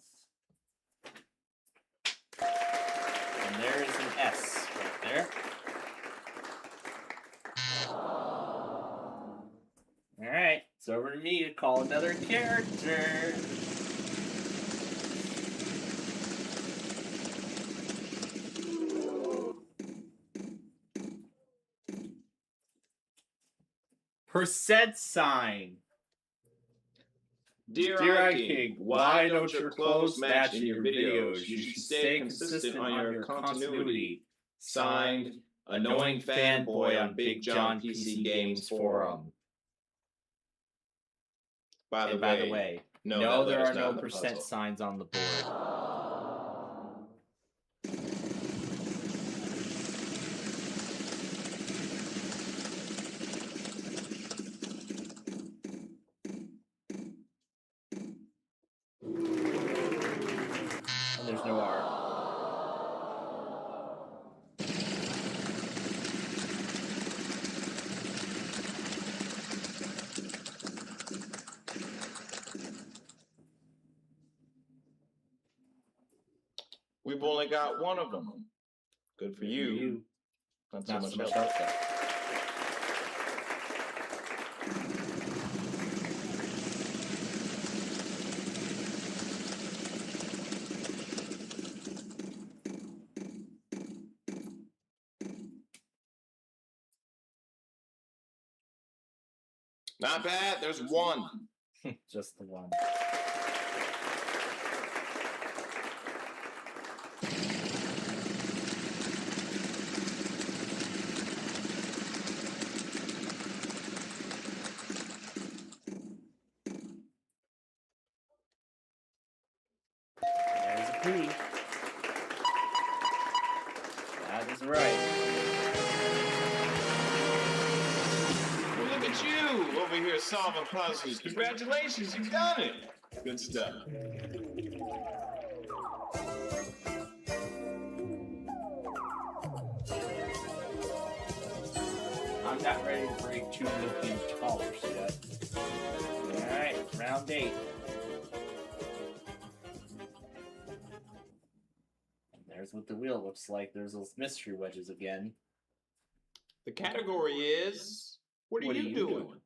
And there is an S right there. Alright, it's over to me to call another character. Percent sign. Dear I King, why don't your clothes match in your videos? You should stay consistent on your continuity. Signed, Annoying Fanboy on Big John PC Games Forum. By the way, no, there are no not in the percent puzzle. signs on the board. And there's no R. We've only got one of them. Good for you. Not so Not much so much else. else. Not bad. There's 1. Just the one. There's a P. That is right. Well, look at you over here solving puzzles. Congratulations, you've done it. Good stuff. I'm not ready to break 2 million dollars yet. Alright, round 8. And there's what the wheel looks like. There's those mystery wedges again. The category is, what are you doing?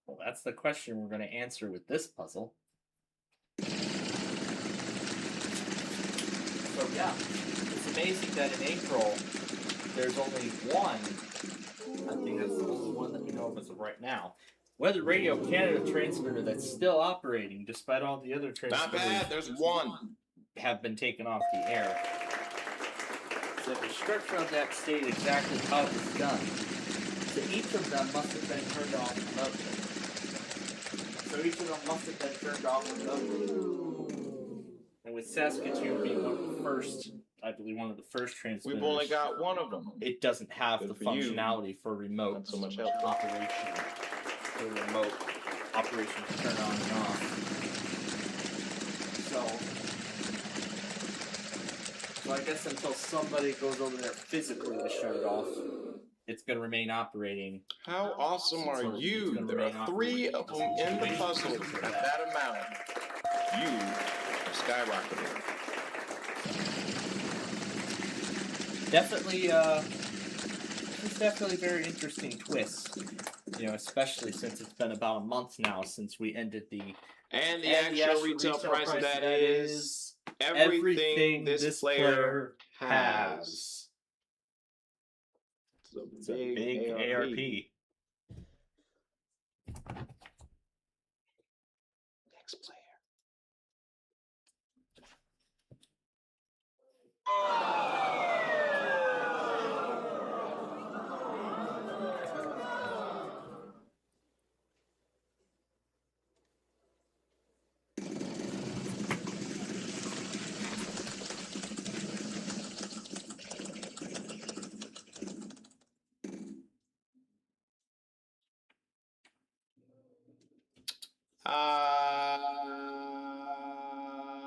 Well, that's the question we're going to answer with this puzzle. So yeah, it's amazing that in April, there's only one, I think that's the only one that we know of as of right now, Weather Radio Canada transmitter that's still operating despite all the other transmitters. Not bad, there's one. Have been taken off the air. So the structure of that state exactly how it was done. So each of them must have been turned off remotely. So each of them must have been turned off remotely. And with Saskatoon being one of the first, I believe one of the first transmitters, We've only got one of them. it doesn't have Good the for you. functionality for remote Not so much help. operation. For remote operation to turn on and off. So I guess until somebody goes over there physically to shut it off, it's going to remain operating. How awesome are you? There are 3 of them in the puzzle at that amount. You are skyrocketing. Definitely, it's definitely a very interesting twist. You know, especially since it's been about a month now since we ended the... And the actual retail price of that is everything this player has. It's a big ARP. Next player.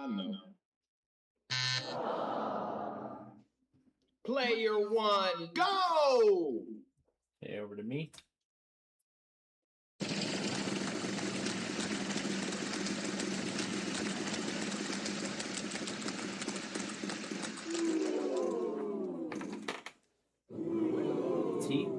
No. Player 1, go! Okay, over to me. T.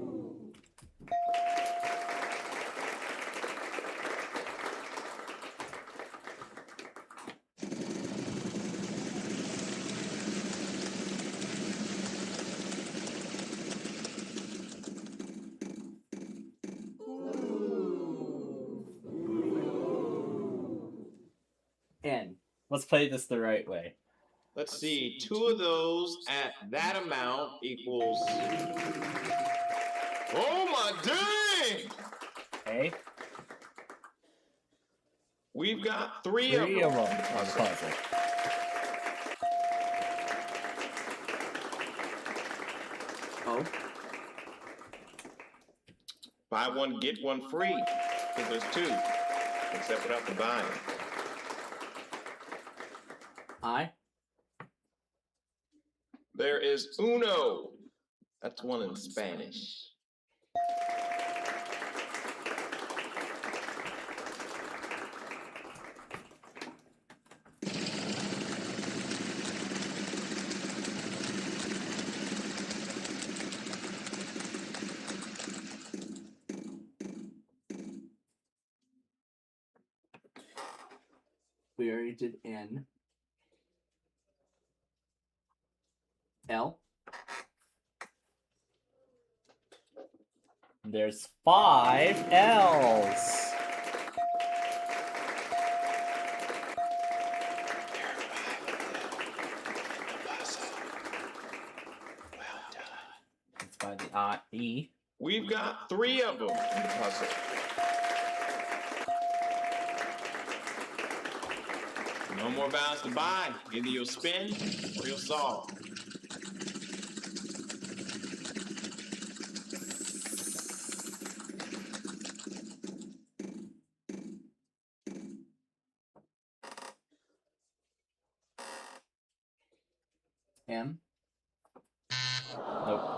N. Let's play this the right way. Let's see, 2 of those at that amount equals... Oh my dang! Okay. We've got 3 of Three them. of them on the puzzle. Oh. Buy one, get one free. Because there's 2. Except without the buying. I. There is uno. That's one in Spanish. We already did N. L. There's 5 L's. not E. We've got 3 of them in the puzzle. No more vows to buy. Either you'll spin or you'll solve. M. Nope.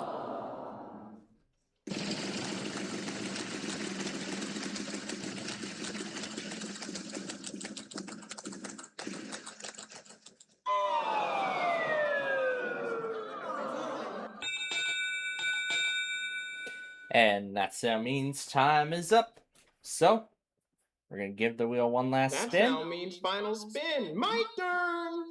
And that sound means time is up. So, we're going to give the wheel one last That spin. sound means final spin. My turn.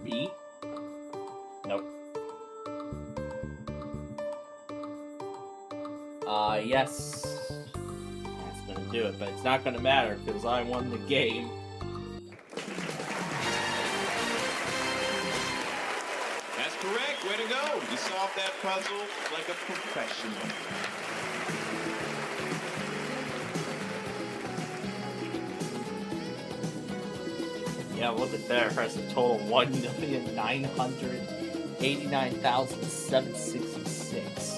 B. Nope. Yes. That's gonna do it, but it's not gonna matter because I won the game. That's correct. Way to go. You solved that puzzle like a professional. Yeah, look at there. Has a total of 1,989,766.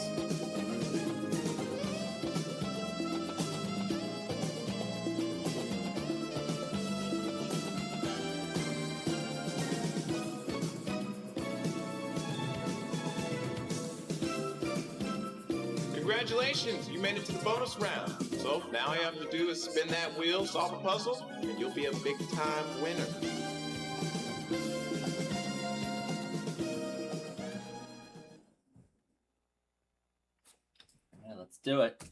Congratulations, you made it to the bonus round. So now all you have to do is spin that wheel, solve a puzzle, and you'll be a big time winner. Yeah, let's do it.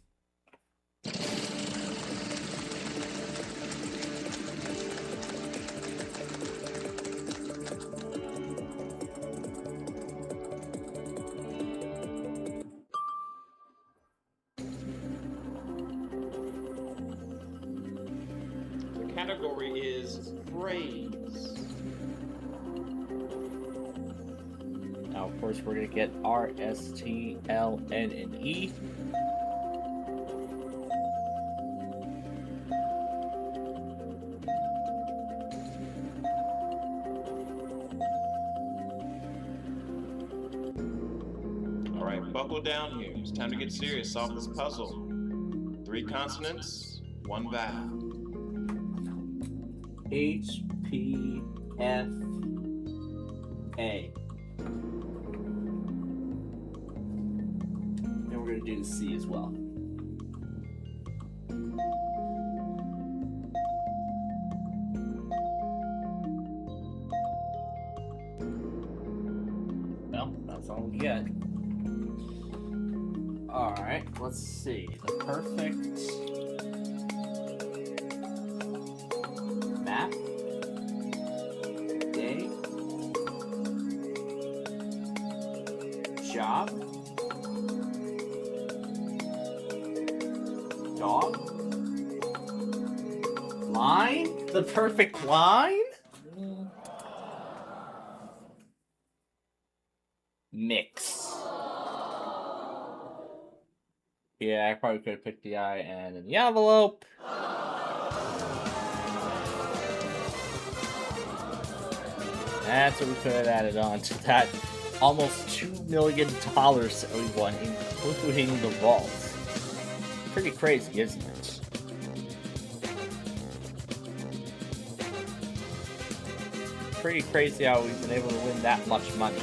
The category is phrase. Now, of course, we're going to get R, S, T, L, N, and E. All right, buckle down here. It's time to get serious. Solve this puzzle. 3 consonants, 1 vowel. H, P, F, A. And we're going to do the C as well. Well, that's all we get. Alright, let's see. The perfect map. Day. Job. Dog. Line? The perfect line? Mix. Yeah, I probably could have picked the I and in the envelope. That's what we could have added on to that almost $2 million that we won, including the vault. pretty crazy, isn't it? Pretty crazy how we've been able to win that much money.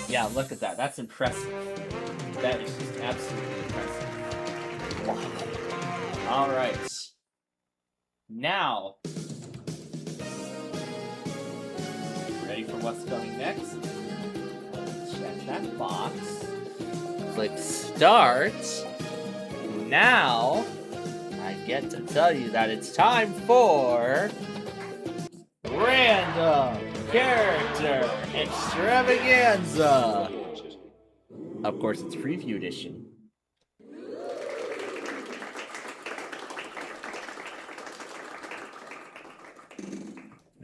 Yeah, look at that. That's impressive. That is just absolutely impressive. Wow. Alright. Now, ready for what's coming next? Check that box. Click start. Now, I get to tell you that it's time for Random Character Extravaganza. Of course, it's preview edition.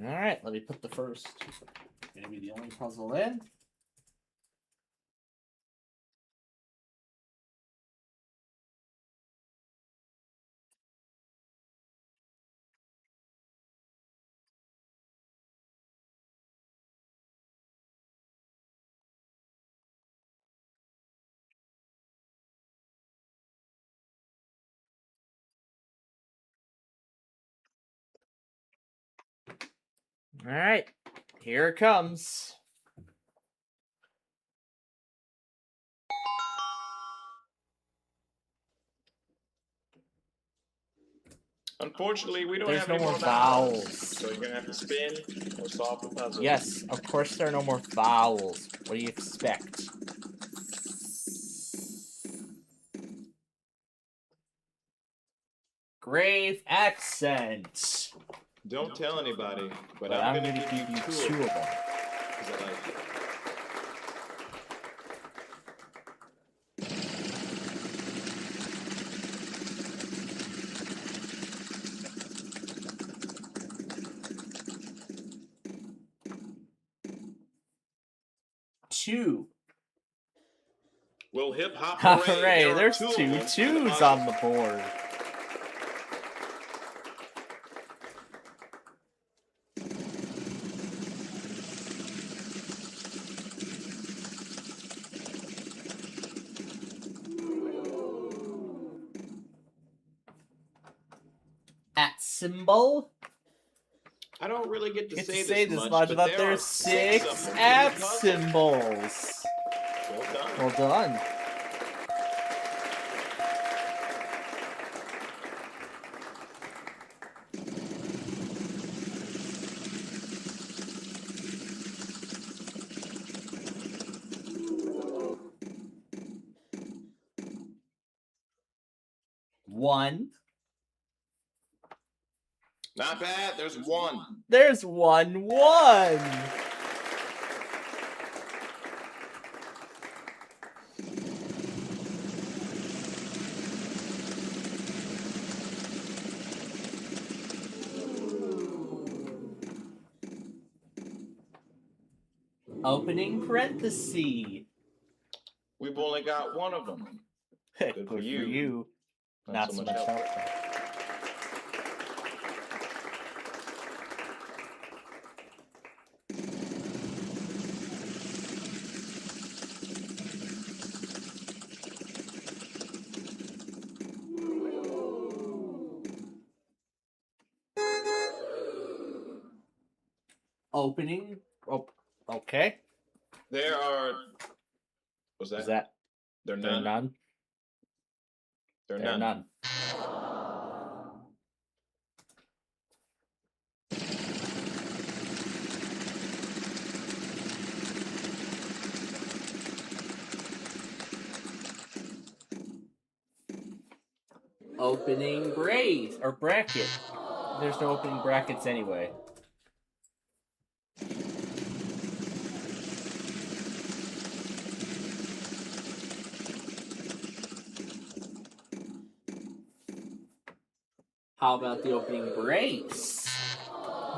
Alright, let me put the first, maybe the only puzzle in. Alright, here it comes. Unfortunately, we don't There's have no any more more vowels. So you're gonna have to spin or solve the puzzle. Yes, of course there are no more vowels. What do you expect? Grave accent. Don't tell anybody, but But I'm I'm gonna gonna give you two of them. 'Cause I like you. Two. Well, hip hop Hooray, there are there's two of two them, and twos on the board. At symbol? I don't really get to Get say to say this this much, much, but but there are there's 6 6 of them in at the puzzle. symbols. Well done. Well done. One. Not bad. There's 1. There's 1-1. Opening parenthesis. We've only got 1 of them. Good for you. Not so much help. Opening. Oh, okay. There are. Was that? Is that? They're They're none. none. They're They're none. none. Opening brace or bracket. There's no opening brackets anyway. How about the opening brace?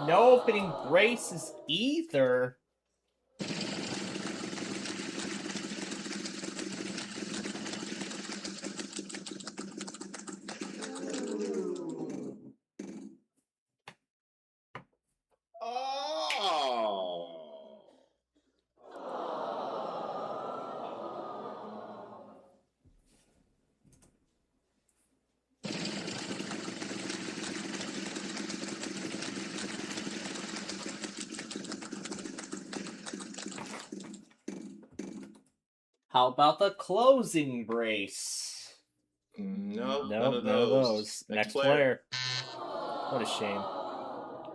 No opening braces either. Oh. How about the closing brace? No, Nope, none of those. Next player. What a shame.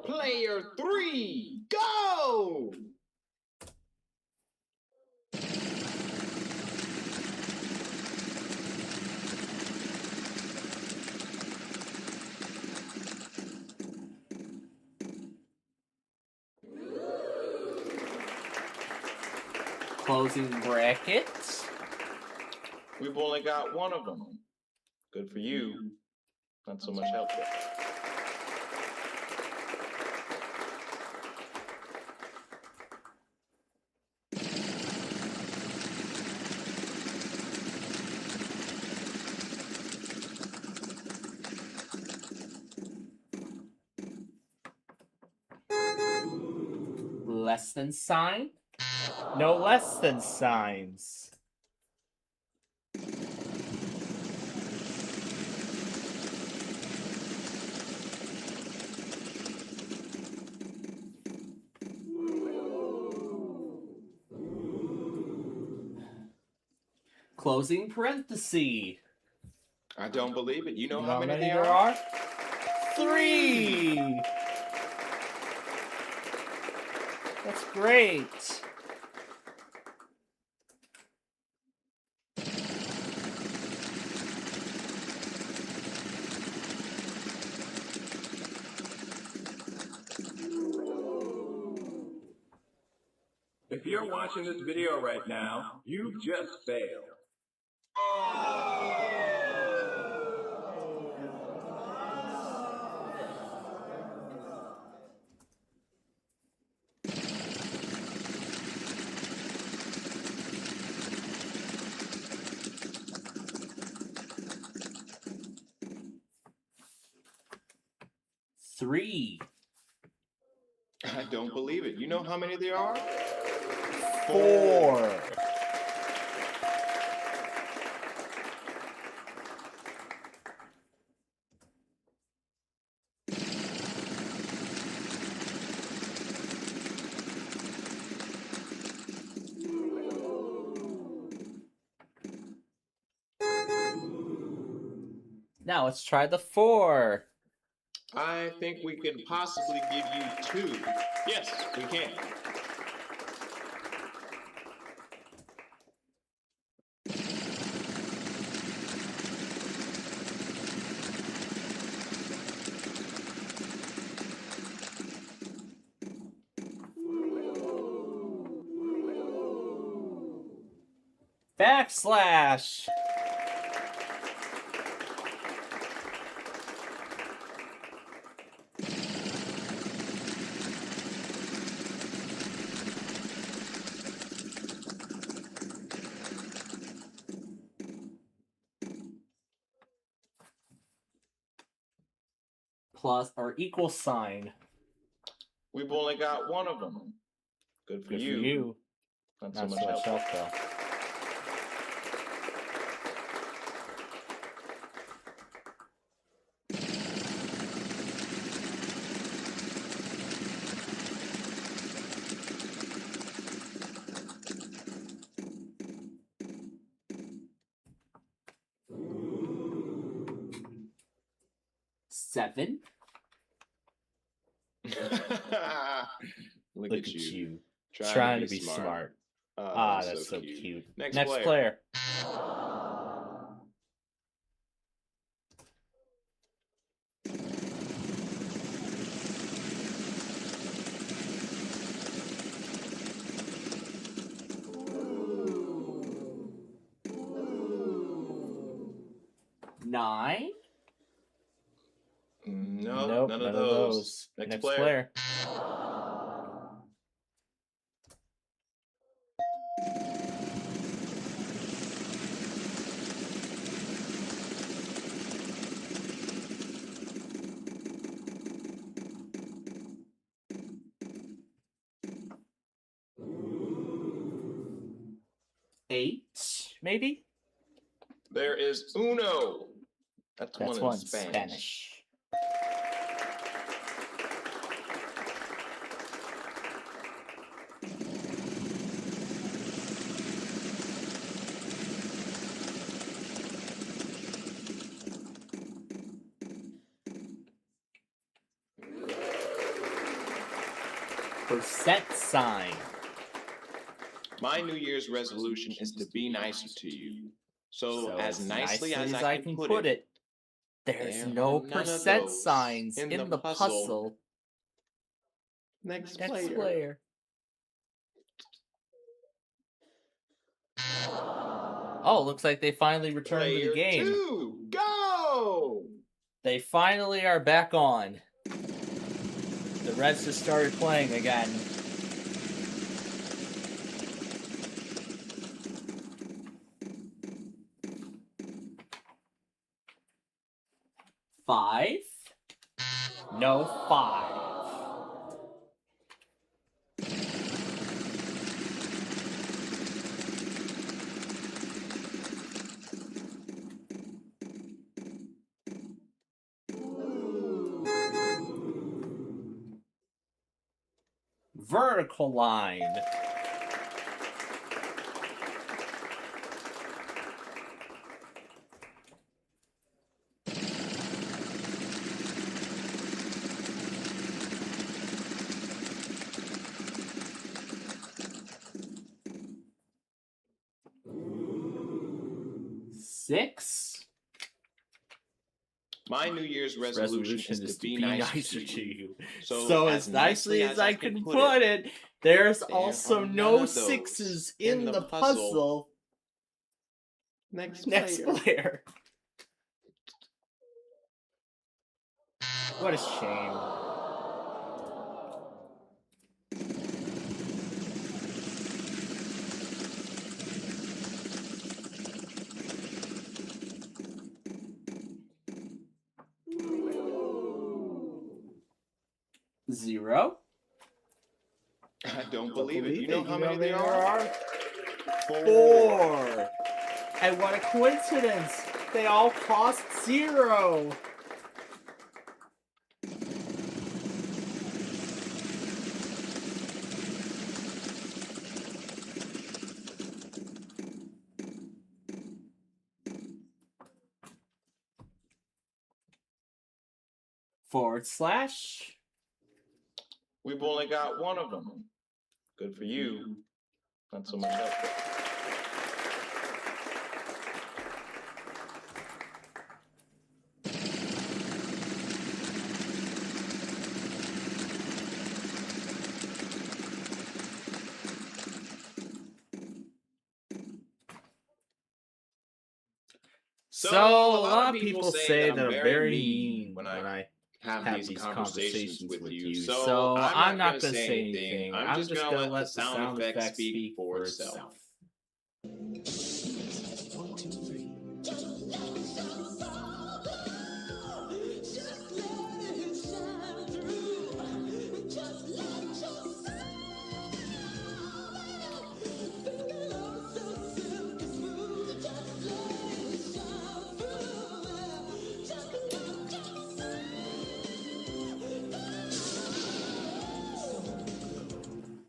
Player 3, go! Closing bracket. We've only got one of them. Good for you. Not so much help yet. Less than sign? No less than signs. Closing parenthesis. I don't believe it. You know You how know many there are? 3! That's great. If you're watching this video right now, you just failed. Three. I don't believe it. You know how many there are? 4. Now let's try the 4. I think we can possibly give you 2. Yes, we can. Backslash. Plus or equal sign. We've only got one of them. Good for Good you. for you. Not Not so so much much help. help though. Seven. Look Look at you. Trying to be smart. Ah, That's so cute. Next player. Nine. Nope, none of those. Next player. Eight, maybe? There is uno. That's That's one one in Spanish. percent sign. My New Year's resolution is to be nicer to you. So as nicely as I can put it, there's there no are none of percent those signs in in the the puzzle. Next Next player. player. Oh, looks like they finally returned to the Player game. 2, go! They finally are back on. The Reds just started playing again. Five? No, 5. Vertical line. Six. My New Year's resolution is to be nicer to you. So as nicely as I can put it, there's also are none no of those 6s in in the the puzzle. puzzle. Next Next player. player. What a shame. Zero. I don't believe it. You know how many there there are? 4. And what a coincidence. They all cost 0. /. We've only got one of them. Good for you. Not so much helpful. So a lot of people say that I'm very mean when when I have these conversations with you. So I'm not going to say anything. anything. I'm just going to let the sound effect speak for itself.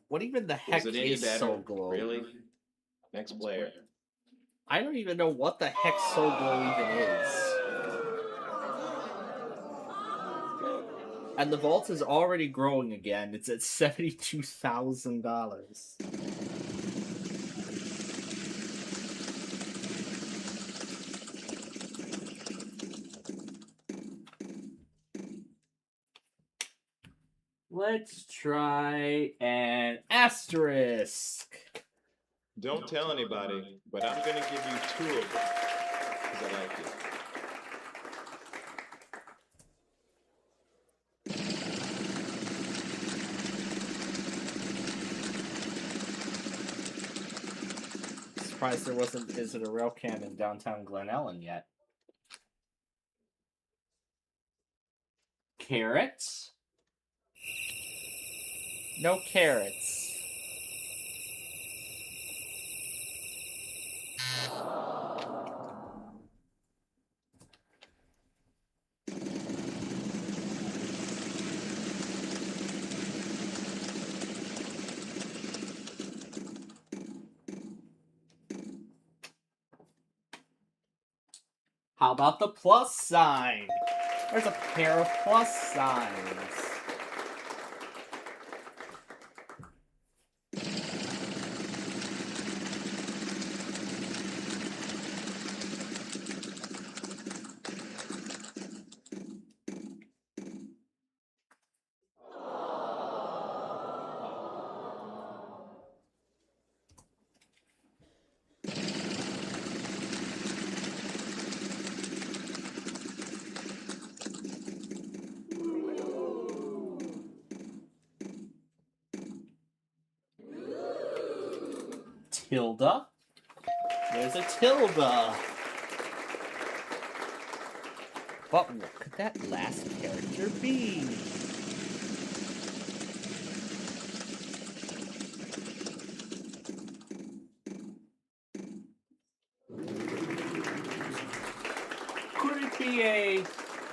What even the heck Is it any is better? Soul Glow? Really? Next player. I don't even know what the heck Soul Glow even is. And the vault is already growing again. It's at $72,000. Let's try an asterisk. Don't tell anybody, but I'm going to give you 2 of them because I like you. Surprised there isn't a rail cam in downtown Glen Ellen yet. Carrots? No carrots. How about the plus sign? There's a pair of plus signs. tilde. There's a tilde. But what could that last character be? Could it be a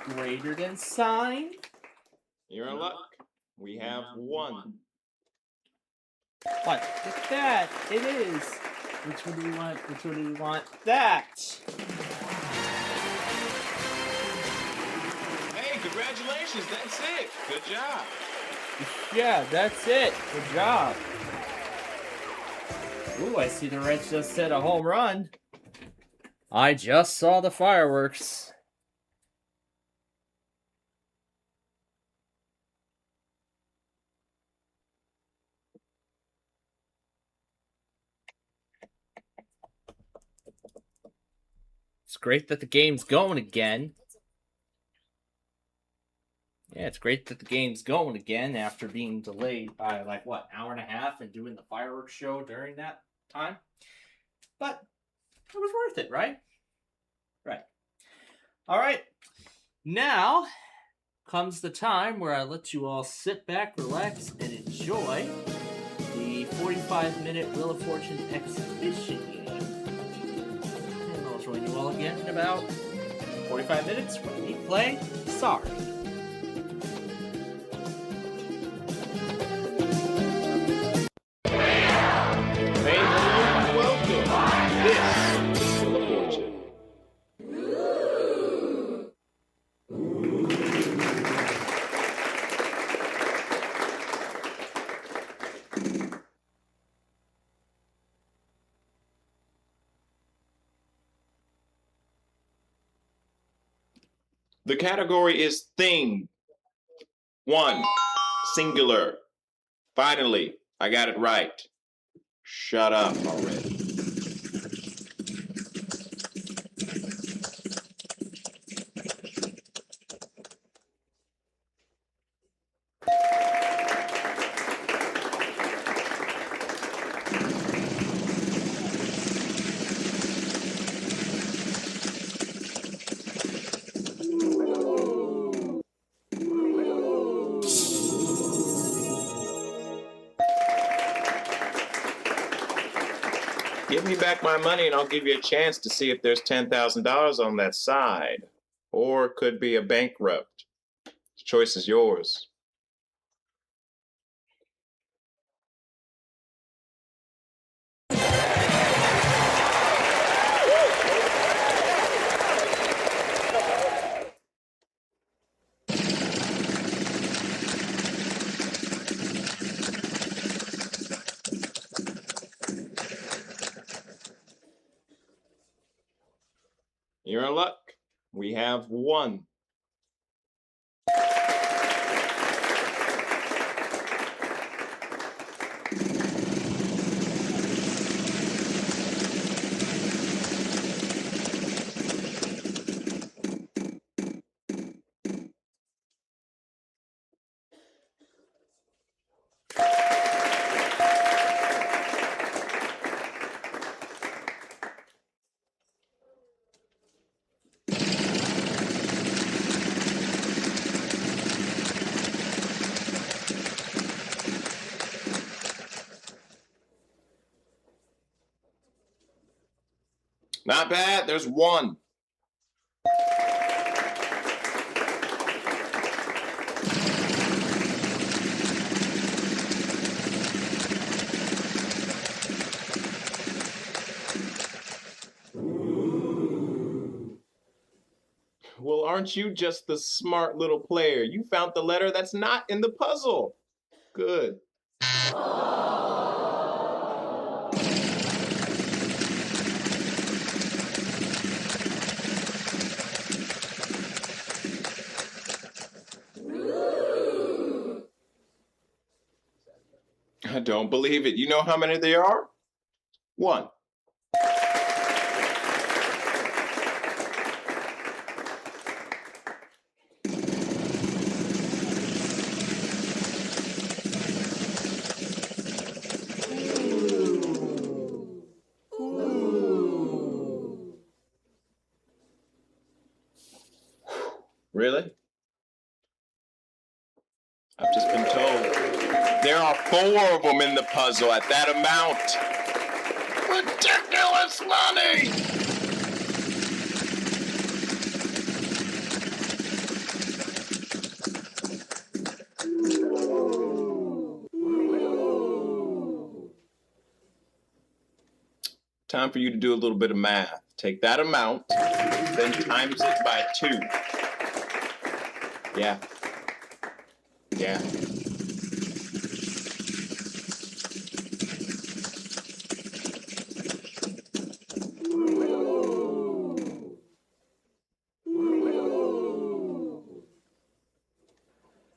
greater than sign? You're in luck. We have 1. What? Look at that. It is. Which one do we want? Which one do we want? That. Hey, congratulations. That's it. Good job. Yeah, that's it. Good job. Ooh, I see the Reds just hit a home run. I just saw the fireworks. It's great that the game's going again. Yeah, it's great that the game's going again after being delayed by, like, what, an hour and a half and doing the fireworks show during that time? But it was worth it, right? Right. All right. Now comes the time where I let you all sit back, relax, and enjoy the 45-minute Wheel of Fortune exhibition game. And I'll join you all again in about 45 minutes when we play Sorry. The category is thing. 1, singular. Finally, I got it right. Shut up already. Give me back my money and I'll give you a chance to see if there's $10,000 on that side. Or it could be a bankrupt. The choice is yours. You're in luck. We have 1. Not bad. There's 1. Well, aren't you just the smart little player? You found the letter that's not in the puzzle. Good. I don't believe it. You know how many there are? 1. Really? I've just been told there are 4 of them in the puzzle at that amount. Ridiculous money! Time for you to do a little bit of math. Take that amount, then times it by 2. Yeah. Yeah.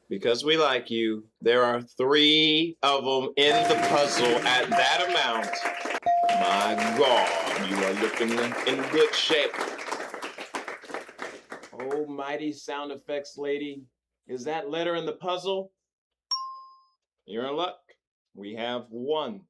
Because we like you, there are 3 of them in the puzzle at that amount. My God, you are looking in good shape. Almighty sound effects lady, is that letter in the puzzle? You're in luck. We have 1.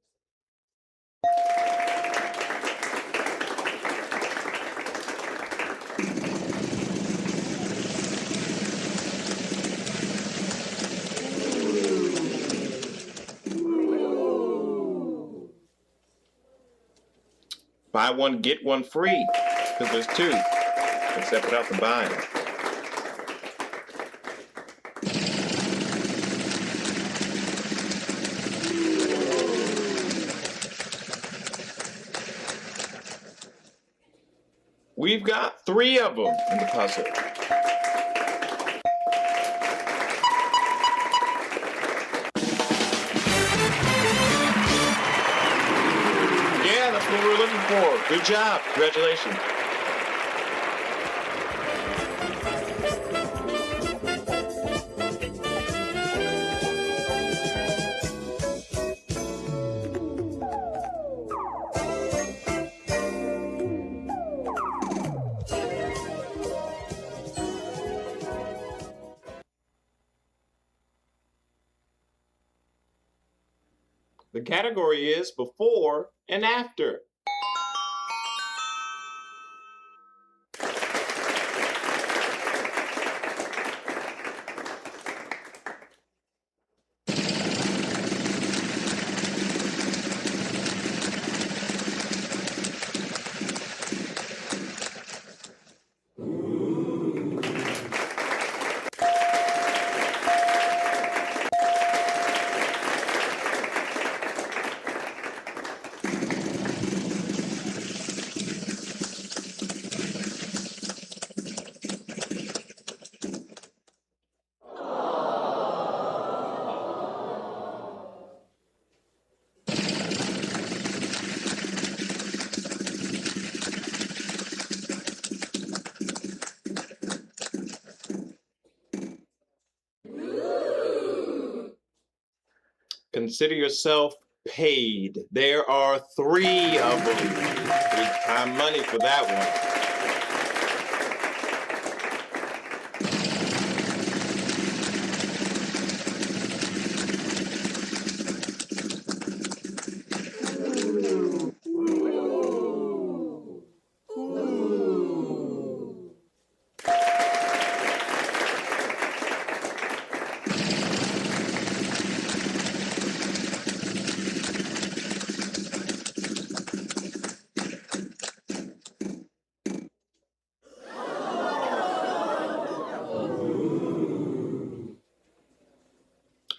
Buy one, get one free, because there's 2, except without the buying. We've got 3 of them in the puzzle. Yeah, that's what we were looking for. Good job. Congratulations. The category is before and after. Consider yourself paid. There are 3 of them. Big time money for that one.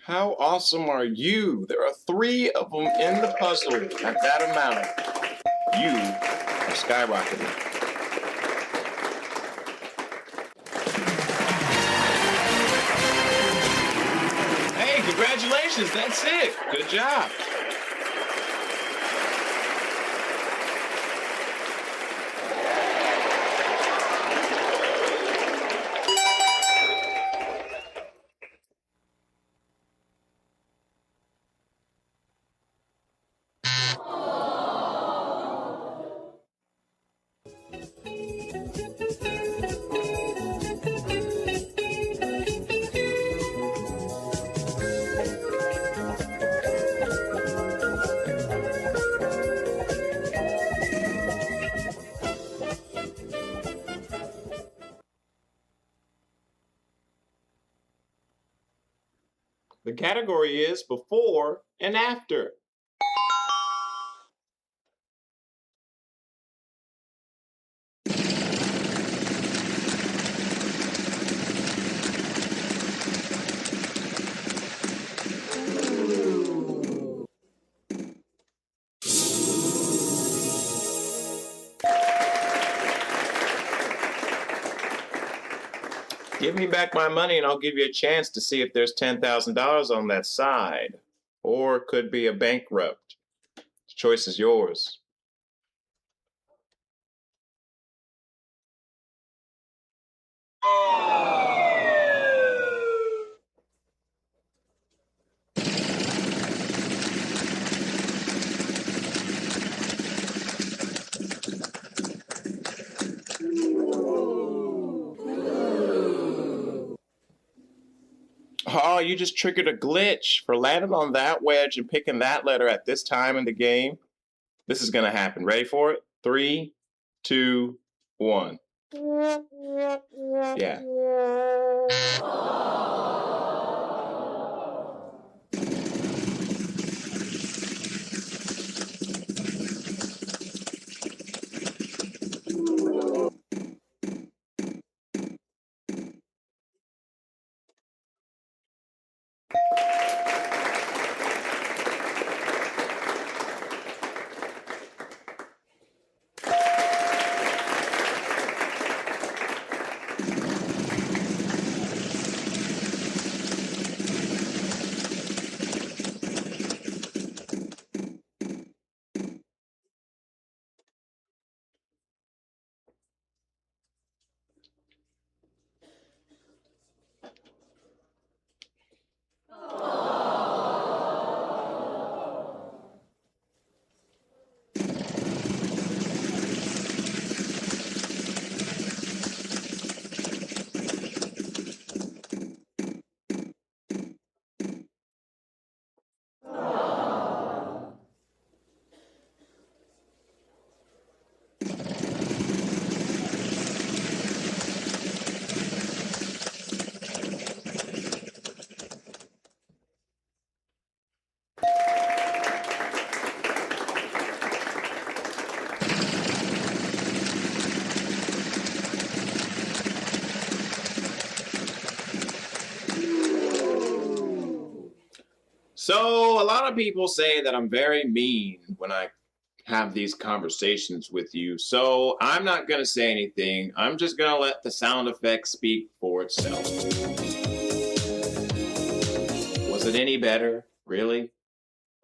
How awesome are you? There are 3 of them in the puzzle at that amount. You are skyrocketing. Hey, congratulations, that's it. Good job. The category is before and after. Give me back my money and I'll give you a chance to see if there's $10,000 on that side. Or it could be a bankrupt. The choice is yours. Oh, you just triggered a glitch for landing on that wedge and picking that letter at this time in the game. This is going to happen. Ready for it? 3, 2, 1. Yeah. So a lot of people say that I'm very mean when I have these conversations with you. So I'm not going to say anything. I'm just going to let the sound effect speak for itself. Was it any better? Really?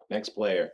Next player.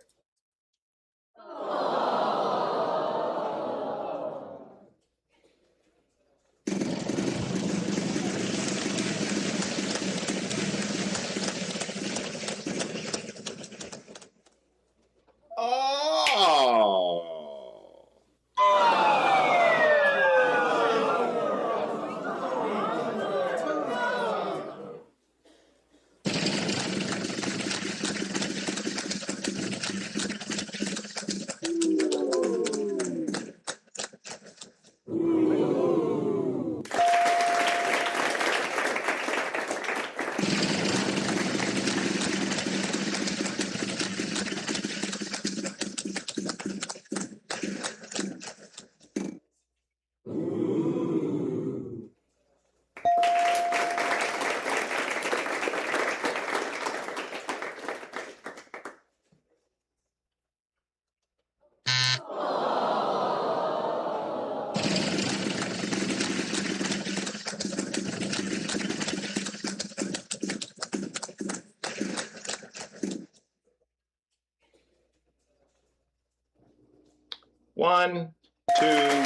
One, two,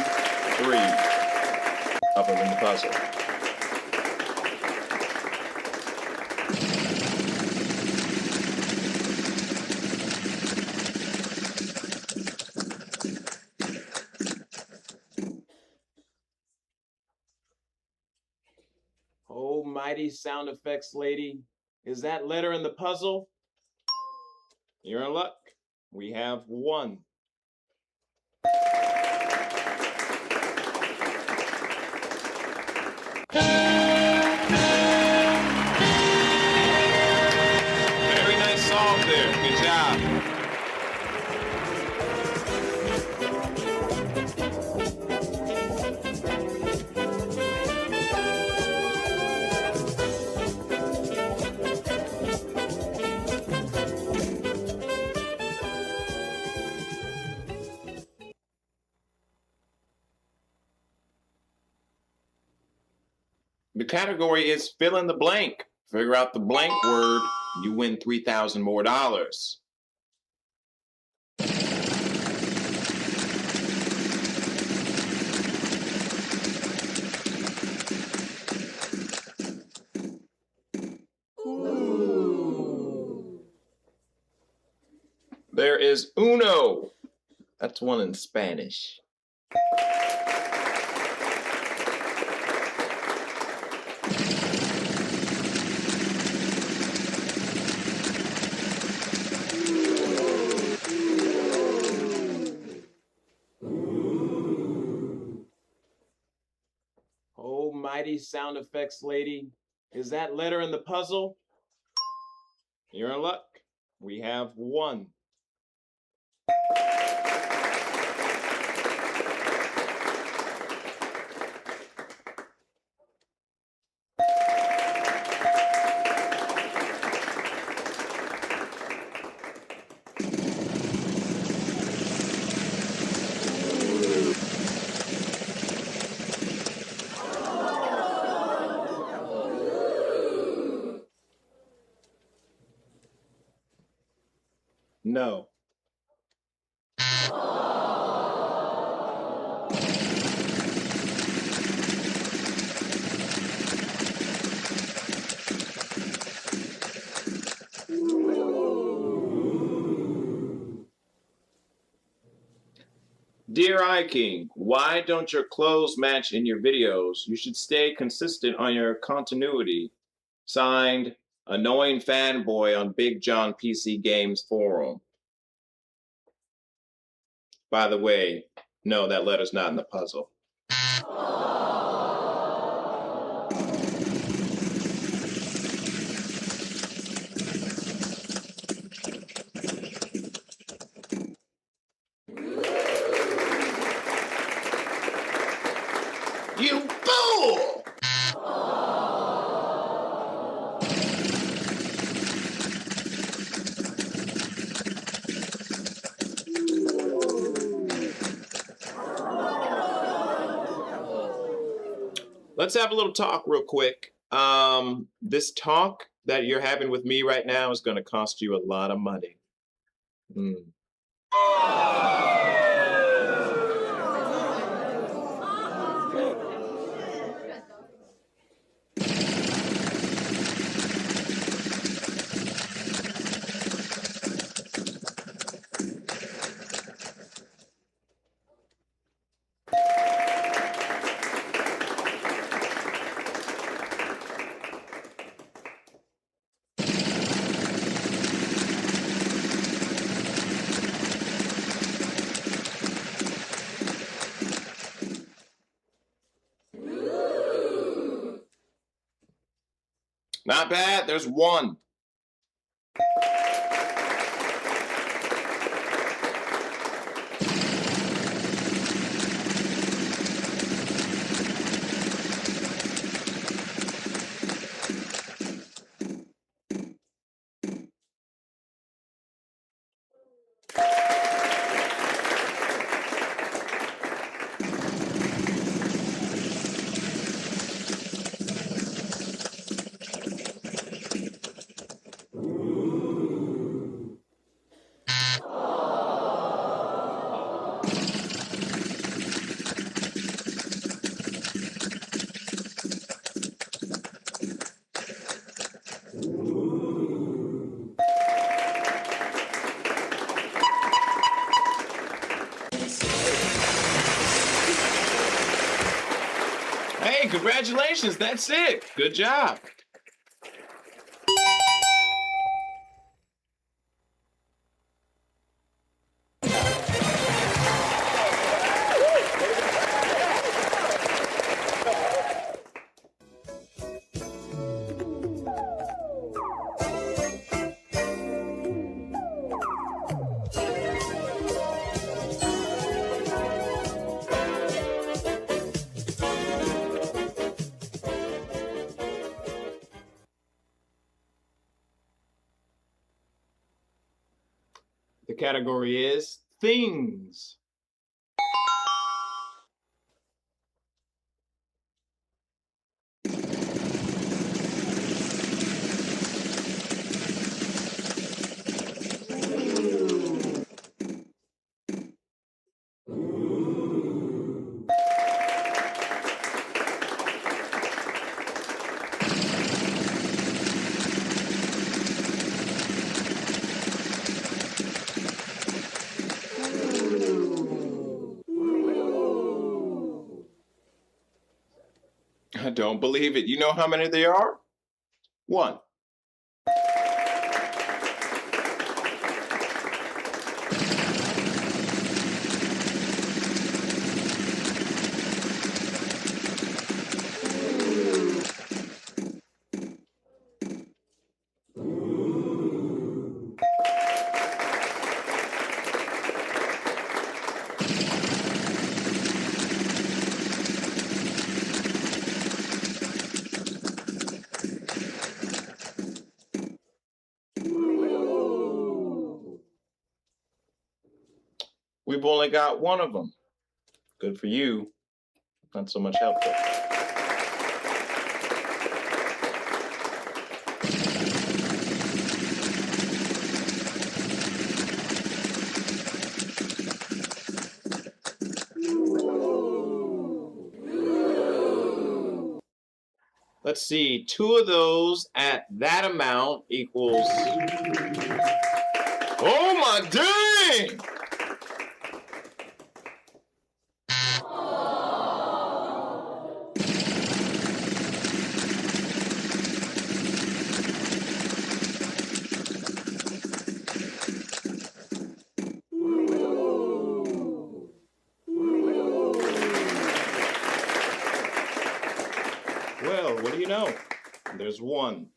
three. Up in the puzzle. Oh, mighty sound effects lady. Is that letter in the puzzle? You're in luck. We have one. The category is fill in the blank. Figure out the blank word, you win $3,000 more. There is uno. That's one in Spanish. Almighty sound effects lady. Is that letter in the puzzle? You're in luck. We have one. No. Dear iKing, why don't your clothes match in your videos? You should stay consistent on your continuity. Signed, Annoying Fanboy on Big John PC Games Forum. By the way, no, that letter's not in the puzzle. You fool! Let's have a little talk real quick. This talk that you're having with me right now is going to cost you a lot of money. Not bad, there's one. Hey, congratulations, that's it. Good job. The category is things. I don't believe it. You know how many there are? 1. We've only got one of them. Good for you. Not so much help though. Let's see, 2 of those at that amount equals... Oh my dang! Well, what do you know? There's 1.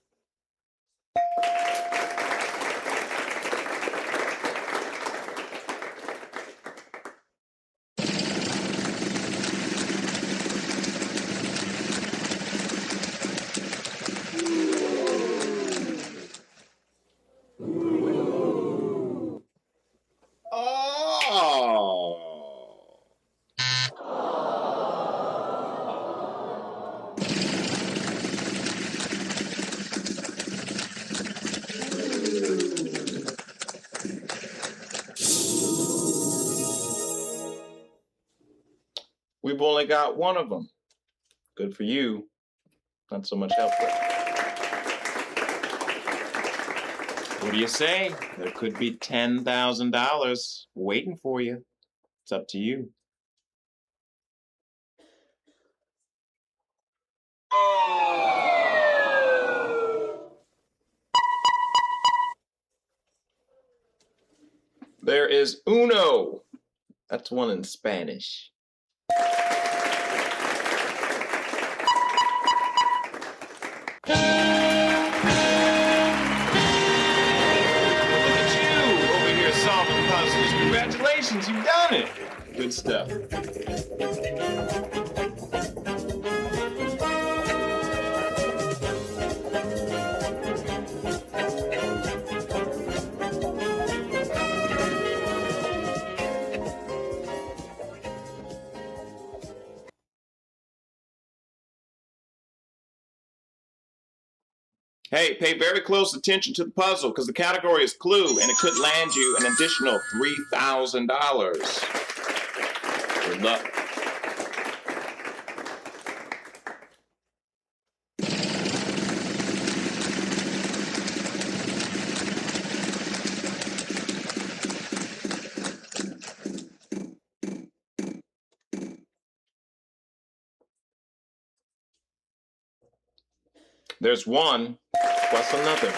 We've only got one of them. Good for you. Not so much help though. What do you say? There could be $10,000 waiting for you. It's up to you. There is uno. That's one in Spanish. Congratulations, you've done it. Good stuff. Hey, pay very close attention to the puzzle because the category is clue and it could land you an additional $3,000. Good luck. There's 1 plus another.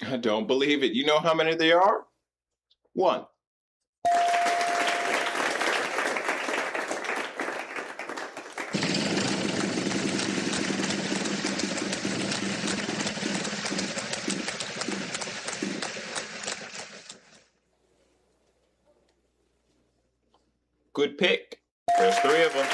I don't believe it. You know how many there are? 1. Good pick. There's 3 of them.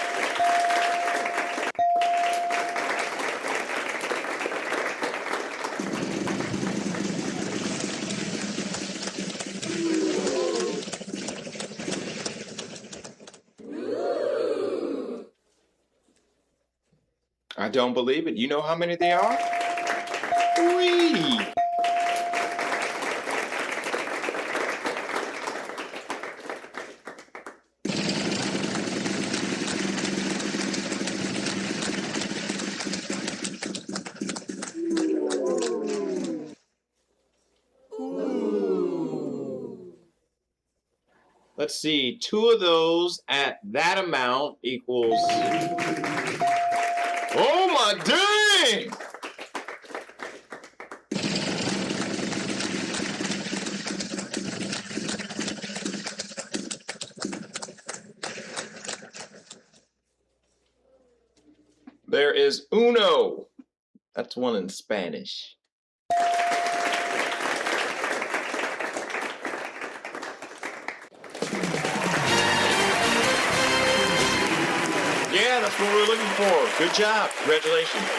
I don't believe it. You know how many they are? 3. Let's see, 2 of those at that amount equals... Oh my dang! There is uno. That's one in Spanish. Yeah, that's what we're looking for. Good job. Congratulations.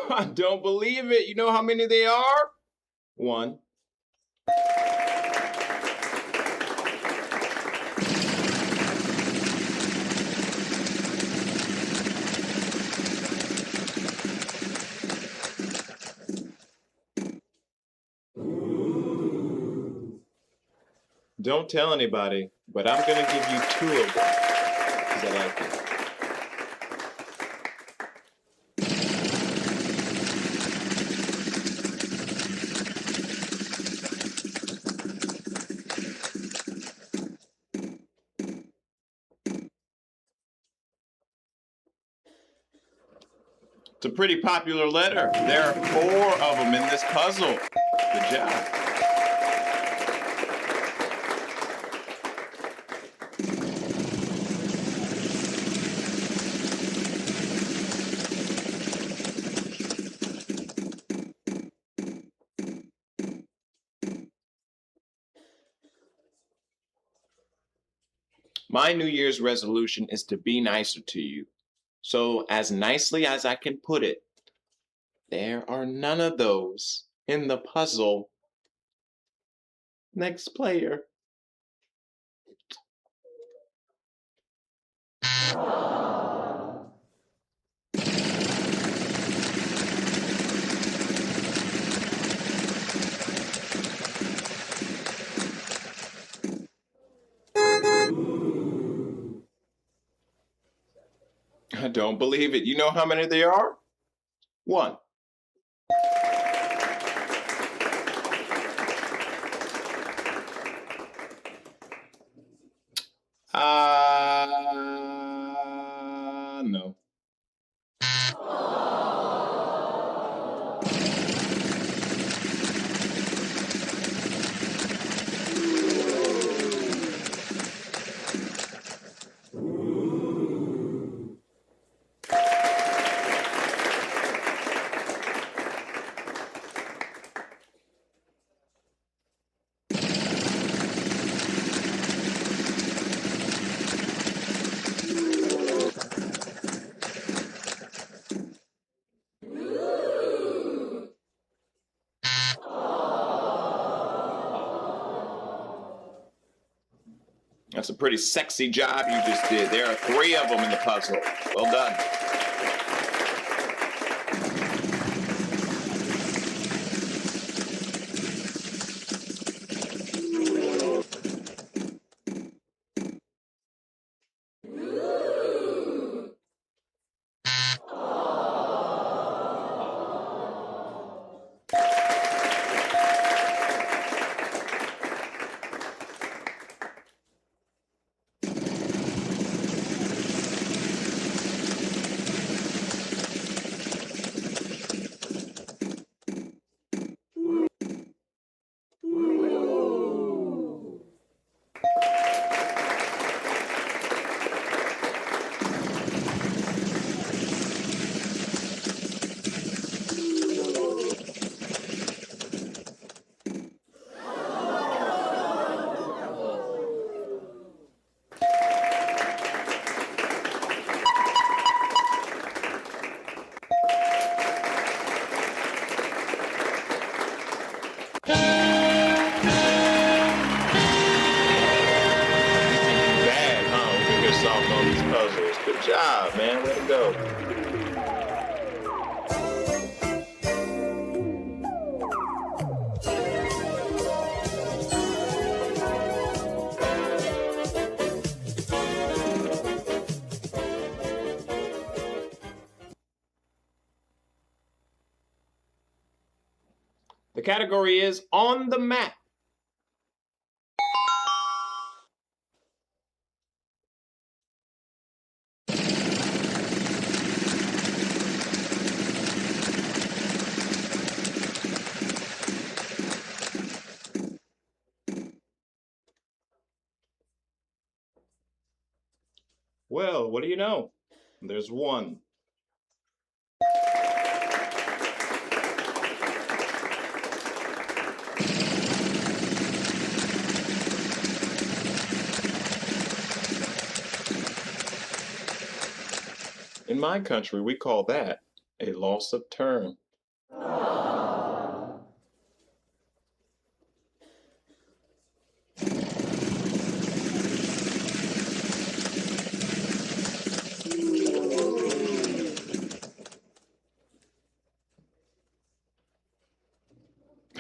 I don't believe it. You know how many they are? 1. Don't tell anybody, but I'm gonna give you 2 of them because I like it. It's a pretty popular letter. There are 4 of them in this puzzle. Good job. My New Year's resolution is to be nicer to you. So, as nicely as I can put it, there are none of those in the puzzle. Next player. I don't believe it. You know how many there are? 1. No. That's a pretty sexy job you just did. There are 3 of them in the puzzle. Well done. Bad, huh? We can get solved on these puzzles. Good job, man. Way to go. The category is on the map. Well, what do you know? There's one. In my country, we call that a loss of term.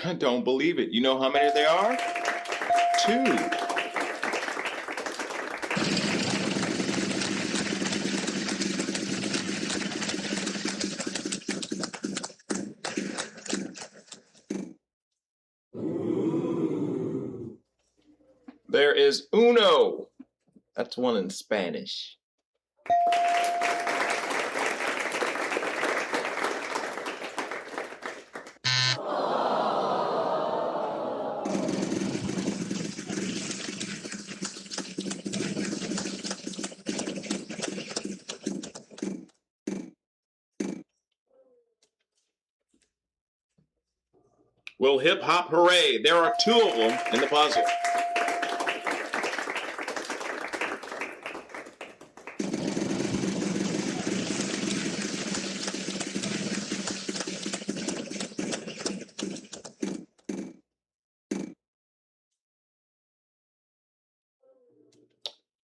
I don't believe it. You know how many there are? 2. There is uno. That's one in Spanish. Well, hip hop hooray. There are 2 of them in the puzzle.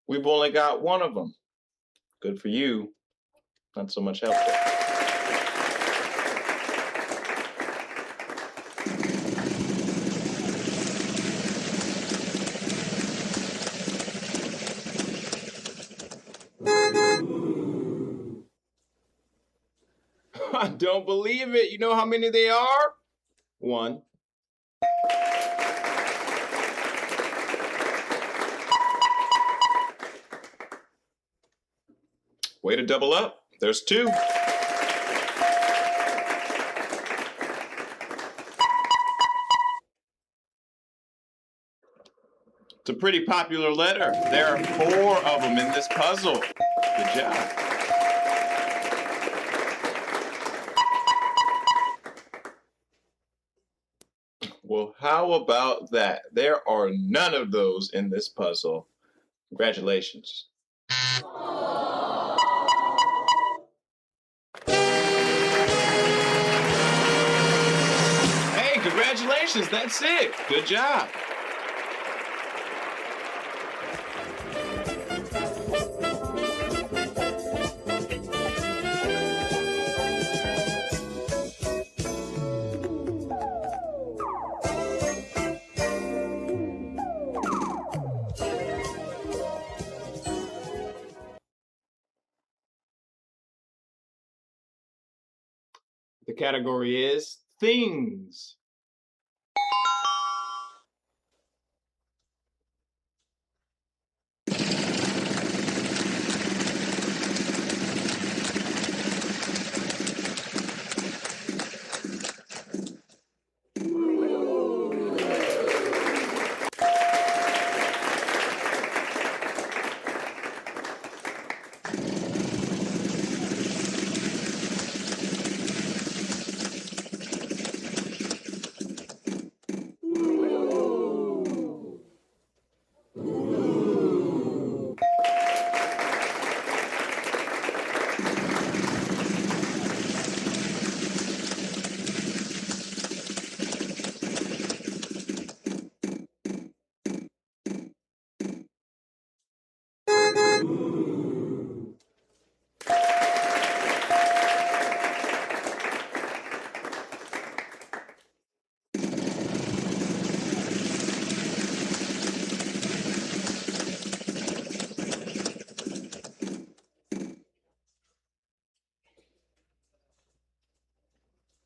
We've only got 1 of them. Good for you. Not so much help there. I don't believe it. You know how many they are? 1. Way to double up. There's 2. It's a pretty popular letter. There are 4 of them in this puzzle. Good job. Well, how about that? There are none of those in this puzzle. Congratulations. Hey, congratulations. That's it. Good job. The category is things.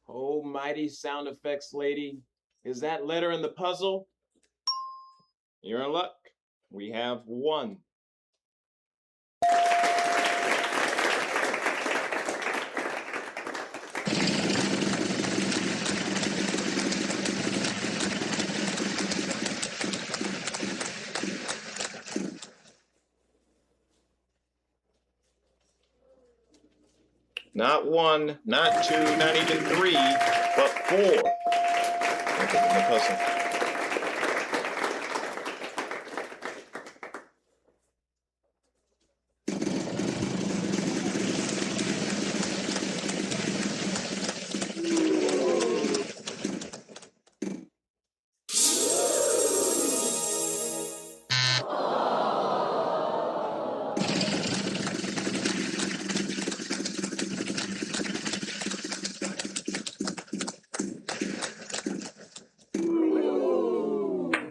Oh, mighty sound effects lady. Is that letter in the puzzle? You're in luck. We have 1. Not 1, not 2, not even 3, but 4. Look at the puzzle.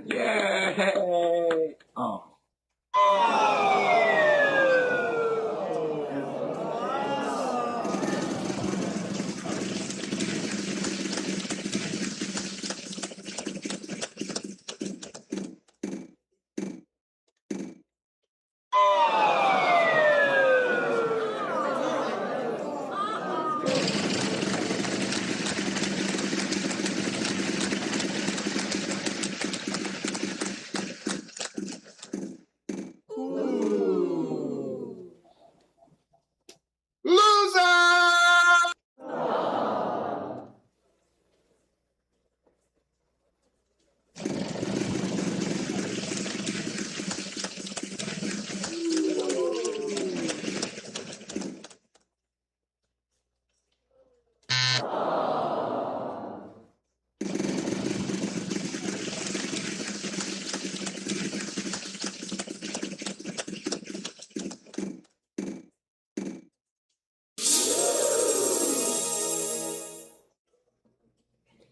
Yay! Oh.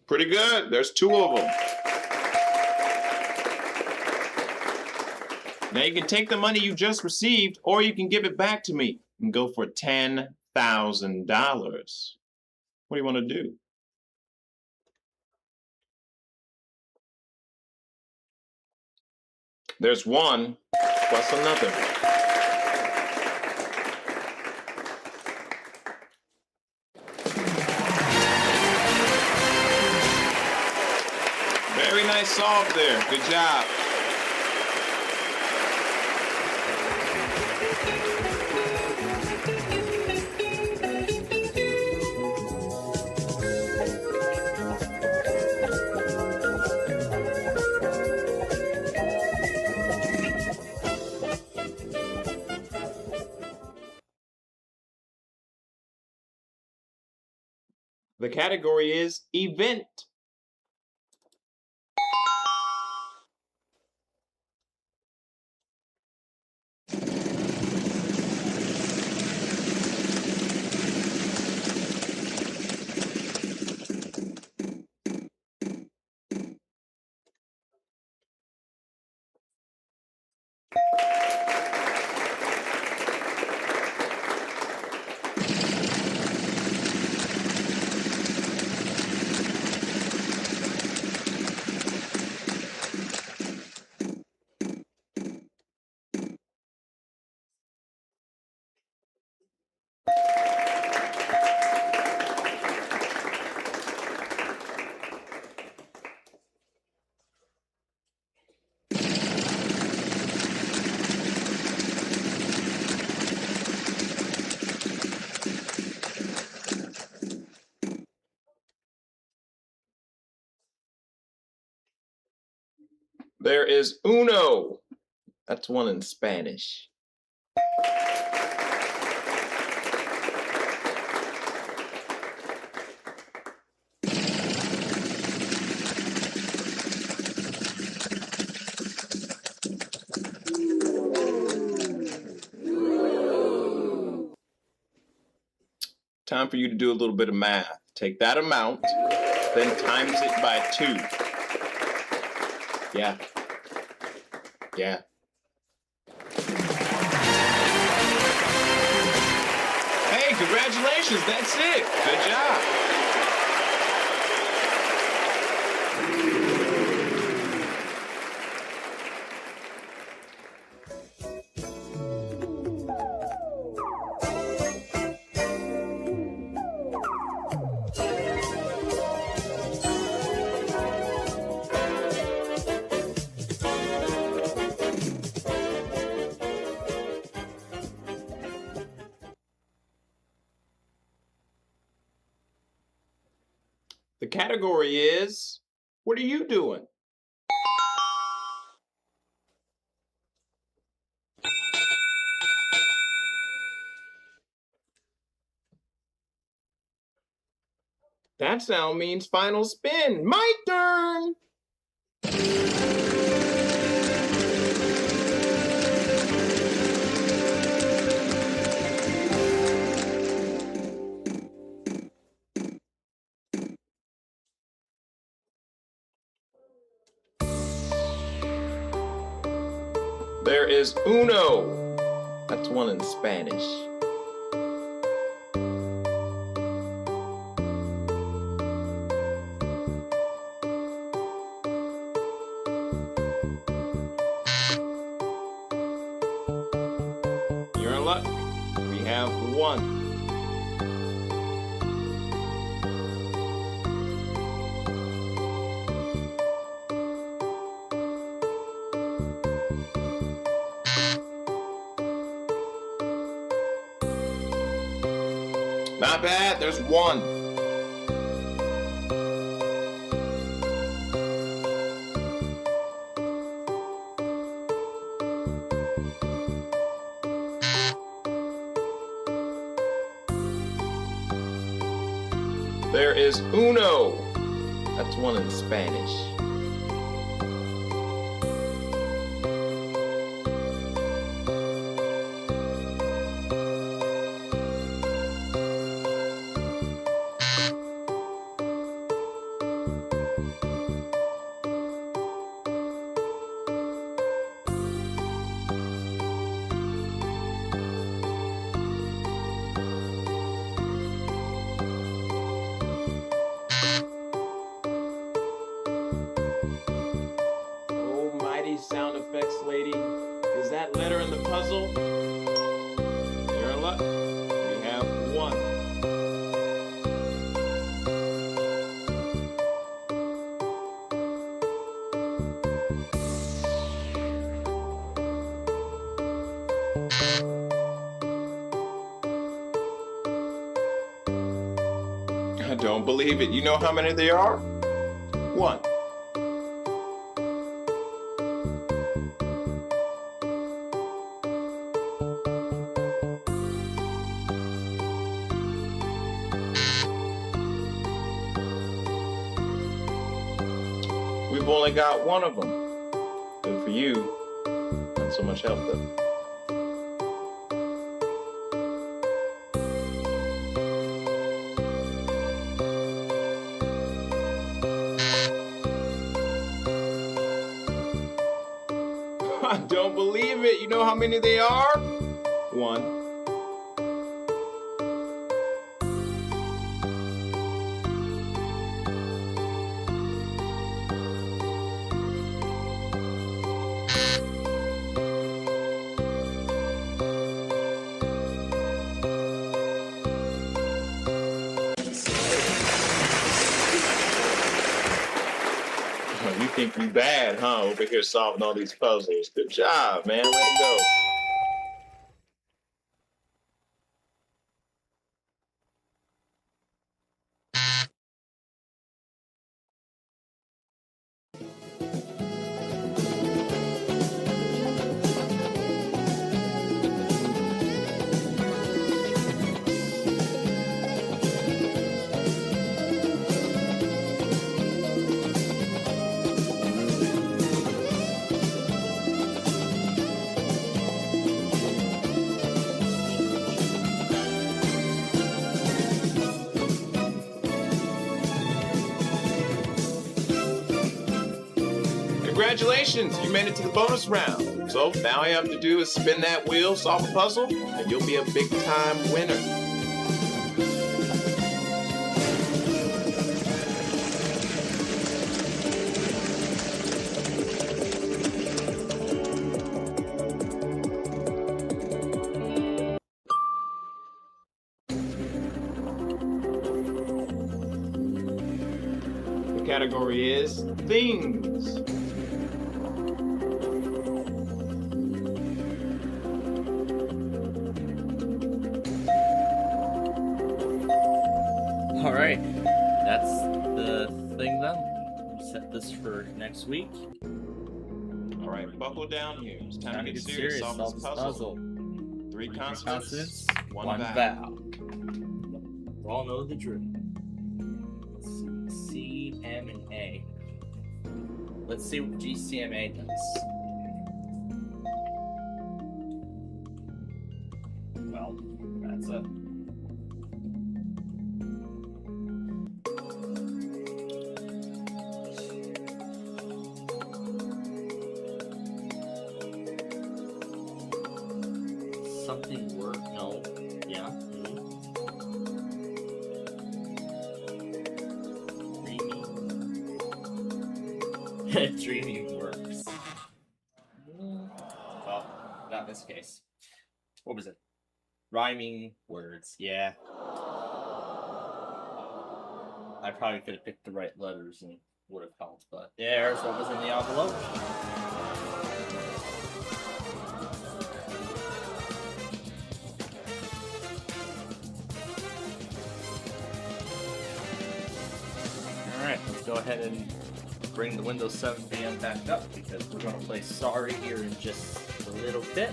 Pretty good. There's 2 of them. Now you can take the money you just received, or you can give it back to me and go for $10,000. What do you want to do? There's 1 plus another. Very nice solve there. Good job. The category is event. There is uno. That's 1 in Spanish. time for you to do a little bit of math. Take that amount, then times it by 2. Yeah. Yeah. Hey, congratulations. That's it. Good job. The category is, what are you doing? That sound means final spin. My turn. There is uno. That's one in Spanish. You're in luck. We have 1. Not bad, there's 1. There is uno. That's one in Spanish. Sound effects lady. Is that letter in the puzzle? You're in luck. We have 1. I don't believe it. You know how many there are? 1. We've only got 1 of them. Good for you. Not so much help though. I don't believe it. You know how many they are? 1. You think you bad, huh? Over here solving all these puzzles. Good job, man. Way to go. Congratulations, you made it to the bonus round. So now all you have to do is spin that wheel, solve a puzzle, and you'll be a big time winner. The category is things. All right, that's the thing then. We'll set this for next week. All right, buckle down here. It's time to get serious. Solve this puzzle. 3 consonants, 1 vowel. We all know the drill. Let's see, C, M, and A. Let's see what GCMA does. Well, that's it. Something work? No. Yeah. Dreaming. Dreaming works. Well, not in this case. What was it? Rhyming words. Yeah. I probably could have picked the right letters and would have helped, but there's what was in the envelope. Alright, let's go ahead and bring the Windows 7 VM back up because we're going to play Sorry here in just a little bit.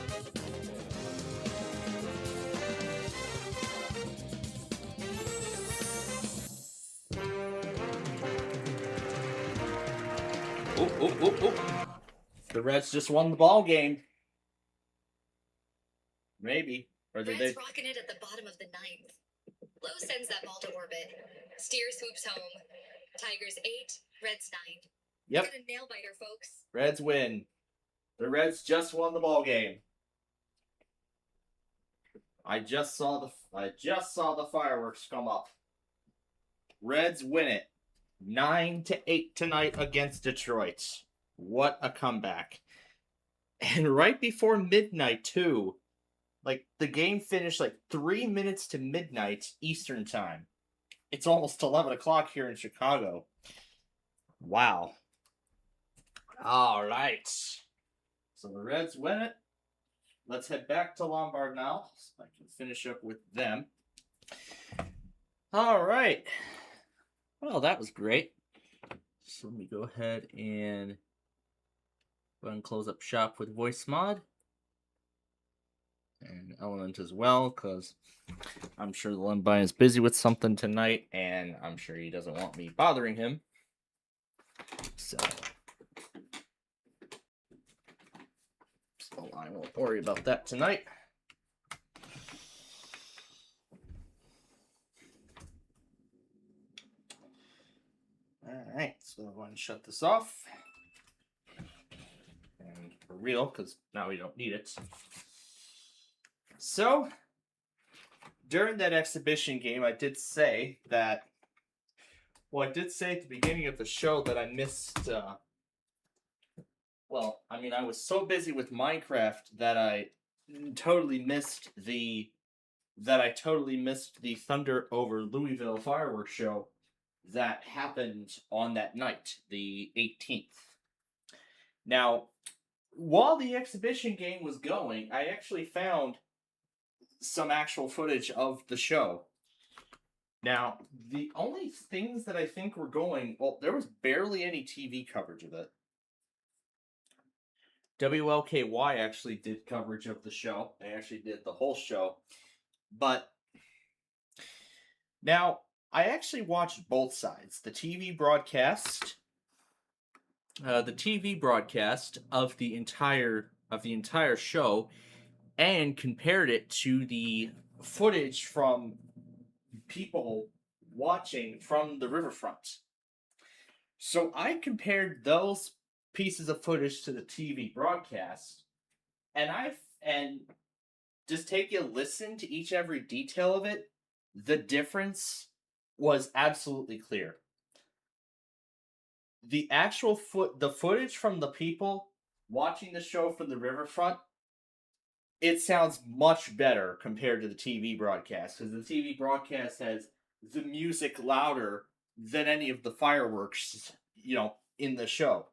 The Reds just won the ball game. Maybe. Or did Reds they? rocking it at the bottom of the 9th. Lowe sends that ball to orbit. Steer swoops home. Tigers 8, Reds 9. Yep. Got a nail biter, folks. Reds win. The Reds just won the ball game. I just saw the fireworks come up. Reds win it. 9-8 tonight against Detroit. What a comeback. And right before midnight, too. Like, the game finished like 3 minutes to midnight Eastern time. It's almost 11 o'clock here in Chicago. Wow. All right. So the Reds win it. Let's head back to Lombard now, so I can finish up with them. All right. Well, that was great. So let me go ahead and close up shop with VoiceMod. And Element as well, because I'm sure the Limby is busy with something tonight, and I'm sure he doesn't want me bothering him. So I won't worry about that tonight. Alright, so I'm going to shut this off. And for real, because now we don't need it. So, during that exhibition game, I did say that, well, I did say at the beginning of the show that I missed, I was so busy with Minecraft that I totally missed the Thunder over Louisville fireworks show that happened on that night, the 18th. Now, while the exhibition game was going, I actually found some actual footage of the show. Now, the only things that I think were going, well, there was barely any TV coverage of it. WLKY actually did coverage of the show. They actually did the whole show. But now, I actually watched both sides. The TV broadcast of the entire show, and compared it to the footage from people watching from the riverfront. So I compared those pieces of footage to the TV broadcast, and just take a listen to each and every detail of it, the difference was absolutely clear. The actual footage from the people watching the show from the riverfront, it sounds much better compared to the TV broadcast, because the TV broadcast has the music louder than any of the fireworks, in the show.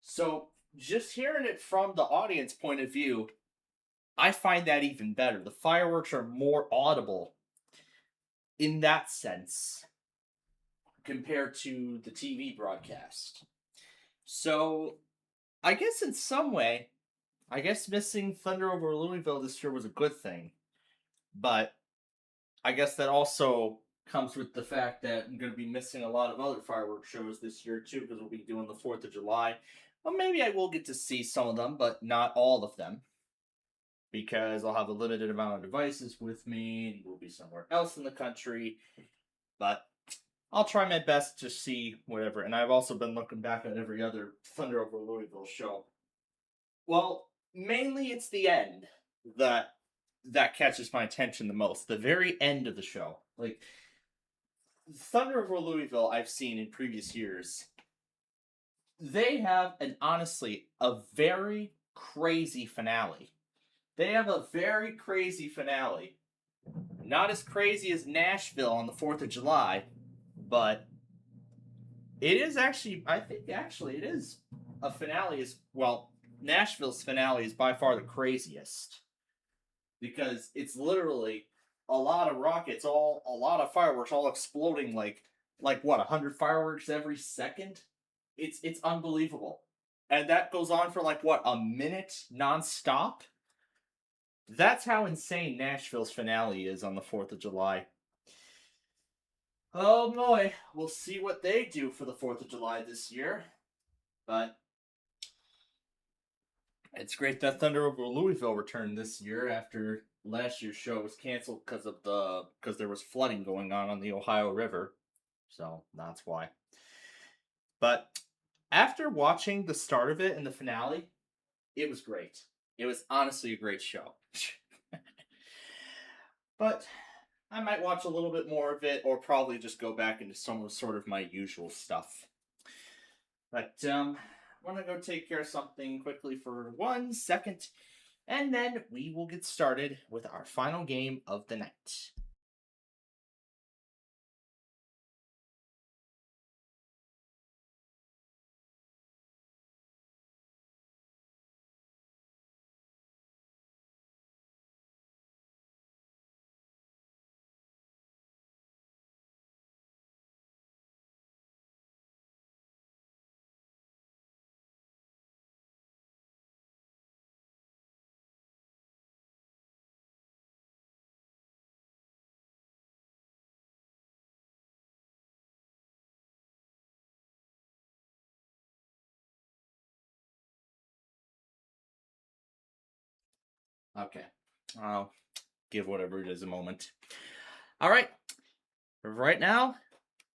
So just hearing it from the audience point of view, I find that even better. The fireworks are more audible in that sense compared to the TV broadcast. So I guess in some way, missing Thunder over Louisville this year was a good thing. But I guess that also comes with the fact that I'm going to be missing a lot of other fireworks shows this year too, because we'll be doing the 4th of July. Well, maybe I will get to see some of them, but not all of them, because I'll have a limited amount of devices with me, and we'll be somewhere else in the country. But I'll try my best to see whatever. And I've also been looking back at every other Thunder over Louisville show. Well, mainly it's the end that catches my attention the most. The very end of the show. Like, Thunder over Louisville, I've seen in previous years, they have honestly a very crazy finale. They have a very crazy finale. Not as crazy as Nashville on the 4th of July, but it is actually, I think actually it is a finale Nashville's finale is by far the craziest. Because it's literally a lot of rockets, a lot of fireworks all exploding like what, 100 fireworks every second? It's unbelievable. And that goes on for a minute nonstop? That's how insane Nashville's finale is on the 4th of July. Oh boy, we'll see what they do for the 4th of July this year. But it's great that Thunder over Louisville returned this year after last year's show was canceled because there was flooding going on the Ohio River. So that's why. But after watching the start of it and the finale, it was great. It was honestly a great show. But I might watch a little bit more of it, or probably just go back into some sort of my usual stuff. But I'm gonna go take care of something quickly for 1 second, and then we will get started with our final game of the night. Okay, I'll give whatever it is a moment. All right, right now,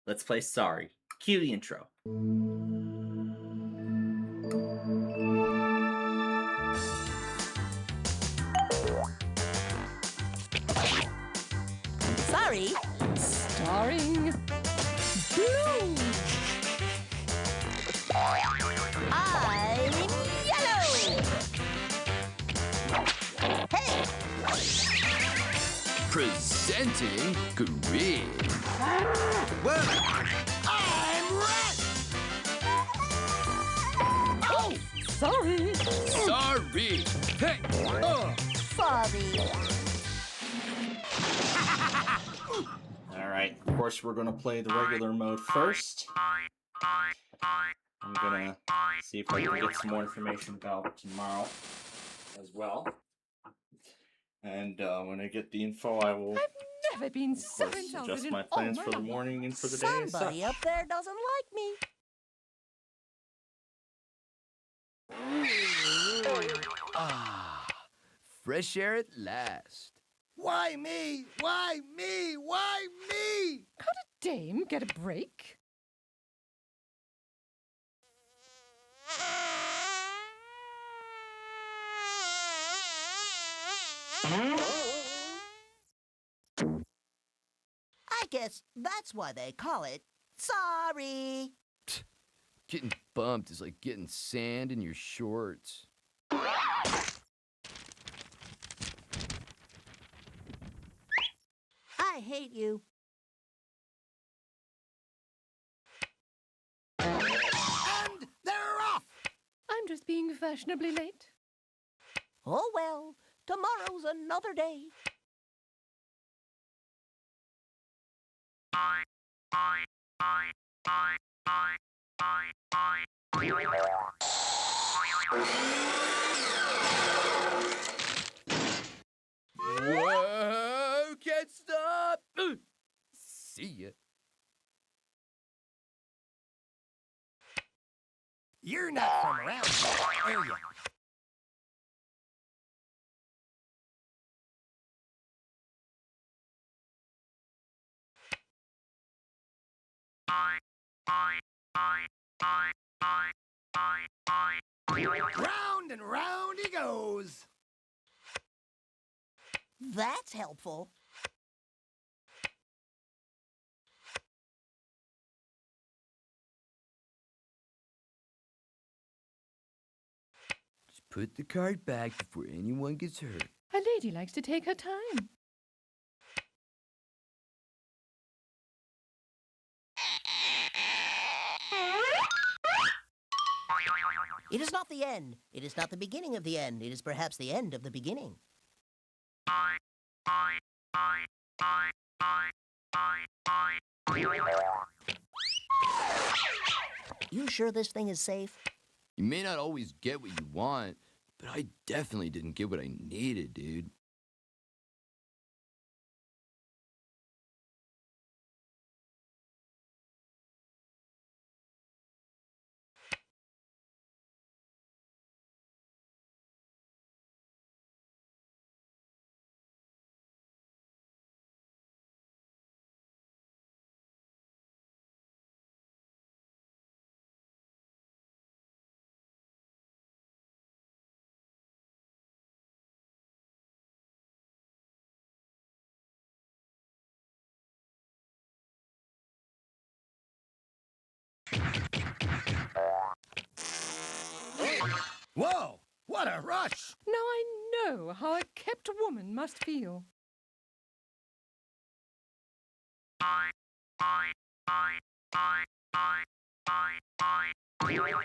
let's play Sorry. Cue the intro. Sorry, starring Blue. I'm yellow. Hey! Presenting green. Well, I'm red. Oh, sorry. Sorry. Hey. Sorry. All right, of course we're gonna play the regular mode first. I'm gonna see if I can get some more information about tomorrow as well. And when I get the info, I will I've never been so adjust insulted my in all plans my for the life. morning and for the day as Somebody such. up there doesn't like me. Ah, fresh air at last. Why me? Why me? Why me? Could a dame get a break? I guess that's why they call it sorry. Getting bumped is like getting sand in your shorts. I hate you. And they're off! I'm just being fashionably late. Oh well, tomorrow's another day. Whoa! Can't stop! See ya. You're not from around here, are you? Round and round he goes. That's helpful. Just put the card back before anyone gets hurt. A lady likes to take her time. It is not the end. It is not the beginning of the end. It is perhaps the end of the beginning. You sure this thing is safe? You may not always get what you want, but I definitely didn't get what I needed, dude. Whoa! What a rush! Now I know how a kept woman must feel.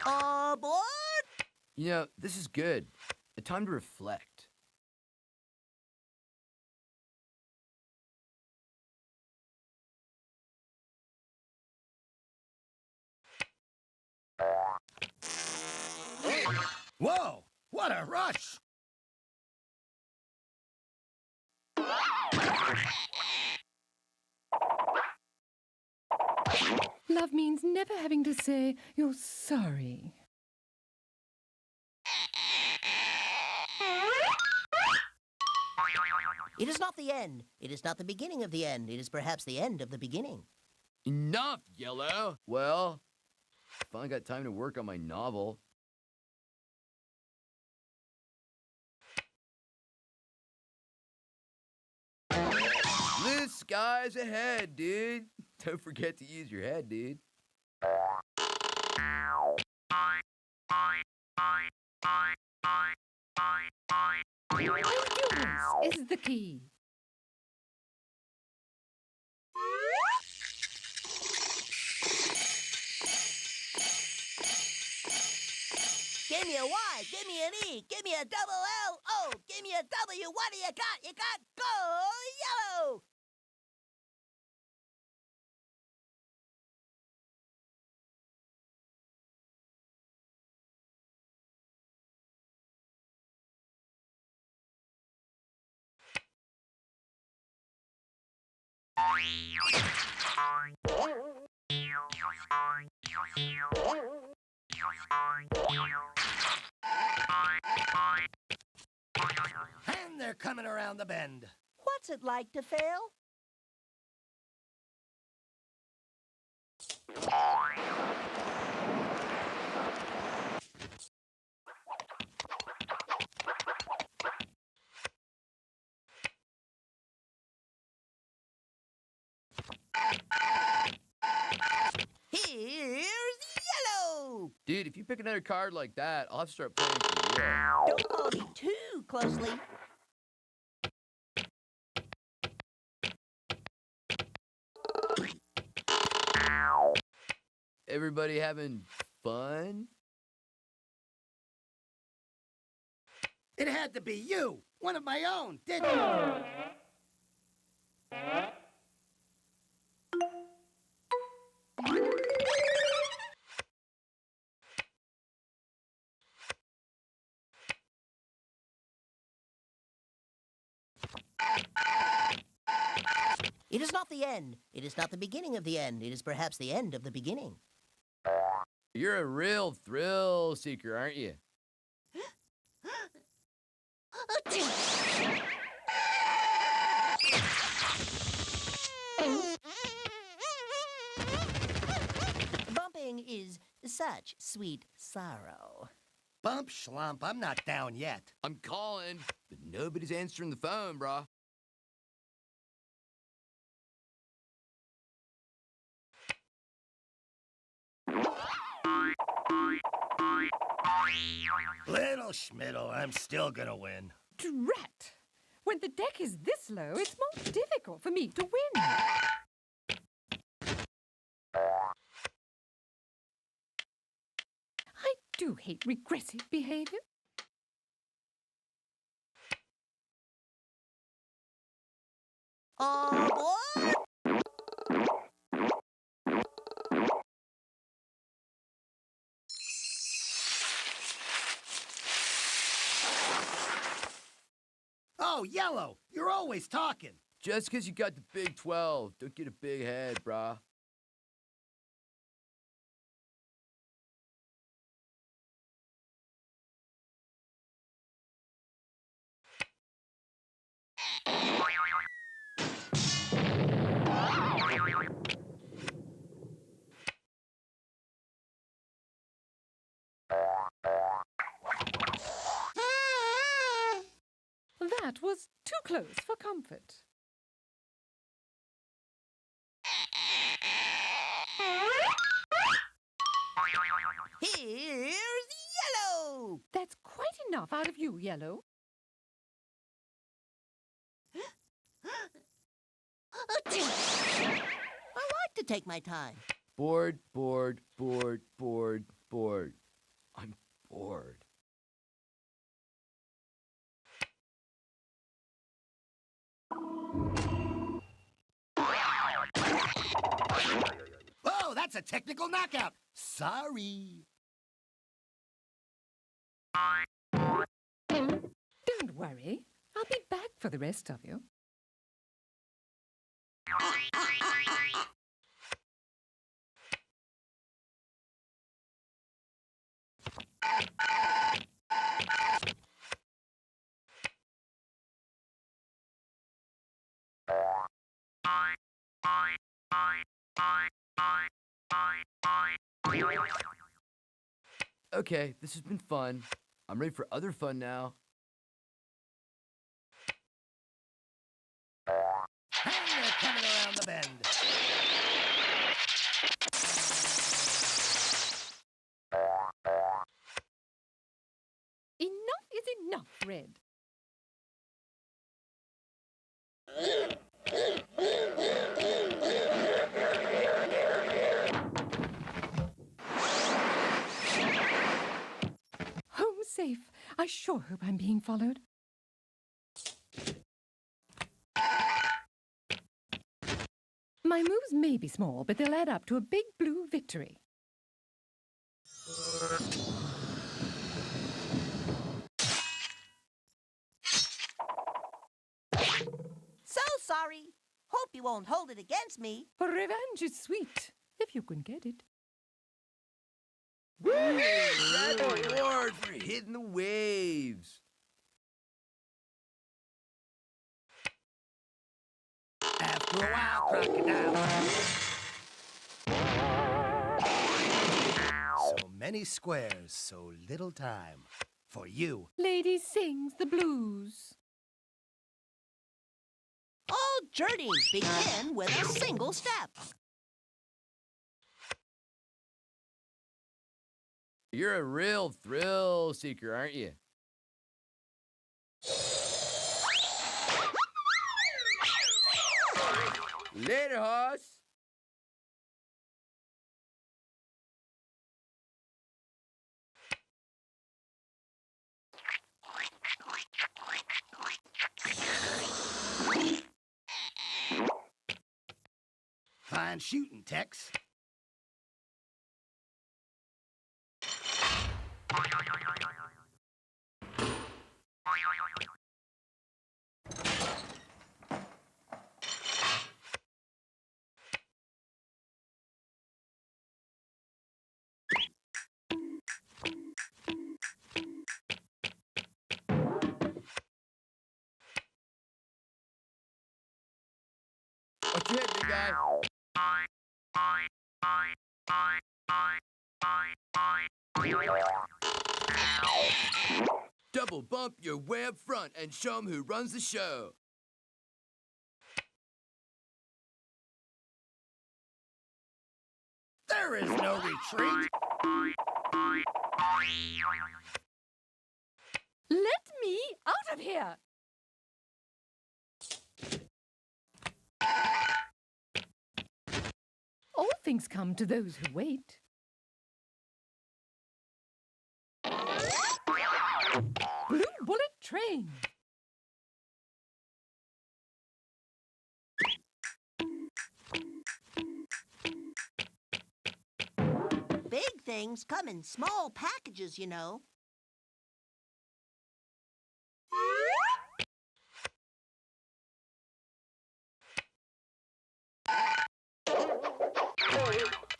Aboard! You know, this is good. A time to reflect. Whoa! What a rush! Love means never having to say you're sorry. It is not the end. It is not the beginning of the end. It is perhaps the end of the beginning. Enough, Yellow! Well, finally got time to work on my novel. Blue skies ahead, dude. Don't forget to use your head, dude. Endurance is the key. Give me a Y, give me an E, give me a double L, O, give me a W. What do you got? You got go yellow! And they're coming around the bend. What's it like to fail? Dude, if you pick another card like that, I'll have to start playing for real. Don't follow me too closely. Everybody having fun? It had to be you, one of my own, didn't it? It is not the end. It is not the beginning of the end. It is perhaps the end of the beginning. You're a real thrill seeker, aren't you? Bumping is such sweet sorrow. Bump schlump, I'm not down yet. I'm calling, but nobody's answering the phone, brah. Little Schmiddle, I'm still gonna win. Drat! When the deck is this low, it's more difficult for me to win. I do hate regressive behavior. What? Oh, Yellow, you're always talking. Just 'cause you got the Big 12, don't get a big head, brah. That was too close for comfort. Here's Yellow! That's quite enough out of you, Yellow. I like to take my time. Bored, bored, bored, bored, bored. I'm bored. Oh, that's a technical knockout. Sorry. Don't worry. I'll be back for the rest of you. Okay, this has been fun. I'm ready for other fun now. And they're coming around the bend. Enough is enough, Red. Home safe. I sure hope I'm being followed. My moves may be small, but they'll add up to a big blue victory. So sorry. Hope you won't hold it against me. Revenge is sweet, if you can get it. Woo! Red reward for hitting the waves. After a while, crocodile. So many squares, so little time. For you. Lady sings the blues. All journeys begin with a single step. You're a real thrill seeker, aren't you? Later, hoss. Fine shooting, Tex. What's your head, big guy? Double bump your way up front and show 'em who runs the show. There is no retreat. Let me out of here! All things come to those who wait. Blue Bullet Train. Big things come in small packages, you know.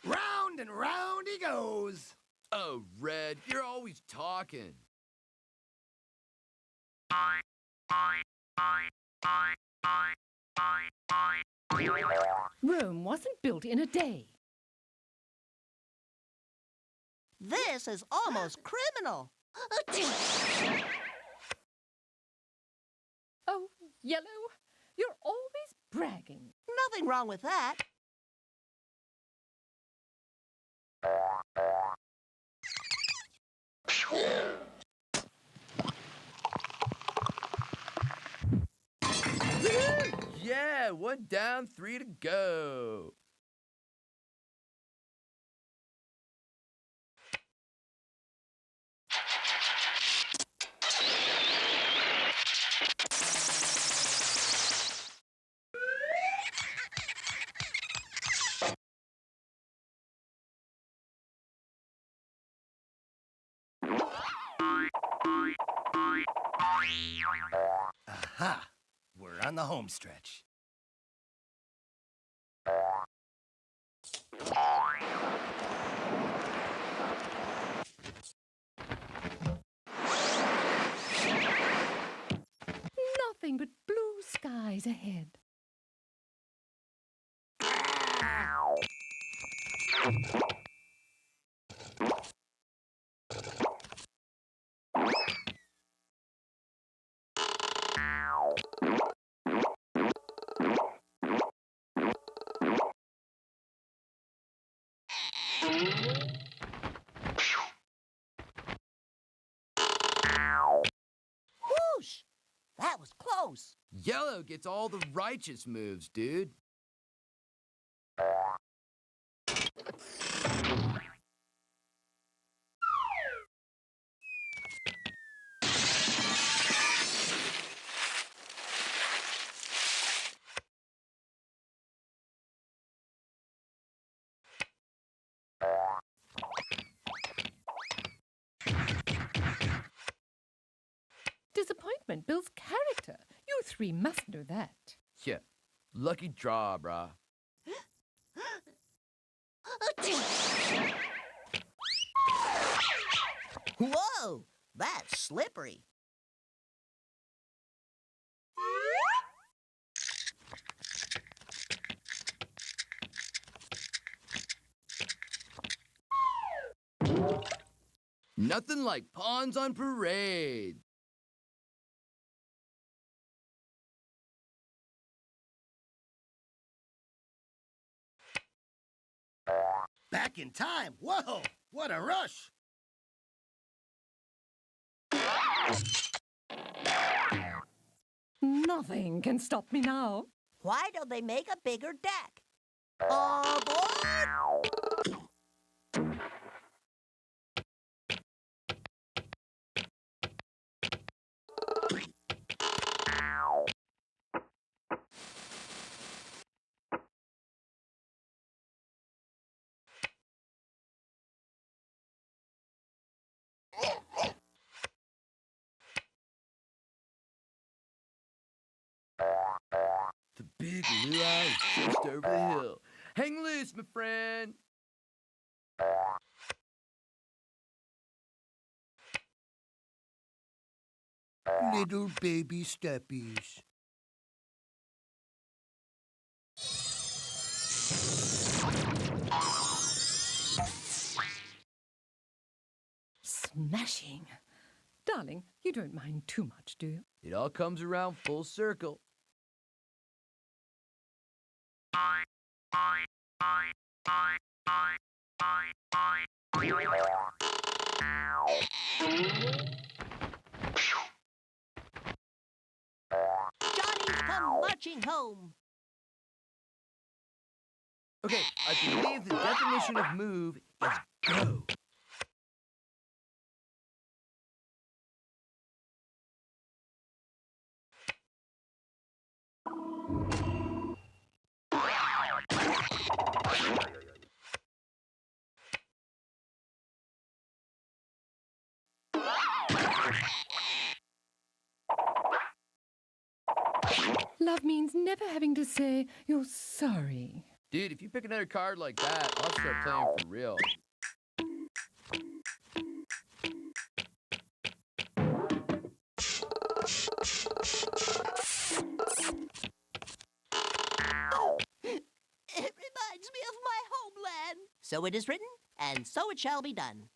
Round and round he goes. Oh, Red, you're always talking. Rome wasn't built in a day. This is almost criminal. Oh, Yellow, you're always bragging. Nothing wrong with that. Yeah, 1 down, 3 to go. Aha! We're on the home stretch. Nothing but blue skies ahead. Whoosh! That was close. Yellow gets all the righteous moves, dude. Disappointment builds character. You three must know that. Yeah, lucky draw, brah. Whoa! That's slippery. Nothing like pawns on parade. Back in time. Whoa! What a rush! Nothing can stop me now. Why don't they make a bigger deck? Aboard! The big luau is just over the hill. Hang loose, my friend. Little baby steppies. Smashing. Darling, you don't mind too much, do you? It all comes around full circle. Johnny's come marching home. Okay, I believe the definition of move is go. Love means never having to say you're sorry. Dude, if you pick another card like that, I'll start playing for real. It reminds me of my homeland. So it is written, and so it shall be done.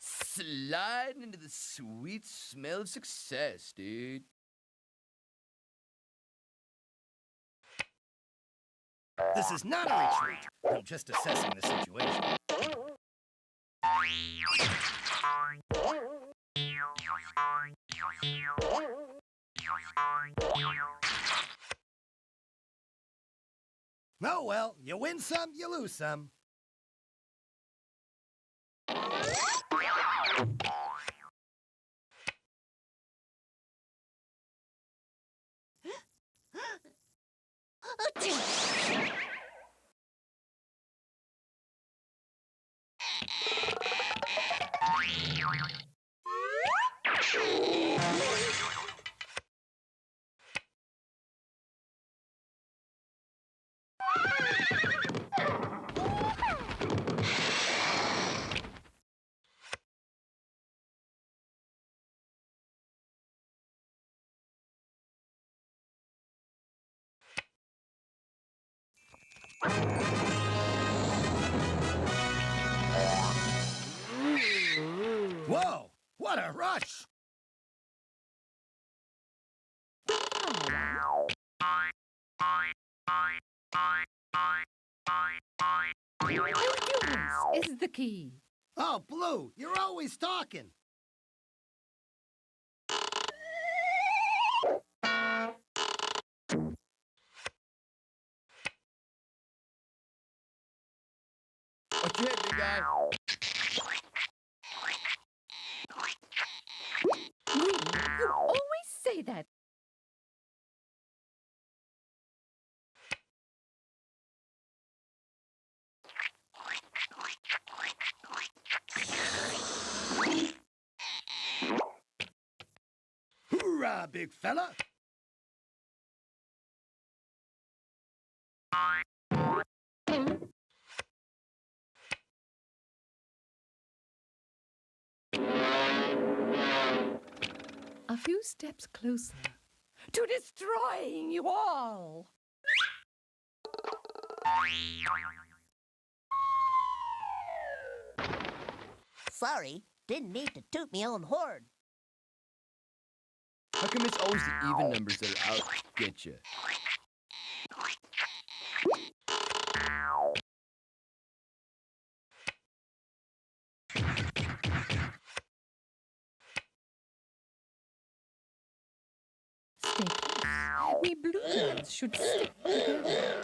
Sliding into the sweet smell of success, dude. This is not a retreat. I'm just assessing the situation. Oh, well, you win some, you lose some. Whoa! What a rush! Endurance is the key. Oh, Blue, you're always talking. Watch your head, big guy. Green, you always say that. Hoorah, big fella! A few steps closer to destroying you all. Sorry, didn't need to toot me own horn. How come it's always the even numbers that are out to get you? stay close. We bluebirds should stick together.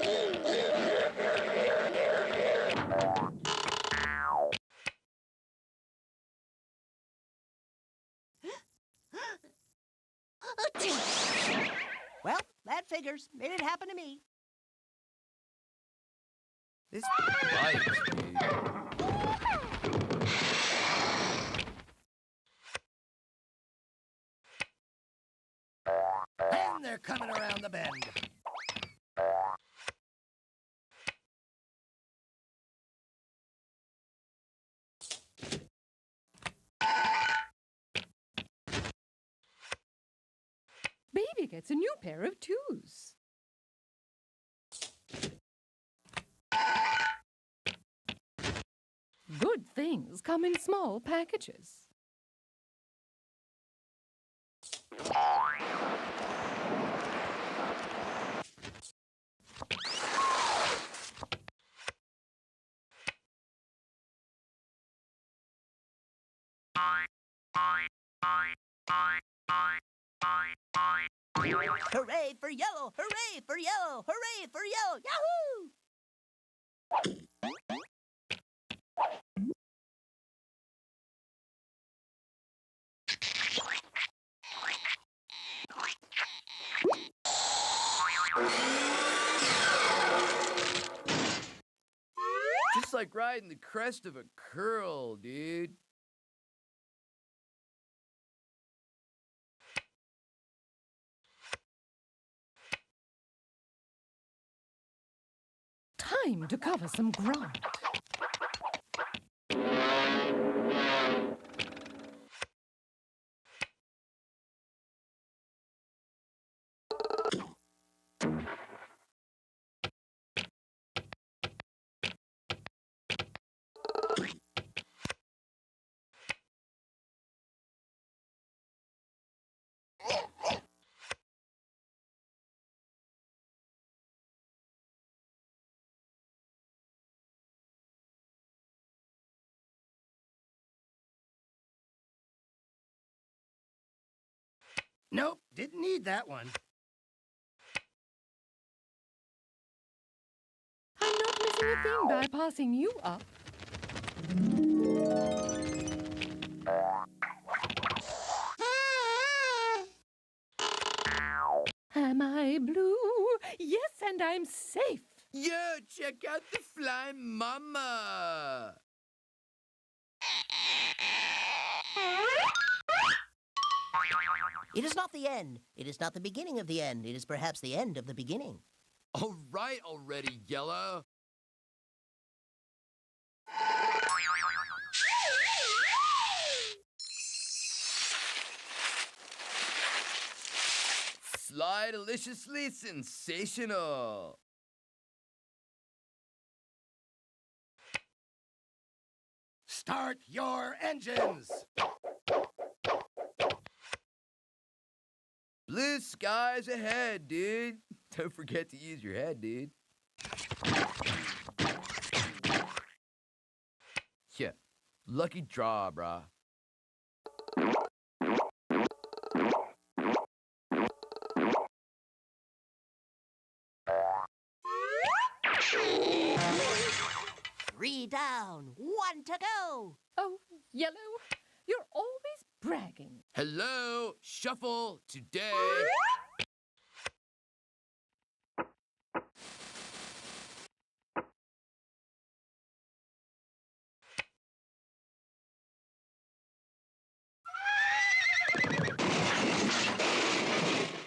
Well, that figures. It didn't happen to me. This bites, dude. And they're coming around the bend. Baby gets a new pair of shoes. Good things come in small packages. Hooray for yellow! Hooray for yellow! Hooray for yellow! Yahoo! Just like riding the crest of a curl, dude. Time to cover some ground. Nope, didn't need that one. I'm not missing a thing by passing you up. Am I blue? Yes, and I'm safe. Yo, check out the fly mama. It is not the end. It is not the beginning of the end. It is perhaps the end of the beginning. All right already, Yellow. Fly deliciously sensational. Start your engines! Blue skies ahead, dude. Don't forget to use your head, dude. Yeah, lucky draw, brah. Three down, one to go. Oh, Yellow, you're always bragging. Hello, shuffle today.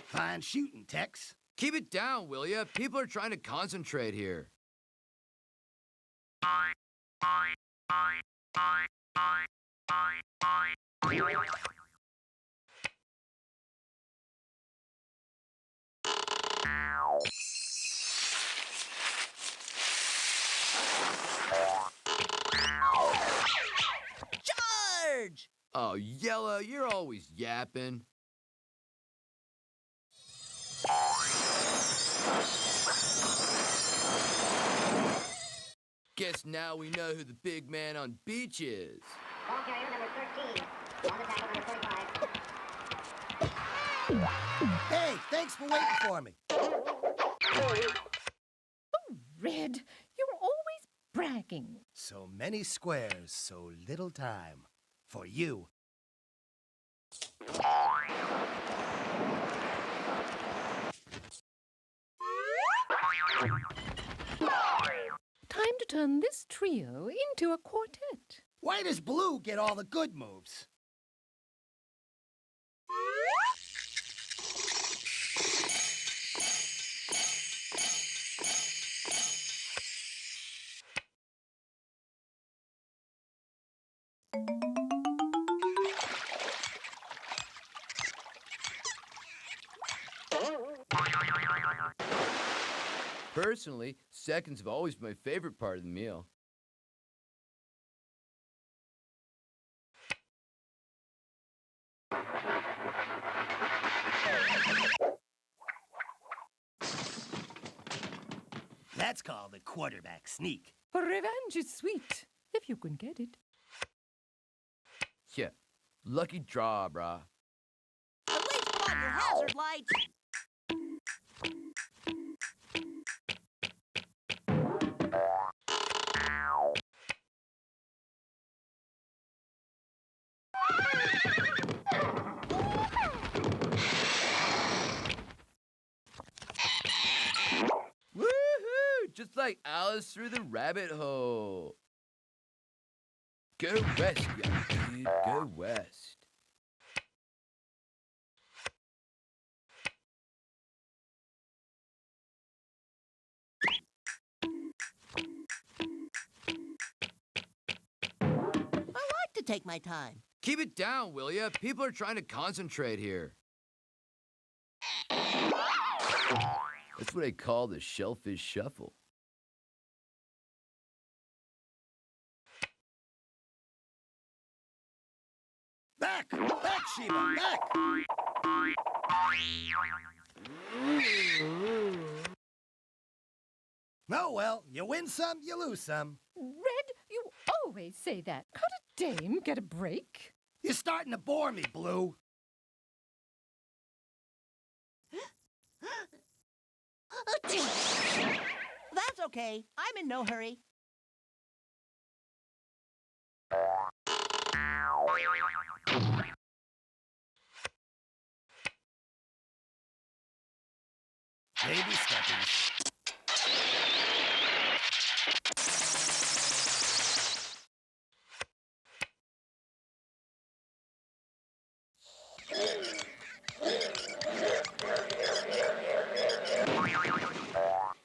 Fine shooting, Tex. Keep it down, will ya? People are trying to concentrate here. Charge! Oh, Yellow, you're always yapping. Guess now we know who the big man on beach is. Ball carrier number 13. On the tackle number 45. Hey, thanks for waiting for me. Red, you're always bragging. So many squares, so little time. For you. Time to turn this trio into a quartet. Why does Blue get all the good moves? Personally, seconds have always been my favorite part of the meal. That's called a quarterback sneak. Revenge is sweet, if you can get it. Yeah, lucky draw, brah. At least put on your hazard lights. Woohoo! Just like Alice through the rabbit hole. Go west, young dude. Go west. I like to take my time. Keep it down, will ya? People are trying to concentrate here. That's what I call the shellfish shuffle. Back! Back, Sheba! Back! Oh, well, you win some, you lose some. Red, you always say that. Can't a dame get a break? You're starting to bore me, Blue. That's okay. I'm in no hurry. Baby steppies.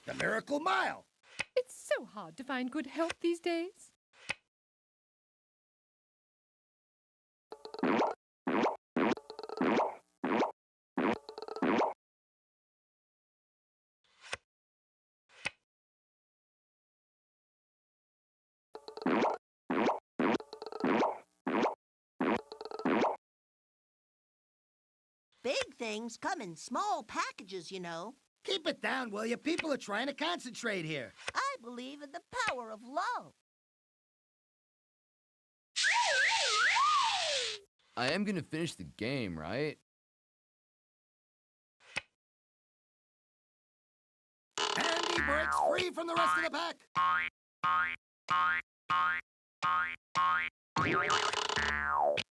The Miracle Mile. It's so hard to find good help these days. Big things come in small packages, you know. Keep it down, will you? People are trying to concentrate here. I believe in the power of love. I am gonna finish the game, right? And he breaks free from the rest of the pack.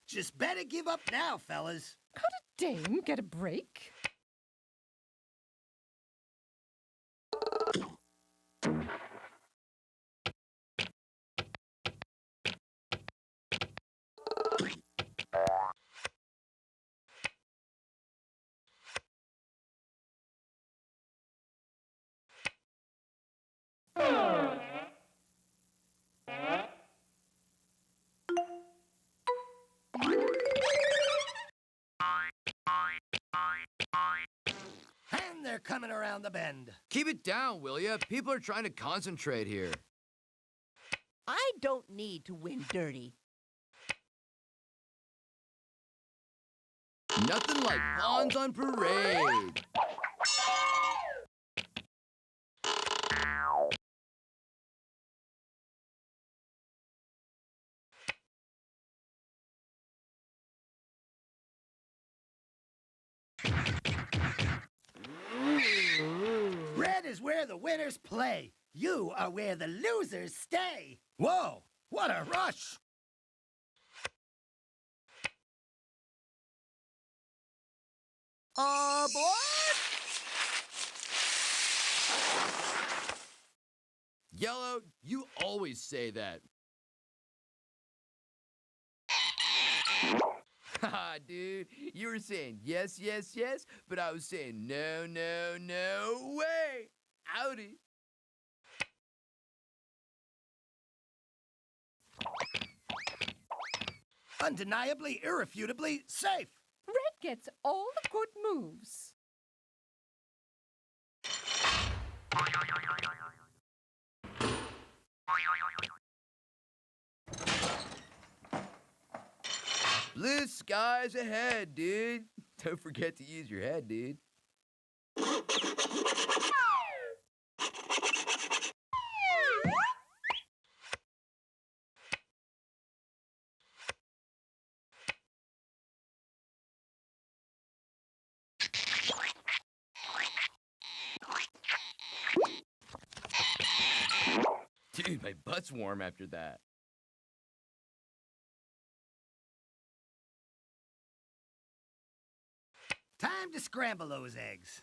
Just better give up now, fellas. Can't a dame get a break? And they're coming around the bend. Keep it down, will ya? People are trying to concentrate here. I don't need to win dirty. Nothing like pawns on parade. Red is where the winners play. You are where the losers stay. Whoa, what a rush! Aboard! Yellow, you always say that. Haha, dude, you were saying yes, yes, yes, but I was saying no, no, no way. Howdy. Undeniably, irrefutably safe. Red gets all the good moves. Blue skies ahead, dude. Don't forget to use your head, dude. Dude, my butt's warm after that. Time to scramble those eggs.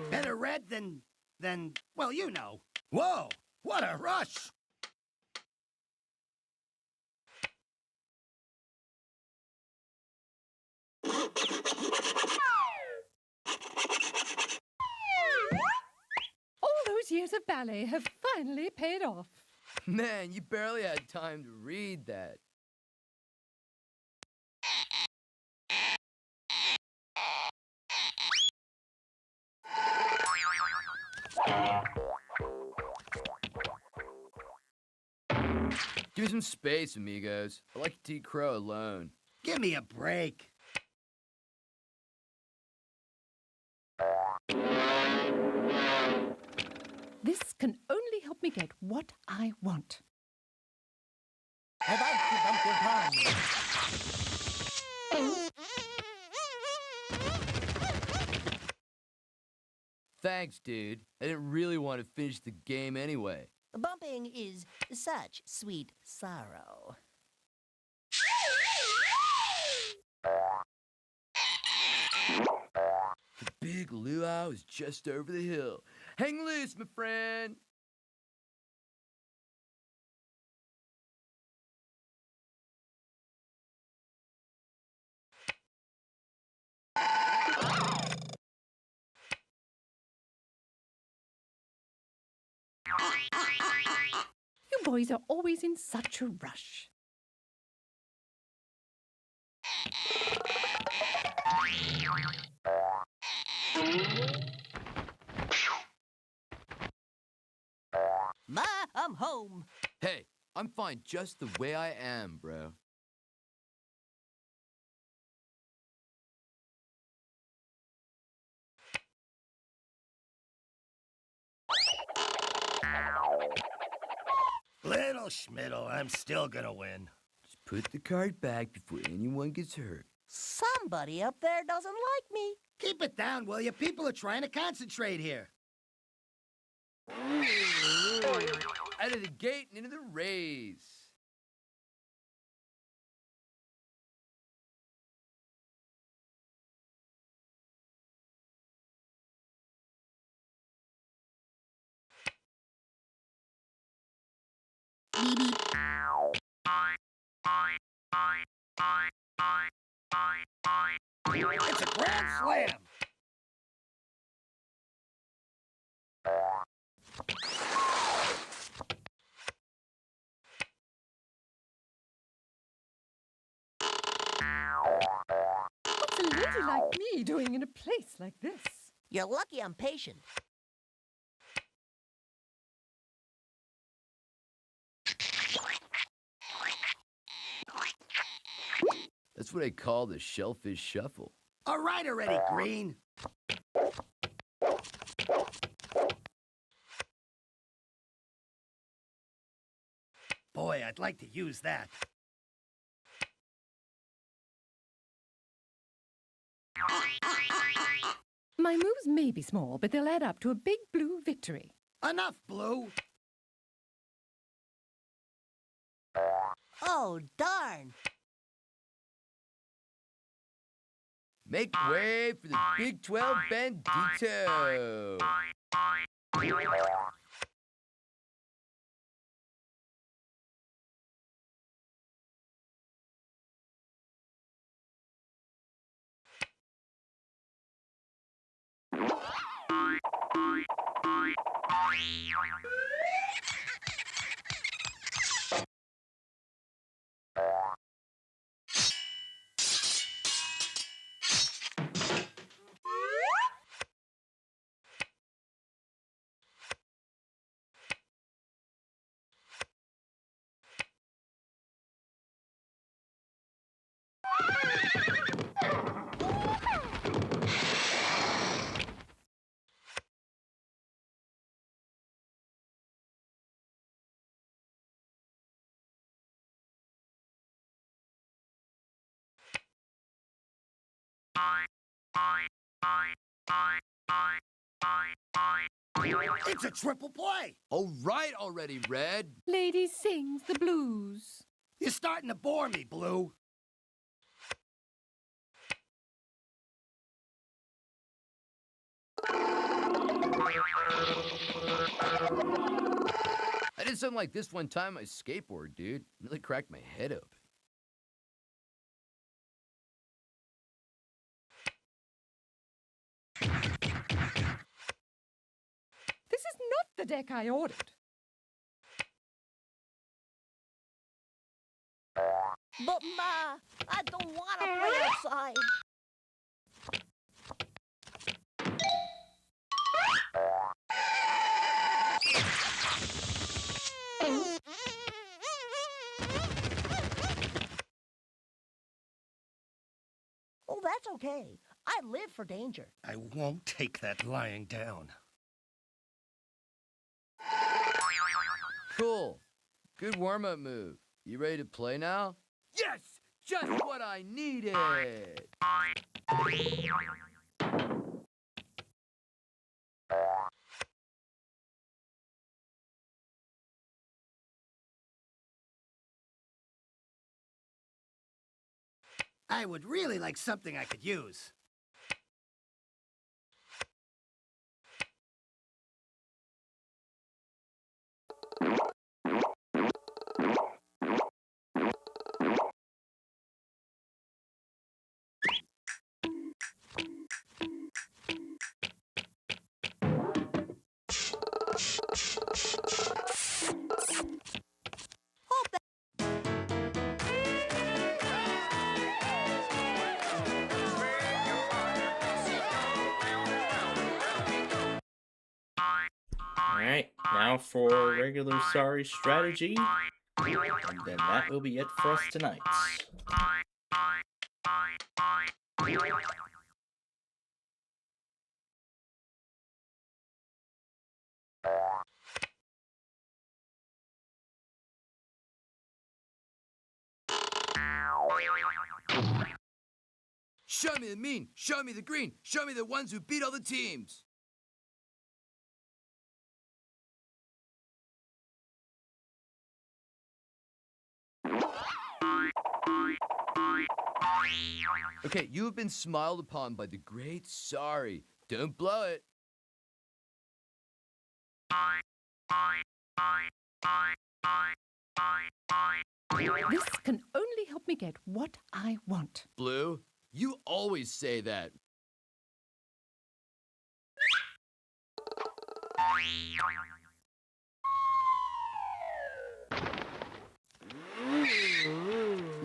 Better red than, well, you know. Whoa, what a rush! All those years of ballet have finally paid off. Man, you barely had time to read that. Give me some space, amigos. I like to eat crow alone. Give me a break. This can only help me get what I want. I'd like to bump your pond. Thanks, dude. I didn't really want to finish the game anyway. Bumping is such sweet sorrow. The big luau is just over the hill. Hang loose, my friend. You boys are always in such a rush. Ma, I'm home. Hey, I'm fine just the way I am, bro. Little Schmiddle, I'm still gonna win. Just put the card back before anyone gets hurt. Somebody up there doesn't like me. Keep it down, will you? People are trying to concentrate here. Out of the gate and into the rays. It's a grand slam. What's a lady like me doing in a place like this? You're lucky I'm patient. That's what I call the shellfish shuffle. All right already, Green. Boy, I'd like to use that. My moves may be small, but they'll add up to a big blue victory. Enough, Blue. Oh, darn. Make way for the Big 12 Bandito. It's a triple play. All right already, Red. Lady sings the blues. You're starting to bore me, Blue. I did something like this one time on my skateboard, dude. Really cracked my head open. This is not the deck I ordered. But, Ma, I don't want to play outside. Oh, that's okay. I live for danger. I won't take that lying down. Cool. Good warm-up move. You ready to play now? Yes! Just what I needed! I would really like something I could use. Alright, now for regular sorry strategy. And then that will be it for us tonight. Show me the mean, show me the green, show me the ones who beat all the teams. Okay, you have been smiled upon by the great sorry. Don't blow it. This can only help me get what I want. Blue, you always say that.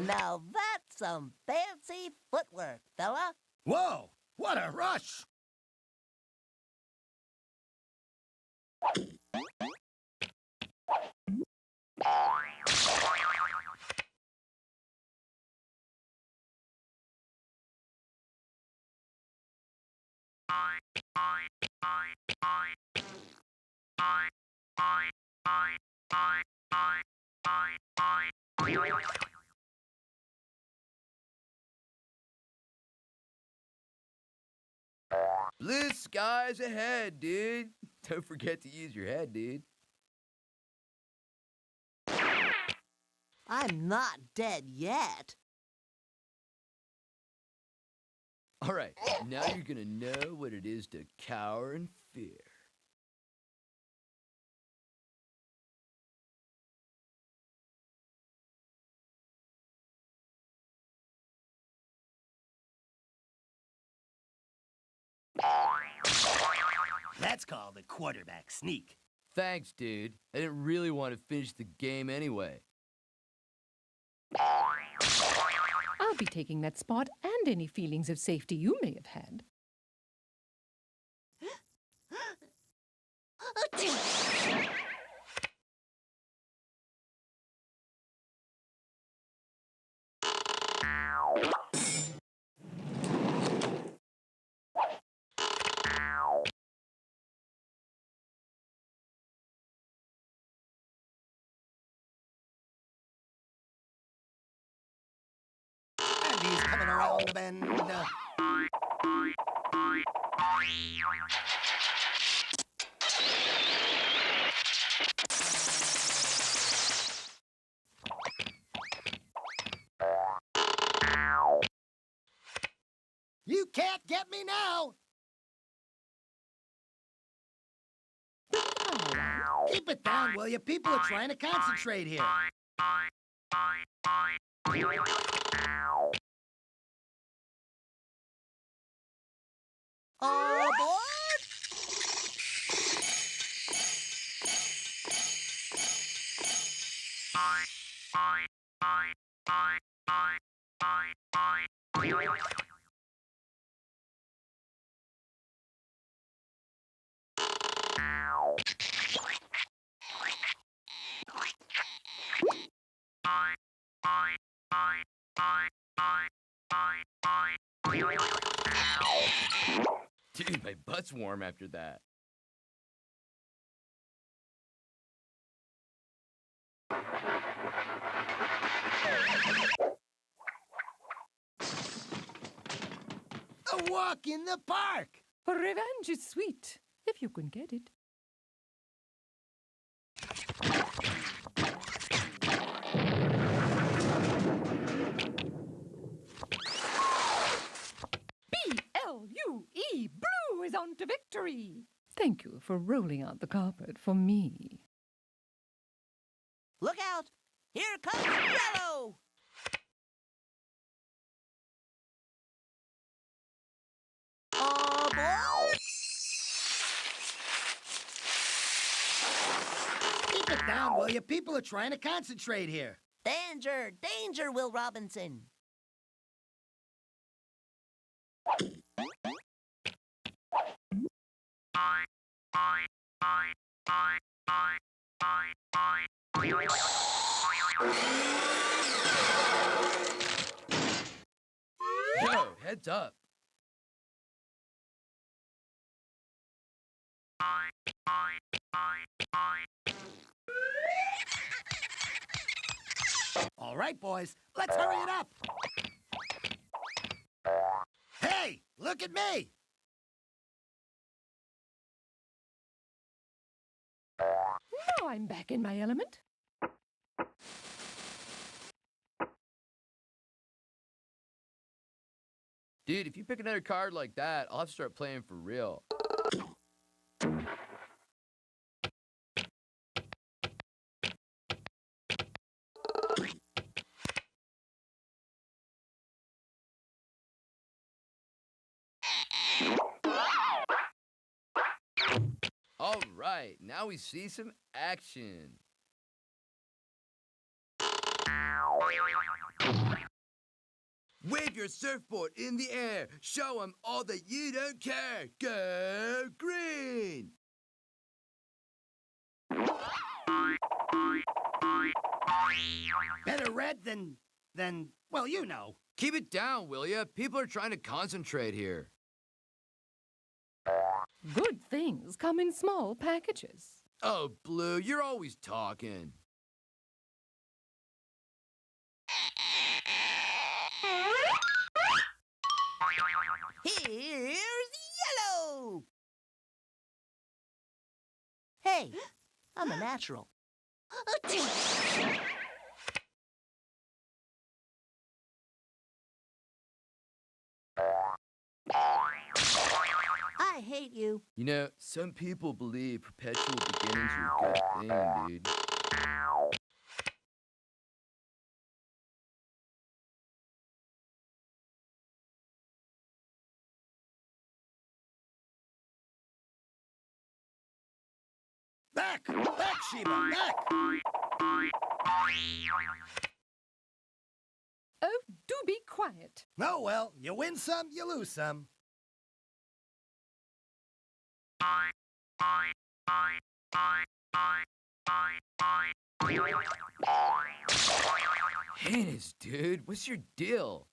Now that's some fancy footwork, fella. Whoa! What a rush! Blue skies ahead, dude. Don't forget to use your head, dude. I'm not dead yet. All right, now you're gonna know what it is to cower in fear. That's called a quarterback sneak. Thanks, dude. I didn't really want to finish the game anyway. I'll be taking that spot and any feelings of safety you may have had. And he's coming around the bend. You can't get me now! Keep it down, will you? People are trying to concentrate here. Aboard! Dude, my butt's warm after that. A walk in the park! Revenge is sweet, if you can get it. BLUE, blue is on to victory. Thank you for rolling out the carpet for me. Look out! Here comes yellow! Aboard! Keep it down, will you? People are trying to concentrate here. Danger! Danger, Will Robinson! Yo, heads up. All right, boys, let's hurry it up. Hey, look at me! Now I'm back in my element. Dude, if you pick another card like that, I'll have to start playing for real. All right, now we see some action. Wave your surfboard in the air. Show them all that you don't care. Go green! Better red than, well, you know. Keep it down, will ya? People are trying to concentrate here. Good things come in small packages. Oh, Blue, you're always talking. Here's yellow. Hey, I'm a natural. I hate you. You know, some people believe perpetual beginnings are a good thing, dude. Back! Back, Sheba! Back! Oh, do be quiet. Oh, well, you win some, you lose some. Hannes, dude, what's your deal?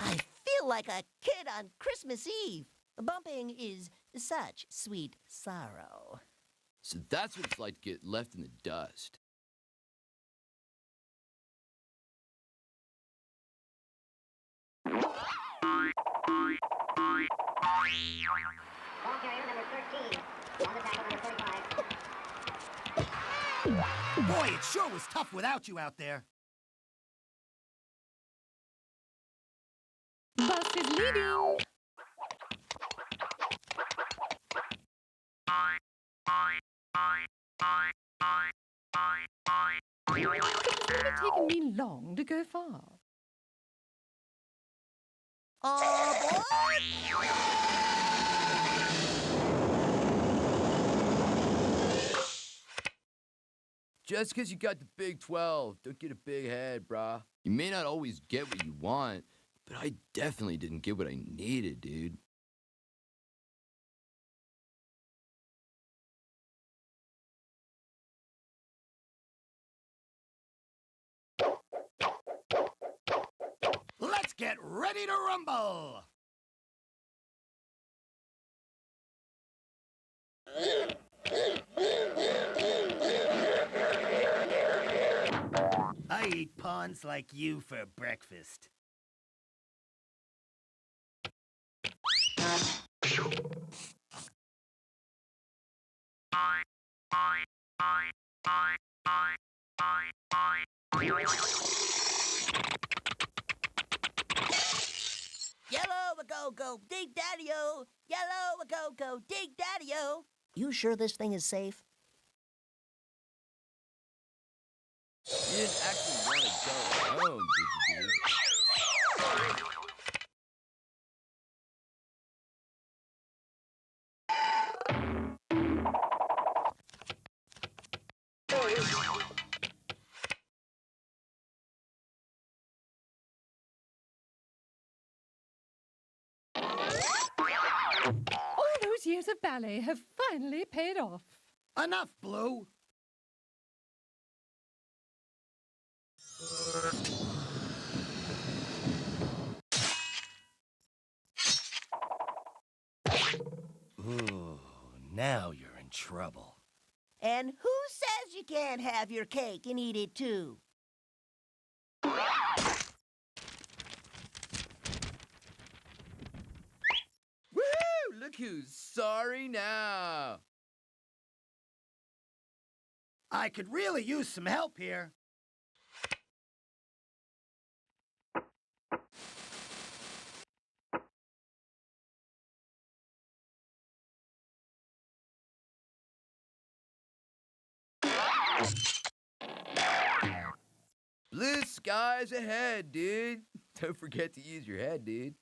I feel like a kid on Christmas Eve. Bumping is such sweet sorrow. So that's what it's like to get left in the dust. Ball carrier number 13. On the tackle number 45. Boy, it sure was tough without you out there. Bus is leaving. It's never taken me long to go far. Just because you got the Big 12, don't get a big head, brah. You may not always get what you want, but I definitely didn't get what I needed, dude. Let's get ready to rumble! I eat pawns like you for breakfast. Yellow a go go dig daddy-o. Yellow a go go dig daddy-o. You sure this thing is safe? You didn't actually want to go home, did you, dude? All those years of ballet have finally paid off. Enough, Blue. Ooh, now you're in trouble. And who says you can't have your cake and eat it too? Woo! Look who's sorry now. I could really use some help here. Blue skies ahead, dude. Don't forget to use your head, dude.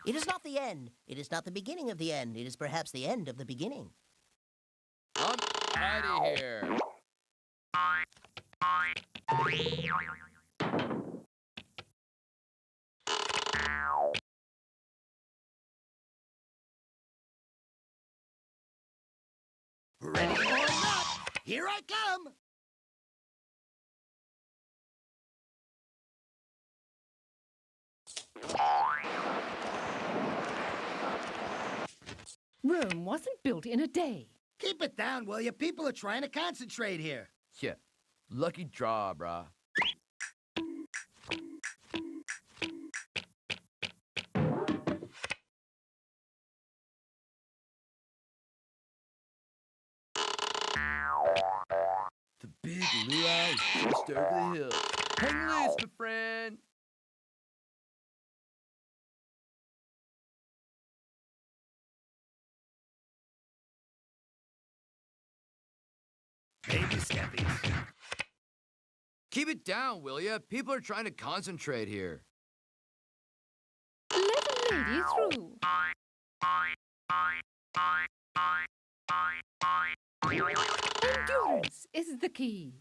It is not the end. It is not the beginning of the end. It is perhaps the end of the beginning. I'm out of here. Ready or not, here I come! Rome wasn't built in a day. Keep it down, will you? People are trying to concentrate here. Yeah, lucky draw, brah. The big luau is just over the hill. Hang loose, my friend. Baby steppies. Keep it down, will ya? People are trying to concentrate here. Let a lady through. Endurance is the key.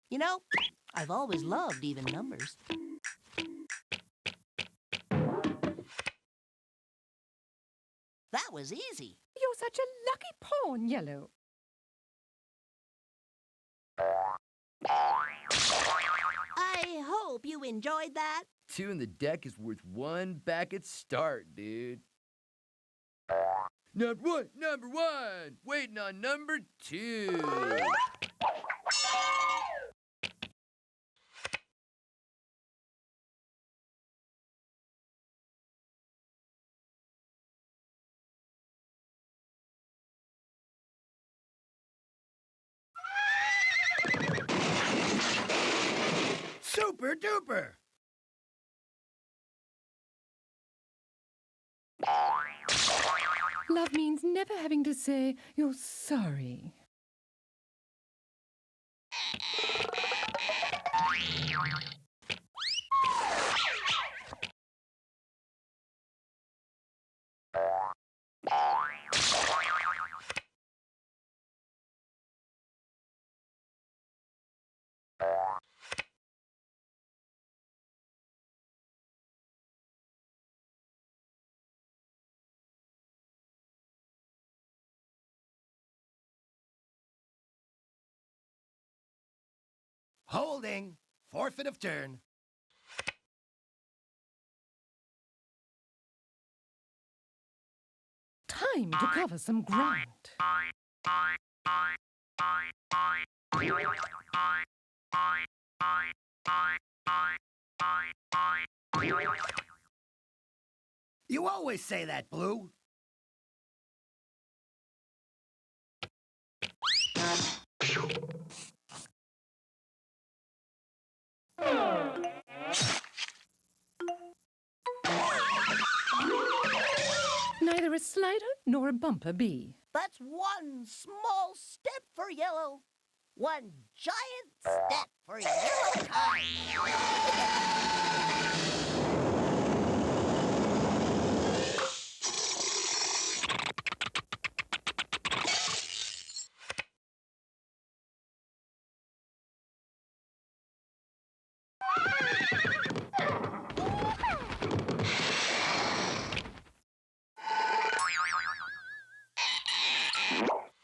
You know, I've always loved even numbers. That was easy. You're such a lucky pawn, Yellow. I hope you enjoyed that. 2 in the deck is worth 1 back at start, dude. Number one, waiting on number 2. Super duper. Love means never having to say you're sorry. Holding. Forfeit of turn. Time to cover some ground. You always say that, Blue. Neither a slider nor a bumper bee. That's one small step for Yellow. One giant step for Yellow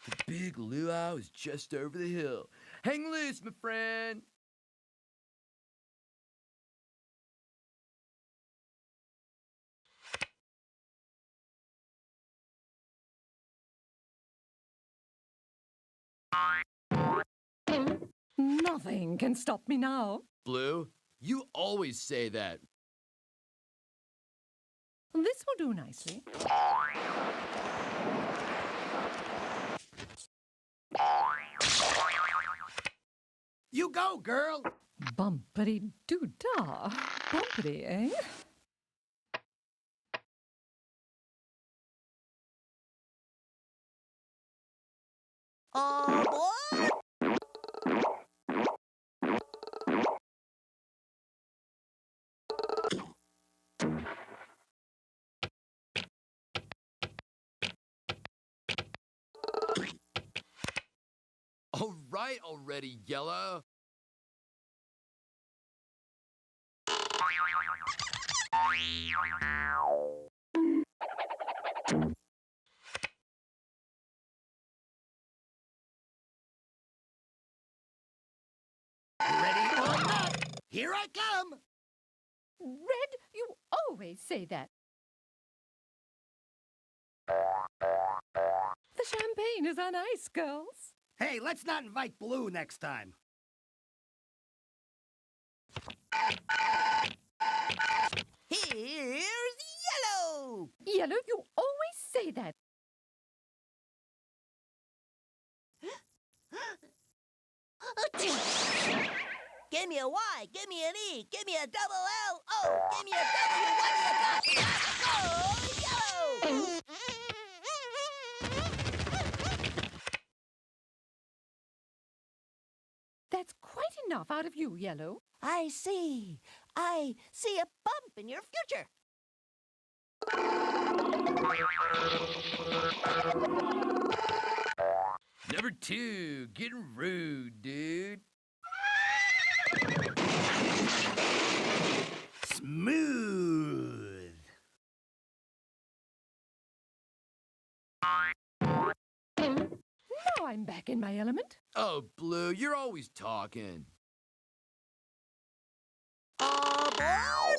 The big luau is just over the hill. Hang loose, my friend. Nothing can stop me now. Blue, you always say that. This will do nicely. You go, girl. Bumpity-doo-dah. Bumpity, eh? boy. All right already, Yellow. Here I come! Red, you always say that. The champagne is on ice, girls. Hey, let's not invite Blue next time. Here's Yellow! Yellow, you always say that. Give me a Y, give me an E, give me a double L, O, give me a W, what do you got? You got go, Yellow! That's quite enough out of you, Yellow. I see a bump in your future. Number 2, getting rude, dude. Smooth. Now I'm back in my element. Oh, Blue, you're always talking. Aboard!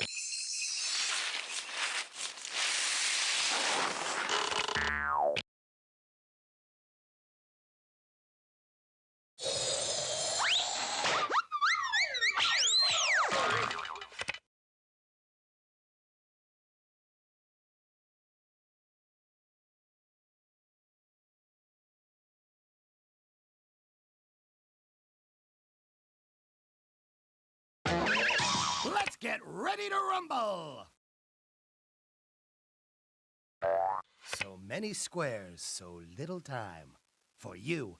Let's get ready to rumble! So many squares, so little time. For you.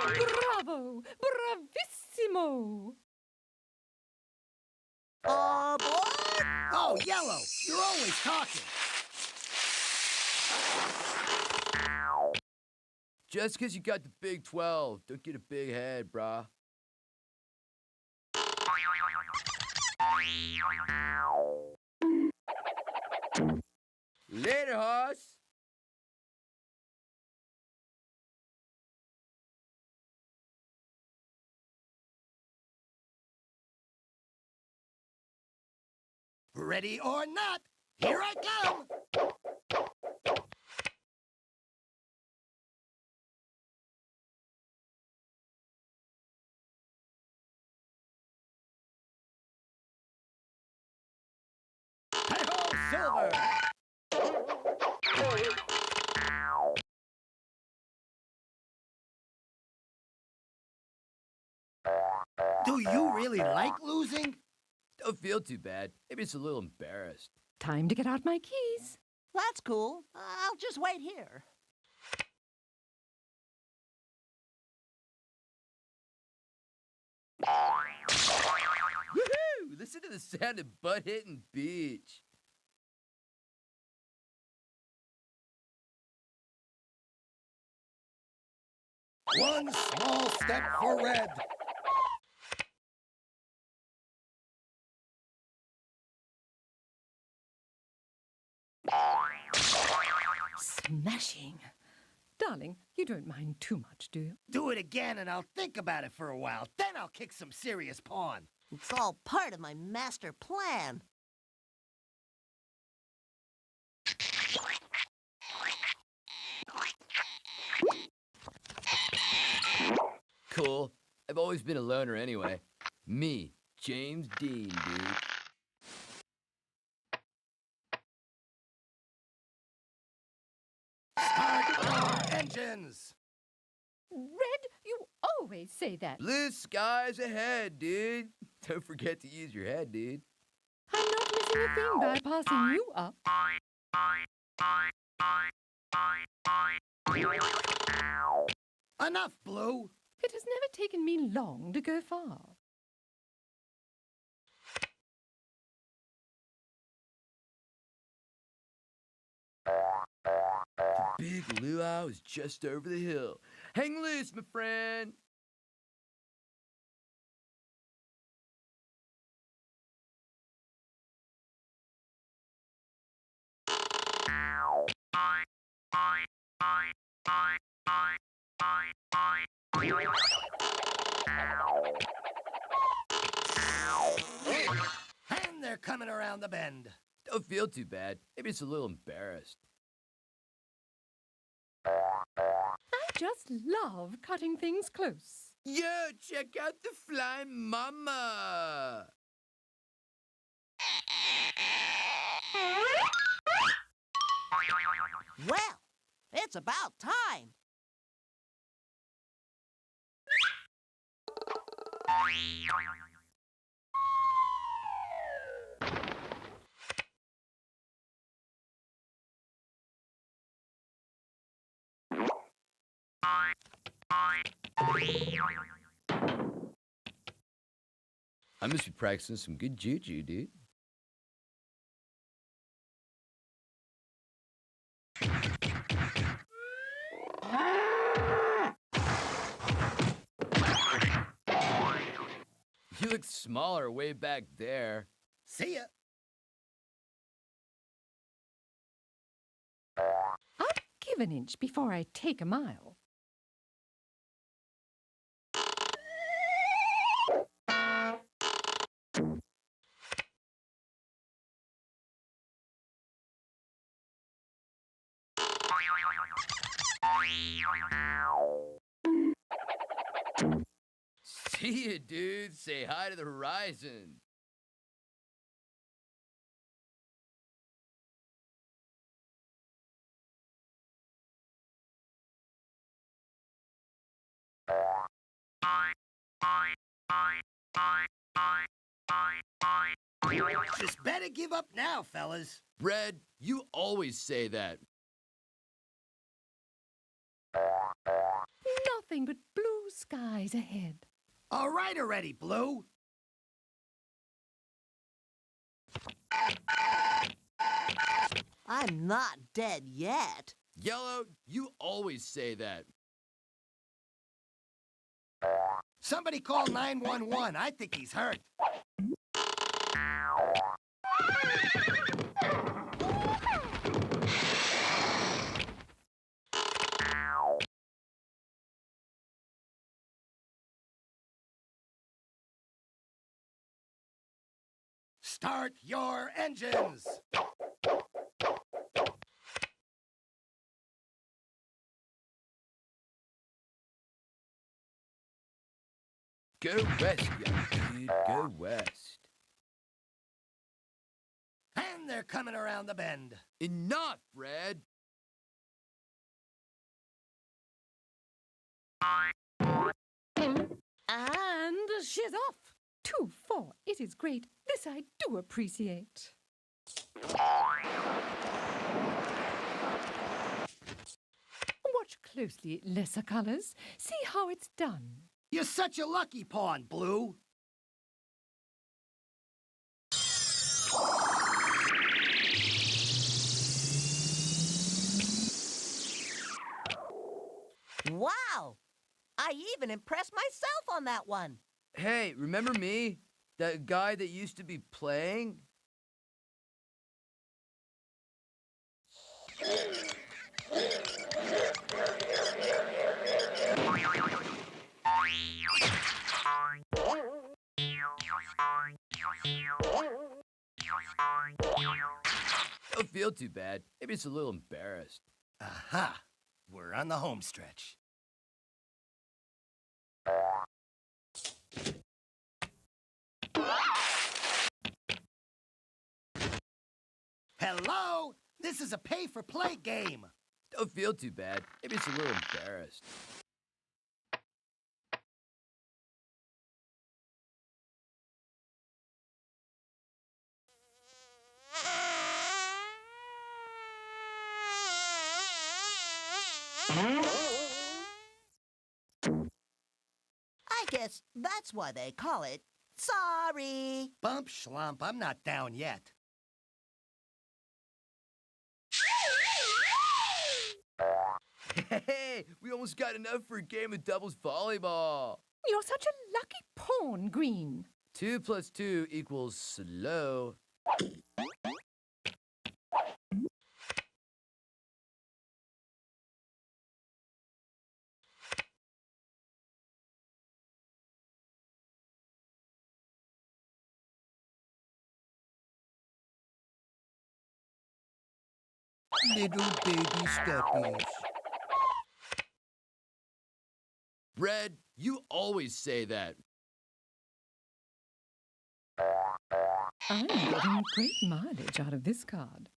Bravo! Bravissimo! Aboard! Oh, Yellow, you're always talking. Just 'cause you got the Big 12, don't get a big head, brah. Later, hoss. Ready or not, here I come! Hi-ho, Silver! Do you really like losing? Don't feel too bad. Maybe it's a little embarrassed. Time to get out my keys. That's cool. I'll just wait here. Woohoo! Listen to the sound of butt hitting beach. One small step for Red. Smashing. Darling, you don't mind too much, do you? Do it again and I'll think about it for a while. Then I'll kick some serious pawn. It's all part of my master plan. Cool. I've always been a loner anyway. Me, James Dean, dude. Start our engines! Red, you always say that. Blue skies ahead, dude. Don't forget to use your head, dude. I'm not missing a thing by passing you up. Enough, Blue. It has never taken me long to go far. The big luau is just over the hill. Hang loose, my friend. And they're coming around the bend. Don't feel too bad. Maybe it's a little embarrassed. I just love cutting things close. Yo, check out the flying mama. Well, it's about time. I must be practicing some good juju, dude. You look smaller way back there. See ya. I'd give an inch before I take a mile. See ya, dude. Say hi to the horizon. Just better give up now, fellas. Red, you always say that. Nothing but blue skies ahead. All right already, Blue. I'm not dead yet. Yellow, you always say that. Somebody call 911. I think he's hurt. Start your engines. Go west, young dude. Go west. And they're coming around the bend. Enough, Red. And she's off. 2-4. It is great. This I do appreciate. Watch closely, lesser colors. See how it's done. You're such a lucky pawn, Blue. Wow! I even impressed myself on that one. Hey, remember me? That guy that used to be playing? Don't feel too bad. Maybe it's a little embarrassed. Aha! We're on the home stretch. Hello? This is a pay-for-play game. Don't feel too bad. Maybe it's a little embarrassed. I guess that's why they call it sorry. Bump schlump, I'm not down yet. Hey, we almost got enough for a game of doubles volleyball. You're such a lucky pawn, Green. 2 + 2 = slow. Little baby steppies. Red, you always say that. I'm getting great mileage out of this card.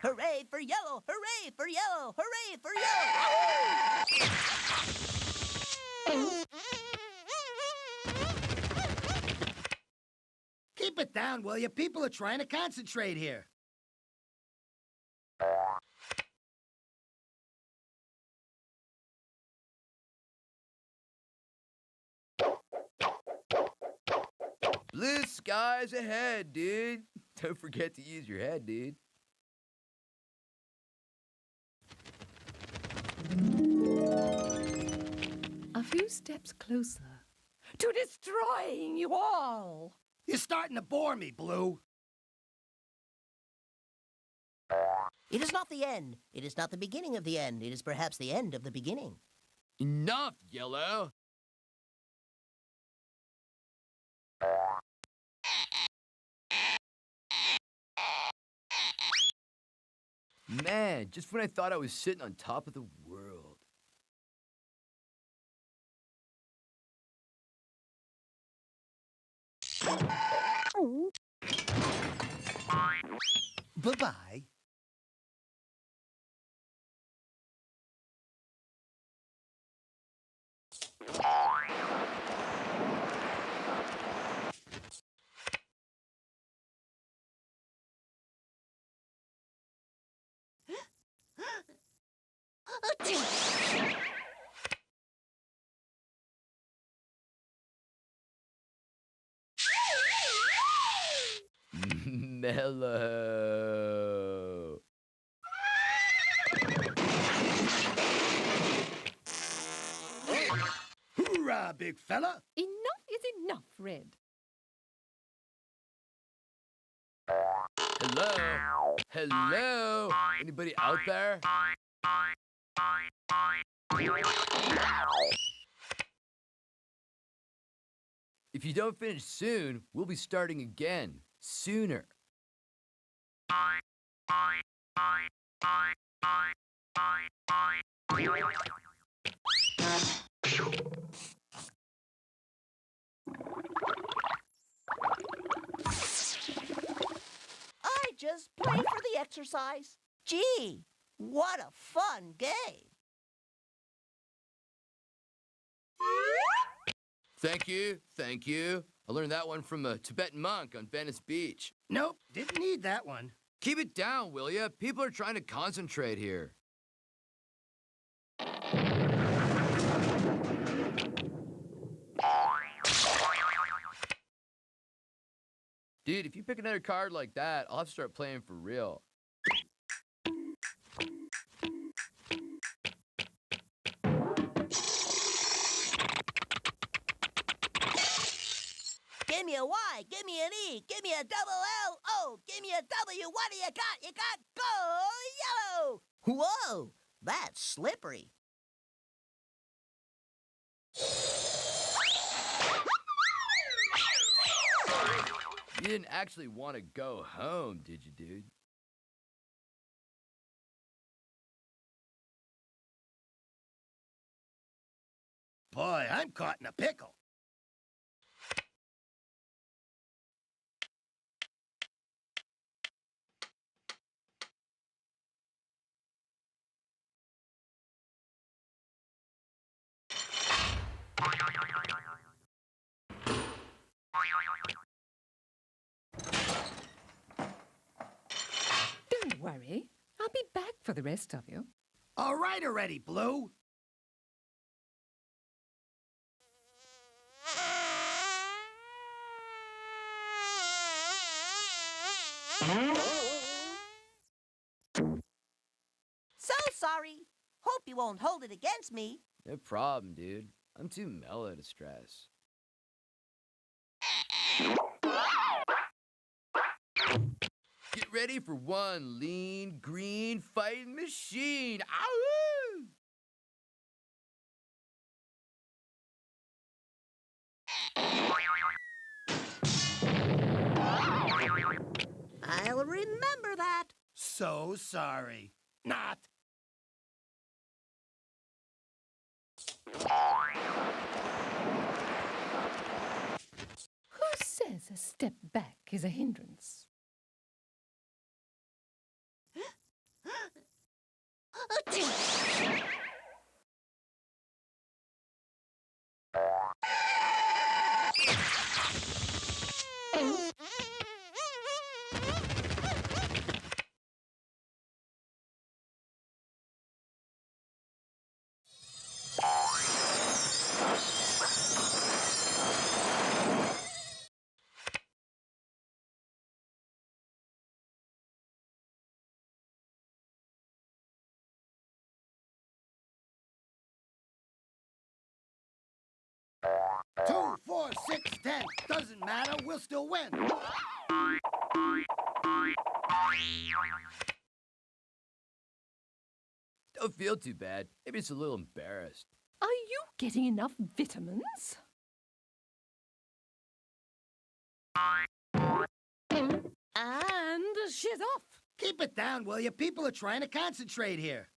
Hooray for yellow! Hooray for yellow! Hooray for yellow! Keep it down, will you? People are trying to concentrate here. Blue skies ahead, dude. Don't forget to use your head, dude. A few steps closer to destroying you all. You're starting to bore me, Blue. It is not the end. It is not the beginning of the end. It is perhaps the end of the beginning. Enough, Yellow. Man, just when I thought I was sitting on top of the world. Bye-bye. Mellow. Hoorah, big fella. Enough is enough, Red. Hello? Hello? Anybody out there? If you don't finish soon, we'll be starting again. Sooner. I just play for the exercise. Gee, what a fun game. Thank you, thank you. I learned that one from a Tibetan monk on Venice Beach. Nope, didn't need that one. Keep it down, will ya? People are trying to concentrate here. Dude, if you pick another card like that, I'll have to start playing for real. Give me a Y, give me an E, give me a double L, O, give me a W. What do you got? You got go yellow. Whoa, that's slippery. You didn't actually want to go home, did you, dude? Boy, I'm caught in a pickle. Don't worry. I'll be back for the rest of you. All right already, Blue. So sorry. Hope you won't hold it against me. No problem, dude. I'm too mellow to stress. Get ready for one lean, green fighting machine. Ow! I'll remember that. So sorry. Not. Who says a step back is a hindrance? Two, 4, 6, 10. Doesn't matter. We'll still win. Don't feel too bad. Maybe it's a little embarrassed. Are you getting enough vitamins? And she's off. Keep it down, will you? People are trying to concentrate here.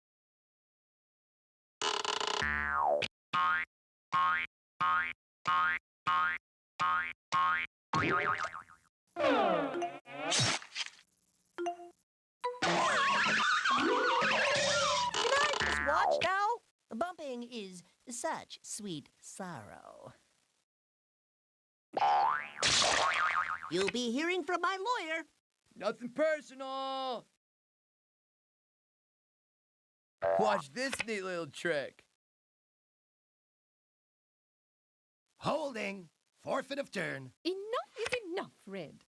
Just watch now. Bumping is such sweet sorrow. You'll be hearing from my lawyer. Nothing personal. Watch this neat little trick. Holding. Forfeit of turn. Enough is enough, Red.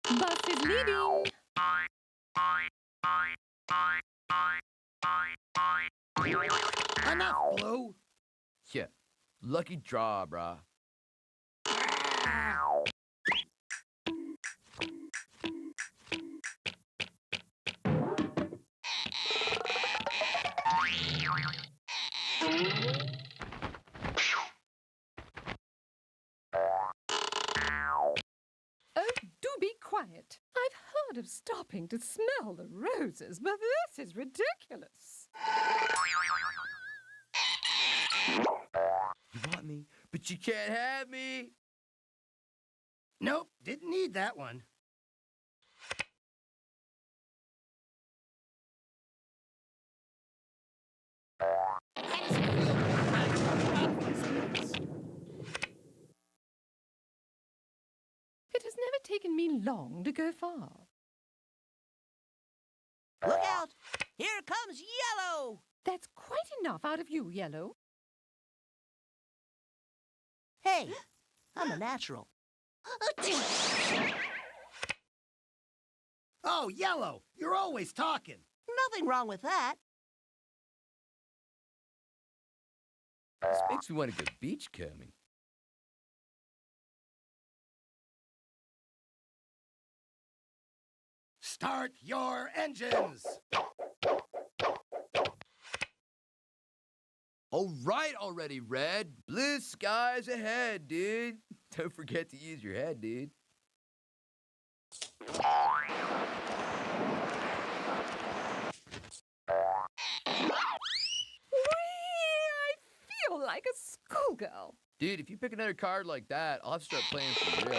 Bus is leaving. Enough, Blue. Yeah, lucky draw, brah. Oh, do be quiet. I've heard of stopping to smell the roses, but this is ridiculous. You want me, but you can't have me. Nope, didn't need that one. It has never taken me long to go far. Look out! Here comes Yellow! That's quite enough out of you, Yellow. Hey, I'm a natural. Oh, Yellow, you're always talking. Nothing wrong with that. This makes me want to go beach combing. Start your engines. All right already, Red. Blue skies ahead, dude. Don't forget to use your head, dude. I feel like a schoolgirl. Dude, if you pick another card like that, I'll have to start playing for real.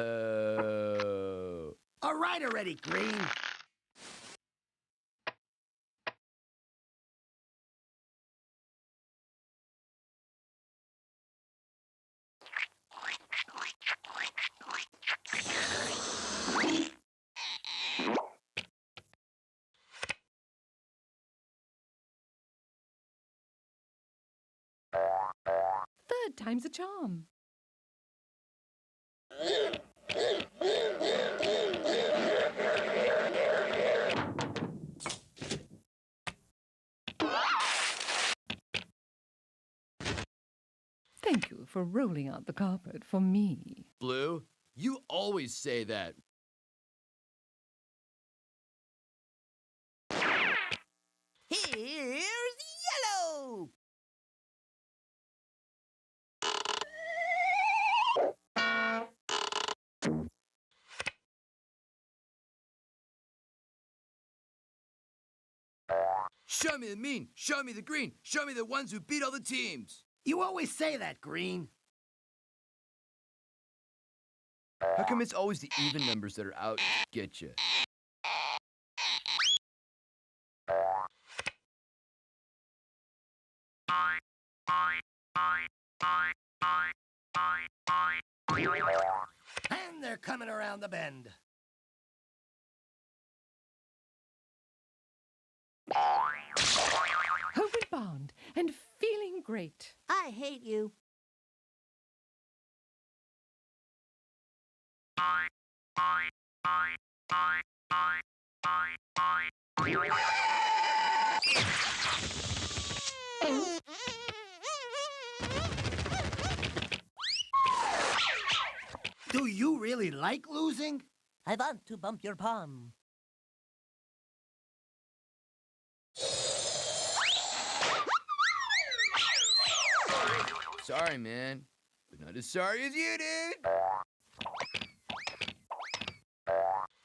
Mellow. All right already, Green. Third time's a charm. Thank you for rolling out the carpet for me. Blue, you always say that. Here's yellow. Show me the mean, show me the green, show me the ones who beat all the teams. You always say that, Green. How come it's always the even numbers that are out to get you? And they're coming around the bend. Homeward bound and feeling great. I hate you. Do you really like losing? I want to bump your palm. Sorry, man, but not as sorry as you did.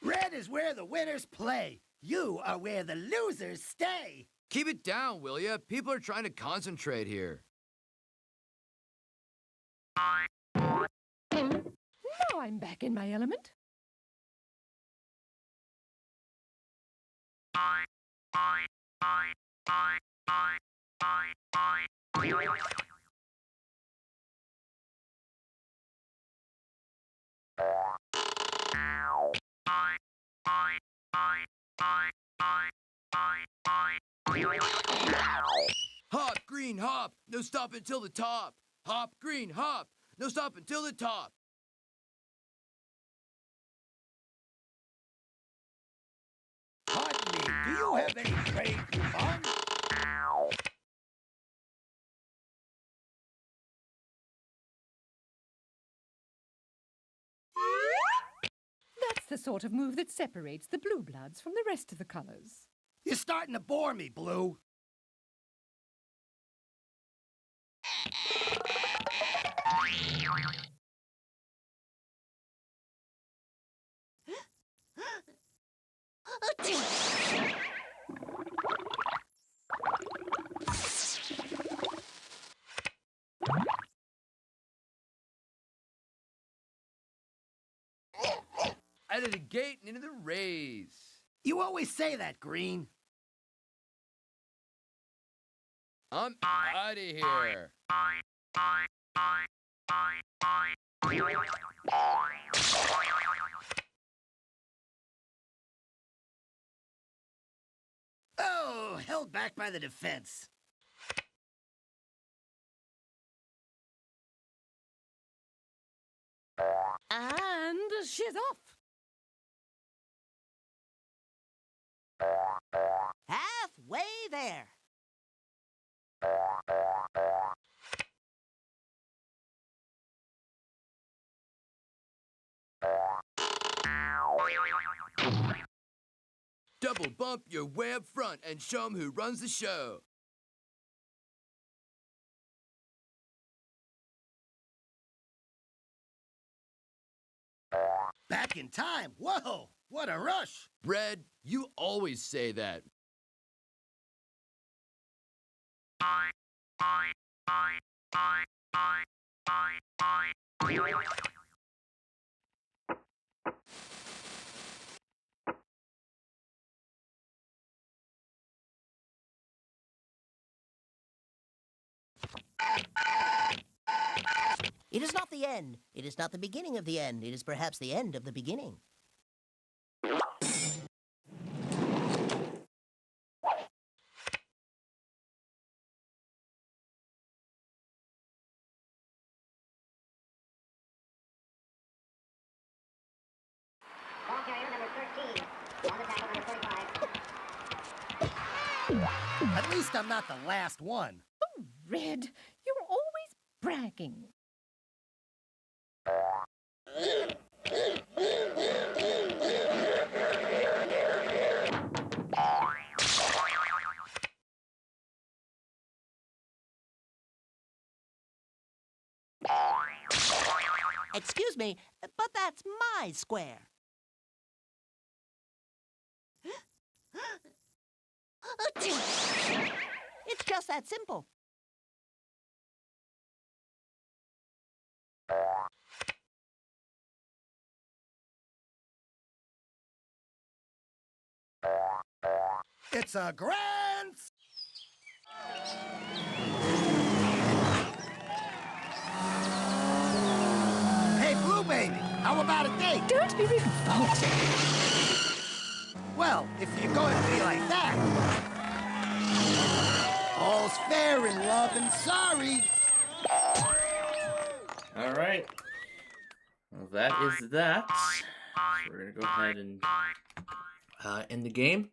Red is where the winners play. You are where the losers stay. Keep it down, will ya? People are trying to concentrate here. Now I'm back in my element. Hop, green, hop, no stop until the top. Hop, green, hop, no stop until the top. Pardon me, do you have any trade coupons? That's the sort of move that separates the blue bloods from the rest of the colors. You're starting to bore me, Blue. Out of the gate and into the rays. You always say that, Green. I'm out of here. Oh, held back by the defense. And she's off. Halfway there. Double bump your way up front and show 'em who runs the show. Back in time. Whoa, what a rush. Red, you always say that. It is not the end. It is not the beginning of the end. It is perhaps the end of the beginning. Ball carrier number 13. On the tackle number 45. At least I'm not the last one. Oh, Red, you're always bragging. Excuse me, but that's my square. It's just that simple. It's a grand... Hey, Blue Baby, how about a date? Don't be revolting. Well, if you're going to be like that... All's fair in love and sorry. All right. Well, that is that. So we're going to go ahead and end the game.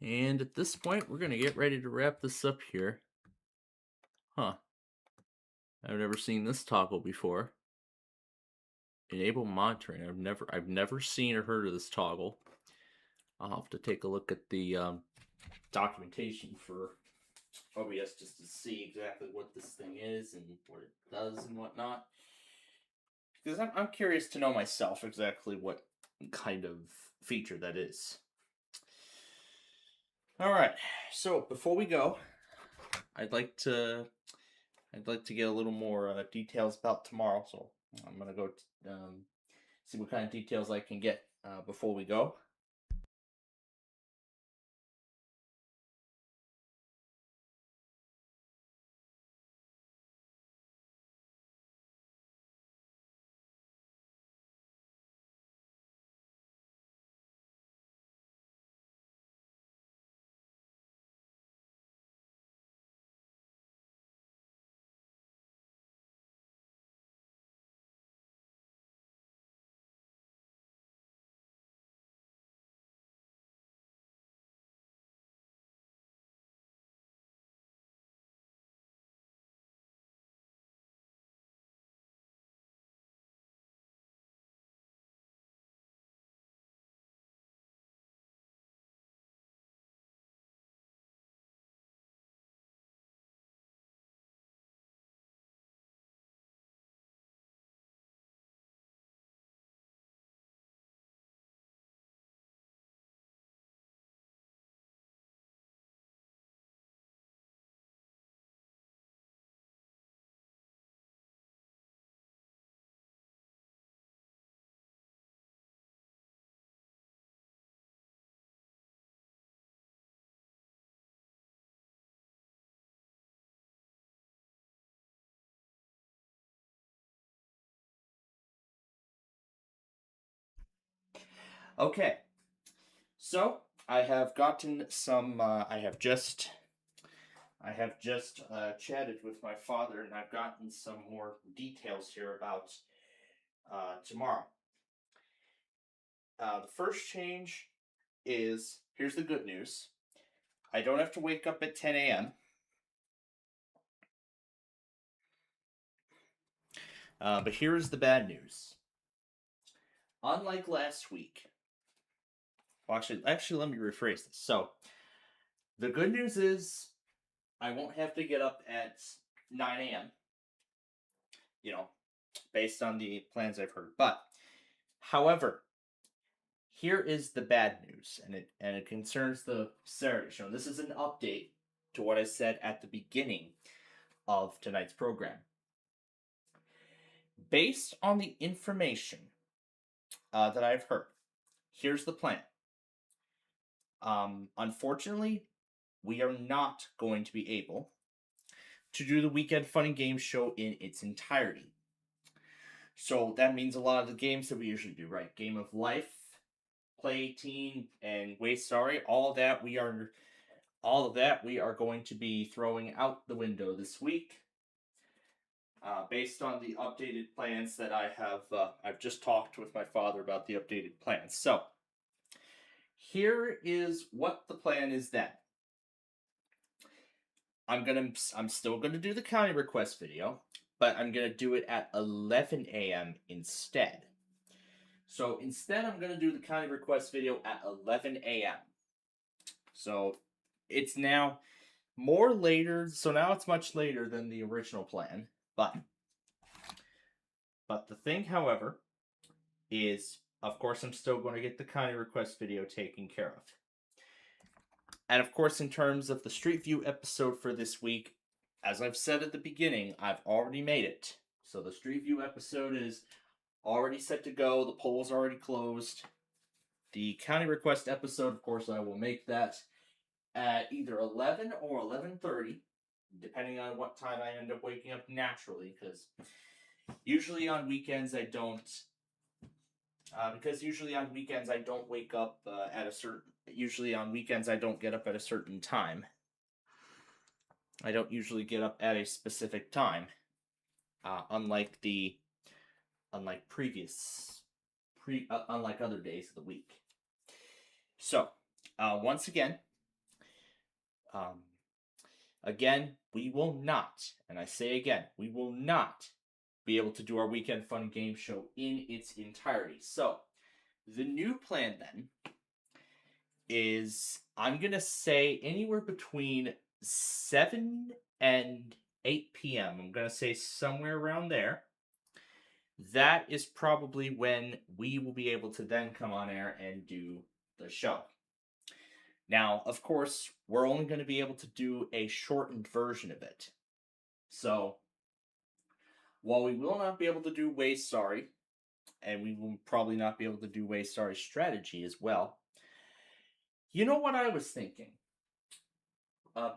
And at this point, we're going to get ready to wrap this up here. Huh. I've never seen this toggle before. Enable monitoring. I've never seen or heard of this toggle. I'll have to take a look at the documentation for OBS just to see exactly what this thing is and what it does and whatnot. Because I'm curious to know myself exactly what kind of feature that is. All right. So before we go, I'd like to get a little more details about tomorrow. So I'm gonna go see what kind of details I can get before we go. Okay, so I have gotten some. I have just chatted with my father, and I've gotten some more details here about tomorrow. The first change is, here's the good news. I don't have to wake up at 10 a.m. But here is the bad news. Unlike last week. Well, actually, let me rephrase this. So, the good news is I won't have to get up at 9 a.m. You know, based on the plans I've heard. But, however, here is the bad news, and it concerns the Saturday show. This is an update to what I said at the beginning of tonight's program. Based on the information that I've heard, here's the plan. Unfortunately, we are not going to be able to do the Weekend Fun and Games show in its entirety. So that means a lot of the games that we usually do, right? Game of Life, Play 18, and Wait Sorry, all of that we are going to be throwing out the window this week. Based on the updated plans that I have, I've just talked with my father about the updated plans. So, here is what the plan is then. I'm still gonna do the county request video, but I'm going to do it at 11 a.m. instead. So instead, I'm going to do the county request video at 11 a.m. So it's now more later, so now it's much later than the original plan, but the thing, however, is, of course, I'm still going to get the county request video taken care of. And of course, in terms of the Street View episode for this week, as I've said at the beginning, I've already made it. So the Street View episode is already set to go. The poll's already closed. The county request episode, of course, I will make that at either 11 or 11:30, depending on what time I end up waking up naturally, because usually on weekends I don't wake up at a certain... Usually on weekends I don't get up at a certain time. I don't usually get up at a specific time, unlike other days of the week. So, once again, we will not, and I say again, we will not be able to do our Weekend Fun and Game Show in its entirety. So, the new plan then is, I'm going to say anywhere between 7 and 8 p.m. I'm going to say somewhere around there. That is probably when we will be able to then come on air and do the show. Now, of course, we're only going to be able to do a shortened version of it. So, while we will not be able to do Way Sorry, and we will probably not be able to do Way Sorry Strategy as well, you know what I was thinking?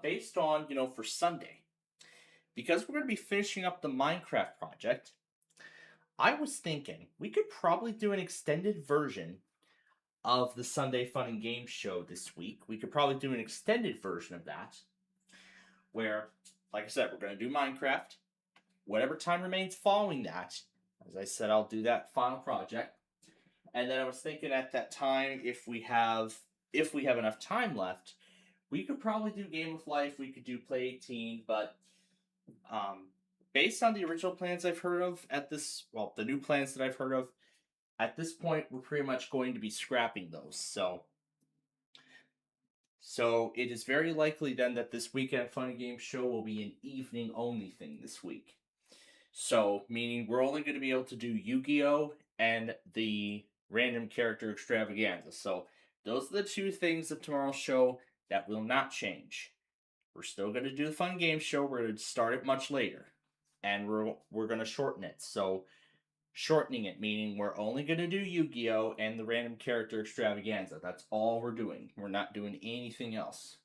Based on, for Sunday, because we're going to be finishing up the Minecraft project, I was thinking we could probably do an extended version of the Sunday Fun and Game Show this week. We could probably do an extended version of that, where, like I said, we're going to do Minecraft. Whatever time remains following that, as I said, I'll do that final project. And then I was thinking at that time, if we have enough time left, we could probably do Game of Life, we could do Play 18, but based on the original plans I've heard of the new plans that I've heard of, at this point, we're pretty much going to be scrapping those. So it is very likely then that this Weekend Fun and Game Show will be an evening-only thing this week. So, meaning we're only going to be able to do Yu-Gi-Oh! And the Random Character Extravaganza. So, those are the two things of tomorrow's show that will not change. We're still going to do the Fun Game Show. We're going to start it much later. And we're going to shorten it. So, shortening it, meaning we're only going to do Yu-Gi-Oh! And the Random Character Extravaganza. That's all we're doing. We're not doing anything else.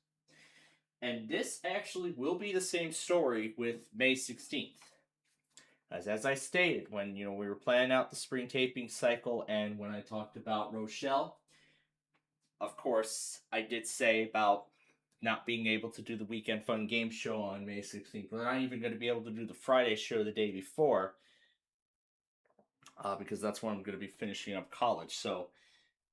And this actually will be the same story with May 16th. As I stated, when we were planning out the spring taping cycle and when I talked about Rochelle, of course, I did say about not being able to do the Weekend Fun Game Show on May 16th. We're not even going to be able to do the Friday show the day before, because that's when I'm going to be finishing up college. So,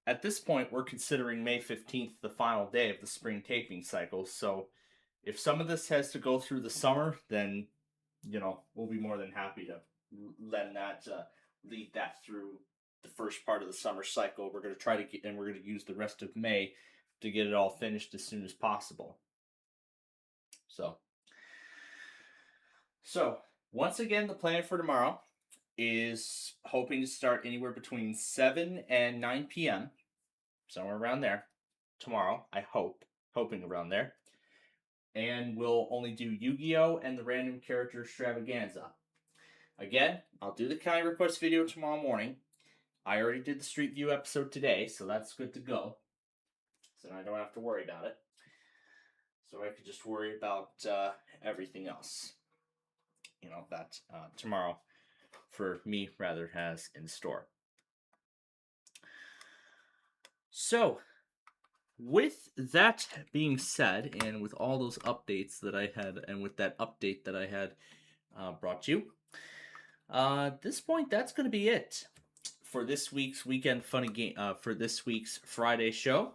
at this point, we're considering May 15th the final day of the spring taping cycle. So, if some of this has to go through the summer, then we'll be more than happy to lead that through the first part of the summer cycle. We're going to try to we're going to use the rest of May to get it all finished as soon as possible. So once again, the plan for tomorrow is hoping to start anywhere between 7 and 9 p.m. Somewhere around there. Tomorrow, hoping around there. And we'll only do Yu-Gi-Oh! And the Random Character Extravaganza. Again, I'll do the county request video tomorrow morning. I already did the Street View episode today, so that's good to go. So I don't have to worry about it. So I could just worry about everything else. That tomorrow, for me, rather, has in store. So, with that being said, and with all those updates that I had, and with that update that I had brought you, at this point, that's going to be it for this week's Weekend Fun and Game, for this week's Friday show.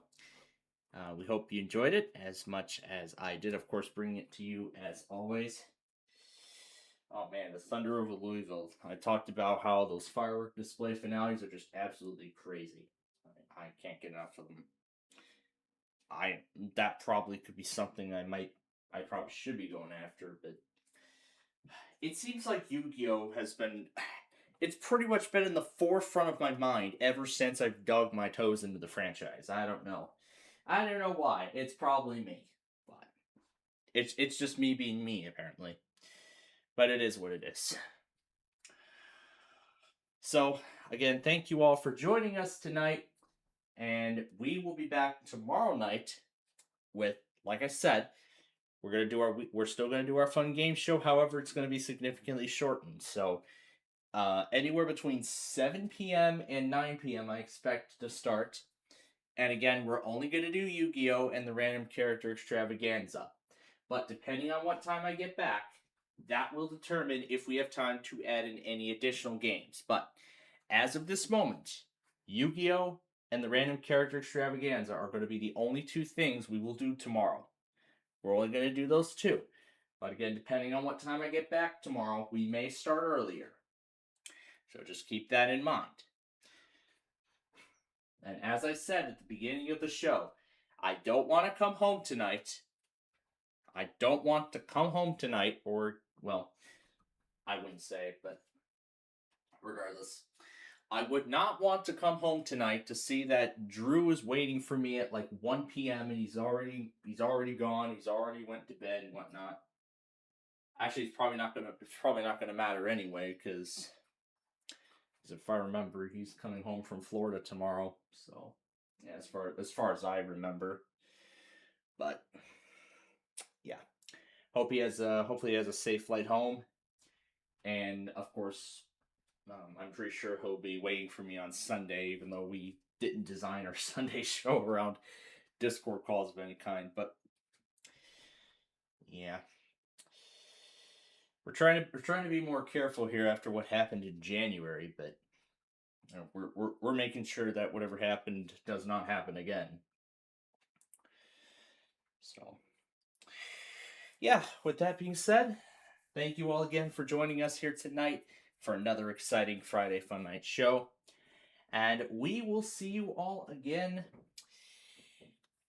We hope you enjoyed it as much as I did, of course, bringing it to you as always. Oh man, the Thunder over Louisville. I talked about how those firework display finales are just absolutely crazy. I can't get enough of them. That probably could be something I probably should be going after, but it seems like Yu-Gi-Oh has been, it's pretty much been in the forefront of my mind ever since I've dug my toes into the franchise. I don't know why. It's probably me, but it's just me being me apparently. But it is what it is. So, again, thank you all for joining us tonight. And we will be back tomorrow night with, like I said, we're still going to do our fun game show. However, it's going to be significantly shortened. So, anywhere between 7 p.m. and 9 p.m. I expect to start. And again, we're only going to do Yu-Gi-Oh! And the Random Character Extravaganza. But depending on what time I get back, that will determine if we have time to add in any additional games. But as of this moment, Yu-Gi-Oh! And the Random Character Extravaganza are going to be the only two things we will do tomorrow. We're only going to do those two. But again, depending on what time I get back tomorrow, we may start earlier. So just keep that in mind. And as I said at the beginning of the show, I don't want to come home tonight. I don't want to come home tonight, or, well, I wouldn't say, but regardless. I would not want to come home tonight to see that Drew is waiting for me at like 1 p.m. and he's already gone. He's already went to bed and whatnot. Actually, it's probably not gonna matter anyway, because if I remember, he's coming home from Florida tomorrow. So yeah, as far as I remember, but yeah, hopefully he has a safe flight home, and of course. I'm pretty sure he'll be waiting for me on Sunday, even though we didn't design our Sunday show around Discord calls of any kind. But yeah, we're trying to be more careful here after what happened in January. But you know, we're making sure that whatever happened does not happen again. So yeah, with that being said, thank you all again for joining us here tonight for another exciting Friday Fun Night show. And we will see you all again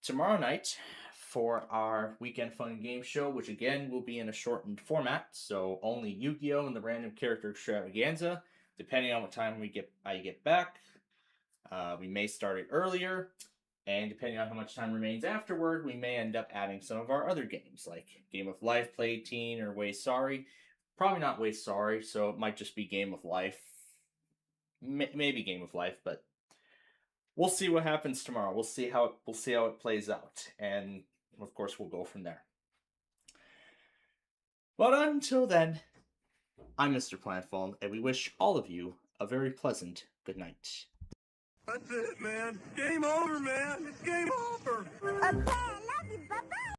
tomorrow night for our Weekend Fun Game show, which again will be in a shortened format, so only Yu-Gi-Oh! And the Random Character Extravaganza, depending on what time I get back. We may start it earlier, and depending on how much time remains afterward, we may end up adding some of our other games, like Game of Life, Play 18, or Way Sorry. Probably not Way Sorry, so it might just be Game of Life. Maybe Game of Life, but we'll see what happens tomorrow. We'll see how it plays out, and of course we'll go from there. But until then, I'm Mr. Plantfall, and we wish all of you a very pleasant good night. That's it, man. Game over, man. It's game over. Okay, I love you. Bye-bye.